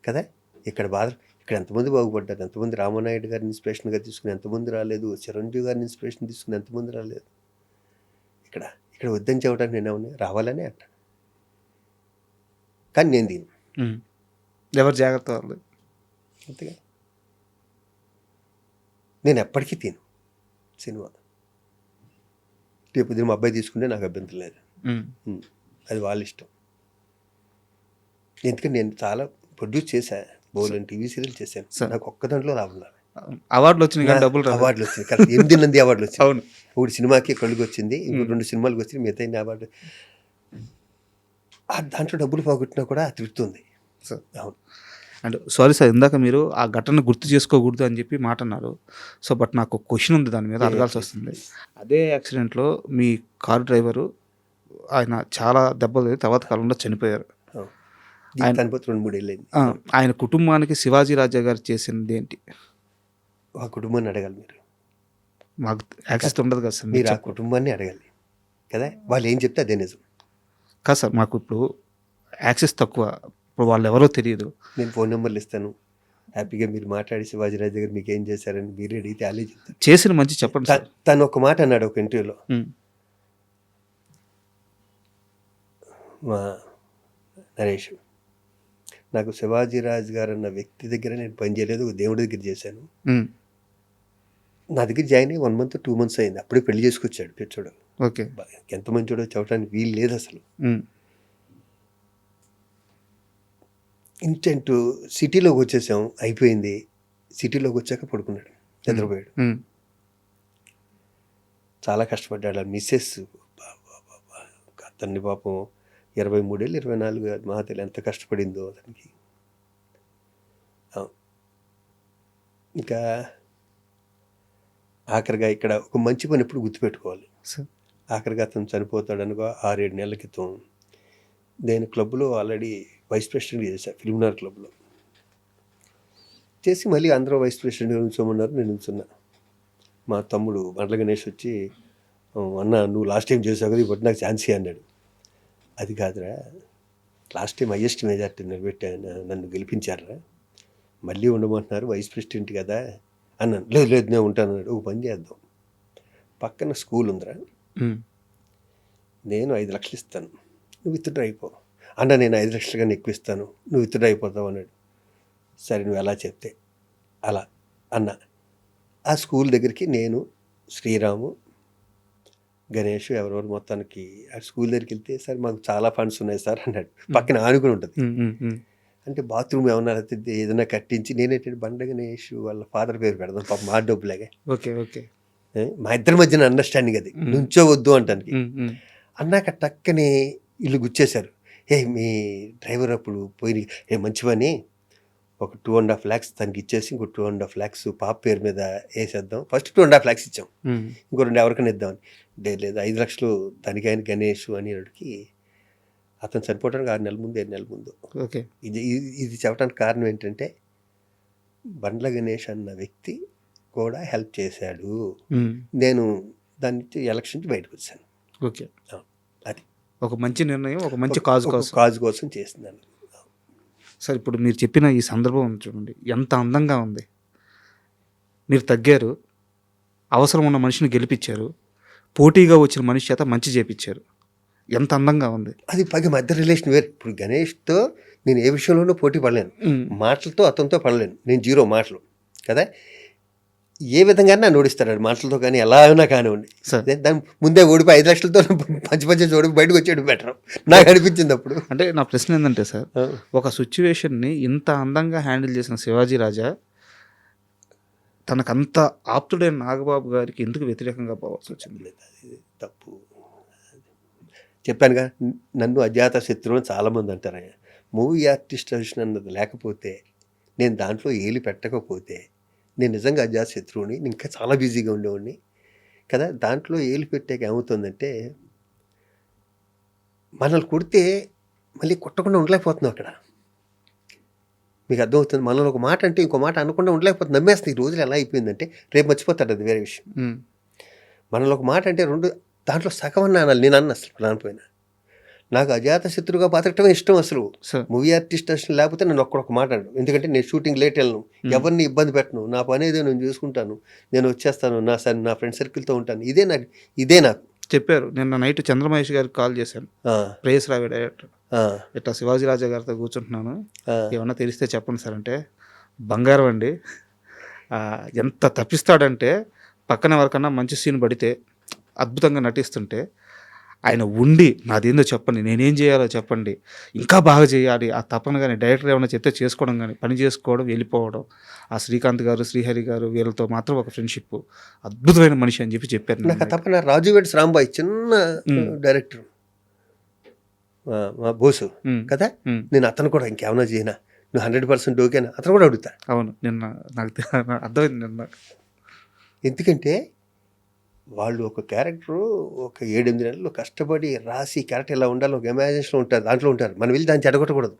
కదా. ఇక్కడ ఎంతమంది బాగుపడ్డారు, ఎంతమంది రామనాయుడు గారిని ఇన్స్పిరేషన్గా తీసుకుని ఎంతమంది రాలేదు, చిరంజీవి గారిని ఇన్స్పిరేషన్ తీసుకుని ఎంతమంది రాలేదు. ఇక్కడ వద్దని చెప్పడానికి నేనేమన్నా రావాలనే అంట. కానీ నేను దీన్ని ఎవరు జాగ్రత్త వాళ్ళు అంతగా నేను ఎప్పటికీ తిను సినిమా. రేపు మా అబ్బాయి తీసుకుంటే నాకు అభ్యంతరం లేదు, అది వాళ్ళ ఇష్టం. ఎందుకంటే నేను చాలా ప్రొడ్యూస్ చేశాను, బోల్డెన్ టీవీ సీరియల్ చేశాను, నాకు ఒక్క దాంట్లో రావాలి. అవార్డులు వచ్చినాయి కానీ డబ్బులు అవార్డులు వచ్చినాయి, కరెక్ట్ 8 నంది అవార్డులు వచ్చినాయి. అవును, ఒకటి సినిమాకి కళ్ళుకి వచ్చింది, ఇంకో 2 సినిమాలకు వచ్చింది, మిగతా అవార్డు. దాంట్లో డబ్బులు పోగొట్టినా కూడా తృప్తుంది. అవును. అండ్ సారీ సార్, ఇందాక మీరు ఆ ఘటన గుర్తు చేసుకోకూడదు అని చెప్పి మాట అన్నారు. సో బట్ నాకు క్వశ్చన్ ఉంది, దాని మీద అడగాల్సి వస్తుంది. అదే యాక్సిడెంట్లో మీ కార్ డ్రైవరు ఆయన చాలా దెబ్బలు తర్వాత కాలంలో చనిపోయారు. చనిపోతే 2-3 ఏళ్ళైంది. ఆయన కుటుంబానికి శివాజీ రాజా గారు చేసింది ఏంటి? ఆ కుటుంబాన్ని అడగాలి మీరు, మాకు యాక్సెస్ ఉండదు కదా సార్. మీరు ఆ కుటుంబాన్ని అడగాలి కదా, వాళ్ళు ఏం చెప్తే అదే నిజం. కాదు సార్, మాకు ఇప్పుడు యాక్సెస్ తక్కువ, ఇప్పుడు వాళ్ళు ఎవరో తెలియదు. నేను ఫోన్ నెంబర్లు ఇస్తాను, హ్యాపీగా మీరు మాట్లాడి శివాజీరాజు గారు మీకు ఏం చేశారని మీరు అడిగితే అలే చెప్తాను. చేసిన మంచి చెప్పండి సార్. తను ఒక మాట అన్నాడు ఒక ఇంటర్వ్యూలో, మా నరేష్, నాకు శివాజీరాజు గారు అన్న వ్యక్తి దగ్గర నేను పని చేయలేదు, దేవుడి దగ్గర చేశాను. నా దగ్గర జాయిన్ అయ్యి 1 month 2 months అయింది, అప్పుడే పెళ్లి చేసుకొచ్చాడు పిచ్చోడు. ఓకే, ఎంత మంచోడో చెప్పడానికి వీలు లేదు అసలు. ఇన్స్టెంట్ సిటీలోకి వచ్చేసాం, అయిపోయింది. సిటీలోకి వచ్చాక పడుకున్నాడు, నిద్రపోయాడు. చాలా కష్టపడ్డాడు. మిస్సెస్ అతన్ని పాపం 23 ఏళ్ళు 24 మహాతల్లి ఎంత కష్టపడిందో అతనికి. ఇంకా ఆఖరిగా ఇక్కడ ఒక మంచి పని ఎప్పుడు గుర్తుపెట్టుకోవాలి. ఆఖరిగా అతను చనిపోతాడు అనుకో 6-7 నెలల క్రితం నేను క్లబ్లో ఆల్రెడీ వైస్ ప్రెసిడెంట్ చేశాను, ఫిల్మ్నార్ క్లబ్లో చేసి మళ్ళీ అందరూ వైస్ ప్రెసిడెంట్గా ఉంచోమన్నారు, నేను ఉంచున్నా. మా తమ్ముడు బండ్ల గణేష్ వచ్చి, అన్న నువ్వు లాస్ట్ టైం చేసావు కదా, ఇప్పుడు నాకు ఛాన్స్ అన్నాడు. అది కాదురా, లాస్ట్ టైం హైయెస్ట్ మెజార్టీ నిలబెట్టాను, నన్ను గెలిపించారా, మళ్ళీ ఉండమంటున్నారు వైస్ ప్రెసిడెంట్ కదా అన్నాను. లేదు నేను ఉంటాను అన్నాడు. ఒక పని చేద్దాం, పక్కన స్కూల్ ఉందిరా, నేను 5 లక్షలు ఇస్తాను, నువ్వు విత్డ్రా అయిపో. అన్న నేను 5 లక్షలు కానీ ఎక్కువ ఇస్తాను, నువ్వు విత్డ్రా అయిపోతావు అన్నాడు. సరే నువ్వు ఎలా చెప్తే అలా అన్న. ఆ స్కూల్ దగ్గరికి నేను, శ్రీరాము, గణేష్ ఎవరెవరు మొత్తానికి ఆ స్కూల్ దగ్గరికి వెళ్తే, సార్ మాకు చాలా ఫండ్స్ ఉన్నాయి సార్ అన్నాడు. పక్కన ఆనుకుని ఉంటుంది. అంటే బాత్రూమ్ ఏమన్నా ఏదైనా కట్టించి, నేనేంటంటే బండ గణేష్ వాళ్ళ ఫాదర్ పేరు పెడదాం, పాప మా డబ్బులాగే. ఓకే ఓకే, మా ఇద్దరి మధ్యన అండర్స్టాండింగ్ అది, నుంచో వద్దు అంటానికి. అన్నాక టక్కని ఇల్లు గుచ్చేశారు. మీ డ్రైవర్ అప్పుడు పోయి మంచి పని, ఒక 2.5 lakhs తనకి ఇచ్చేసి ఇంకో 2.5 lakhs పాప పేరు మీద వేసేద్దాం. ఫస్ట్ 2.5 lakhs ఇచ్చాం, ఇంకో 2 ఎవరికైనా ఇద్దామని. లేదు 5 లక్షలు తనకి ఆయన గణేష్ అని అడిగి, అతను చనిపోవడానికి 6 నెలల ముందు 7 నెలల ముందు. ఓకే, ఇది చెప్పడానికి కారణం ఏంటంటే బండ్ల గణేష్ అన్న వ్యక్తి కూడా హెల్ప్ చేశాడు. నేను దాని నుంచి ఎలక్షన్ నుంచి బయటకు వచ్చాను. ఓకే, అది ఒక మంచి నిర్ణయం, ఒక మంచి కాజ్ కోసం చేస్తున్నాను. సార్ ఇప్పుడు మీరు చెప్పిన ఈ సందర్భం చూడండి, ఎంత అందంగా ఉంది. మీరు తగ్గారు, అవసరం ఉన్న మనిషిని గెలిపించారు, పోటీగా వచ్చిన మనిషి చేత మంచి చేపించారు, ఎంత అందంగా ఉంది. అది పైగా మధ్య రిలేషన్ వేరు. ఇప్పుడు గణేష్తో నేను ఏ విషయంలోనూ పోటీ పడలేను, మాటలతో అతనితో పడలేను, నేను 0 మాటలు కదా. ఏ విధంగా నా ఓడిస్తాడు మాటలతో, కానీ ఎలా అయినా కానివ్వండి. దాని ముందే ఓడిపోయి 5 లక్షలతో పంచి ఓడిపోయి బయటకు వచ్చేయడం బెటర్ నాకు అనిపించింది అప్పుడు. అంటే నా ప్రశ్న ఏంటంటే సార్, ఒక సిచ్యువేషన్ని ఇంత అందంగా హ్యాండిల్ చేసిన శివాజీ రాజా తనకంత ఆప్తుడైన నాగబాబు గారికి ఎందుకు వ్యతిరేకంగా పోవాల్సి వచ్చింది? అది తప్పు. చెప్పానుగా, నన్ను అజాత శత్రువు అని చాలామంది అంటారు. మూవీ ఆర్టిస్ట్ అన్నది లేకపోతే, నేను దాంట్లో ఏలి పెట్టకపోతే, నేను నిజంగా అజాత శత్రువుని, ఇంకా చాలా బిజీగా ఉండేవాడిని కదా. దాంట్లో ఏలు పెట్టాక ఏమవుతుందంటే, మనల్ని కొడితే మళ్ళీ కొట్టకుండా ఉండలేకపోతున్నావు అక్కడ. మీకు అర్థమవుతుంది. మనలో ఒక మాట అంటే ఇంకో మాట అనకుండా ఉండలేకపోతుంది. నమ్మేస్తుంది. ఈ రోజులు ఎలా అయిపోయిందంటే రేపు మర్చిపోతాడు, అది వేరే విషయం. మనలో ఒక మాట అంటే రెండు దాంట్లో సగం అన్నా అనాలి. నేను అన్న అసలు రానిపోయినా నాకు అజాత శత్రువుగా బతకటమే ఇష్టం. అసలు మూవీ ఆర్టిస్ట్ అసలు లేకపోతే నేను ఒక్క మాట అన్నాడు. ఎందుకంటే నేను షూటింగ్ లేట్ వెళ్ళను, ఎవరిని ఇబ్బంది పెట్టను, నా పని ఏదో నేను చూసుకుంటాను, నేను వచ్చేస్తాను, నా ఫ్రెండ్ సర్కిల్తో ఉంటాను. ఇదే నాకు చెప్పారు. నిన్న నైట్ చంద్రమహేష్ గారికి కాల్ చేశాను, ప్రేయస్ రావి డైరెక్టర్. ఇట్లా శివాజీ రాజా గారితో కూర్చుంటున్నాను, ఏమన్నా తెలిస్తే చెప్పండి సార్ అంటే, బంగారం అండి, ఎంత తప్పిస్తాడంటే పక్కన ఎవరికన్నా మంచి సీన్ పడితే అద్భుతంగా నటిస్తుంటే ఆయన ఉండి నాదేందో చెప్పండి, నేనేం చేయాలో చెప్పండి, ఇంకా బాగా చేయాలి ఆ తపన. కానీ డైరెక్టర్ ఏమైనా చెప్తే చేసుకోవడం, కానీ పని చేసుకోవడం, వెళ్ళిపోవడం. ఆ శ్రీకాంత్ గారు, శ్రీహరి గారు వీళ్ళతో మాత్రం ఒక ఫ్రెండ్షిప్, అద్భుతమైన మనిషి అని చెప్పారు. నాకు తపన. రాజు వెడ్స్ రాంబాయ్ చిన్న డైరెక్టర్, మా బోసు కదా, నేను అతను కూడా ఇంకేమైనా చేయనా, నువ్వు 100% ఓకేనా, అతను కూడా అడుగుతా. అవును, నిన్న నాకు అర్థమైంది నిన్న. ఎందుకంటే వాళ్ళు ఒక క్యారెక్టరు ఒక 7-8 నెలలు కష్టపడి రాసి క్యారెక్టర్ ఎలా ఉండాలో ఒక ఇమాజినేషన్ ఉంటుంది, దాంట్లో ఉంటారు. మనం వెళ్ళి దాన్ని చెడగొట్టకూడదు.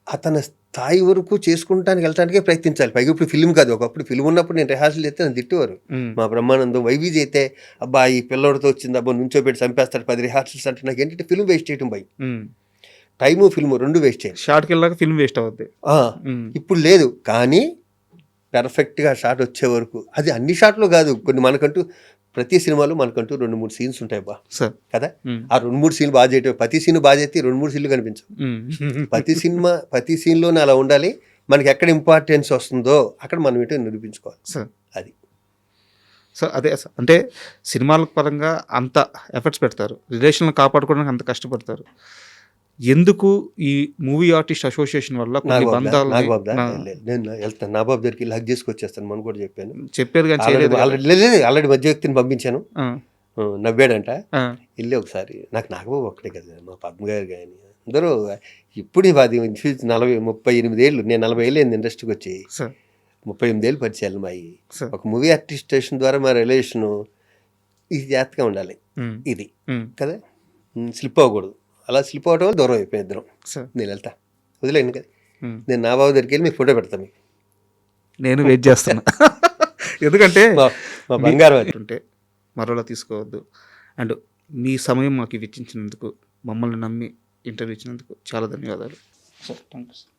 అతని స్థాయి వరకు చేసుకుంటానికి వెళ్ళటానికే ప్రయత్నించాలి. పైగా ఇప్పుడు ఫిల్మ్ కాదు, ఒకప్పుడు ఫిల్మ్ ఉన్నప్పుడు నేను రిహార్సల్ చేస్తే నన్ను తిట్టేవారు. మా బ్రహ్మానందం వైవీజ్ అయితే అబ్బా ఈ పిల్లోడితో వచ్చింది, అబ్బా నుంచోబెట్టి చంపేస్తాడు 10 రిహార్సల్స్ అంటే. నాకు ఏంటంటే ఫిల్మ్ వేస్ట్ చేయడం భయం. టైము ఫిల్మ్ రెండు వేస్ట్ చేయాలి. షార్ట్కి వెళ్ళాక ఫిల్మ్ వేస్ట్ అవుద్ది. ఇప్పుడు లేదు, కానీ పర్ఫెక్ట్గా షాట్ వచ్చే వరకు. అది అన్ని షాట్లు కాదు, కొన్ని మనకంటూ ప్రతి సినిమాలో మనకంటూ 2-3 సీన్స్ ఉంటాయి బా కదా. ఆ 2-3 సీన్లు బాగా చేయటం, ప్రతి సీన్ బాగా చేస్తే 2-3 సీన్లు కనిపించవు. ప్రతి సీన్లోనే అలా ఉండాలి. మనకి ఎక్కడ ఇంపార్టెన్స్ వస్తుందో అక్కడ మనం ఏంటో నిరూపించుకోవాలి. అది సార్ అదే సార్, అంటే సినిమాల పరంగా అంత ఎఫర్ట్స్ పెడతారు, రిలేషన్లు కాపాడుకోవడానికి అంత కష్టపడతారు. ఎందుకు ఈ మూవీ ఆర్టిస్ట్ అసోసియేషన్ వల్ల కొన్ని బంధాలు? నేను వెళ్తాను, నాబాబు దగ్గరికి హక్ చేసుకొచ్చేస్తాను, మనం కూడా చెప్పారు కానీ ఆల్రెడీ మధ్య వ్యక్తిని పంపించాను, నవ్వాడంట. వెళ్ళి ఒకసారి నాగబాబు ఒక్కడే కదా, మా పద్మ గారు కానీ అందరూ. ఇప్పుడు అది 38 ఏళ్ళు, నేను 40 ఏళ్ళు అయింది ఇండస్ట్రీకి వచ్చి, 38 ఏళ్ళు పరిచయాలు మాయి. ఒక మూవీ ఆర్టిస్ట్ స్టేషన్ ద్వారా మా రిలేషను ఇది జాగ్రత్తగా ఉండాలి, ఇది కదా, స్లిప్ అవ్వకూడదు. అలా స్లిప్ అవడం వల్ల దూరం అయిపోయి ఇద్దరం. నేను వెళ్తా, వదిలేను కదా, నేను నా బాబు దగ్గరికి వెళ్ళి మీకు ఫోటో పెడతాను, మీకు నేను వెయిట్ చేస్తాను. ఎందుకంటే మా బంగారం అంటే మరోలా తీసుకోవద్దు. అండ్ మీ సమయం మాకు ఇచ్చించినందుకు, మమ్మల్ని నమ్మి ఇంటర్వ్యూ ఇచ్చినందుకు చాలా ధన్యవాదాలు సార్. Thank you sir.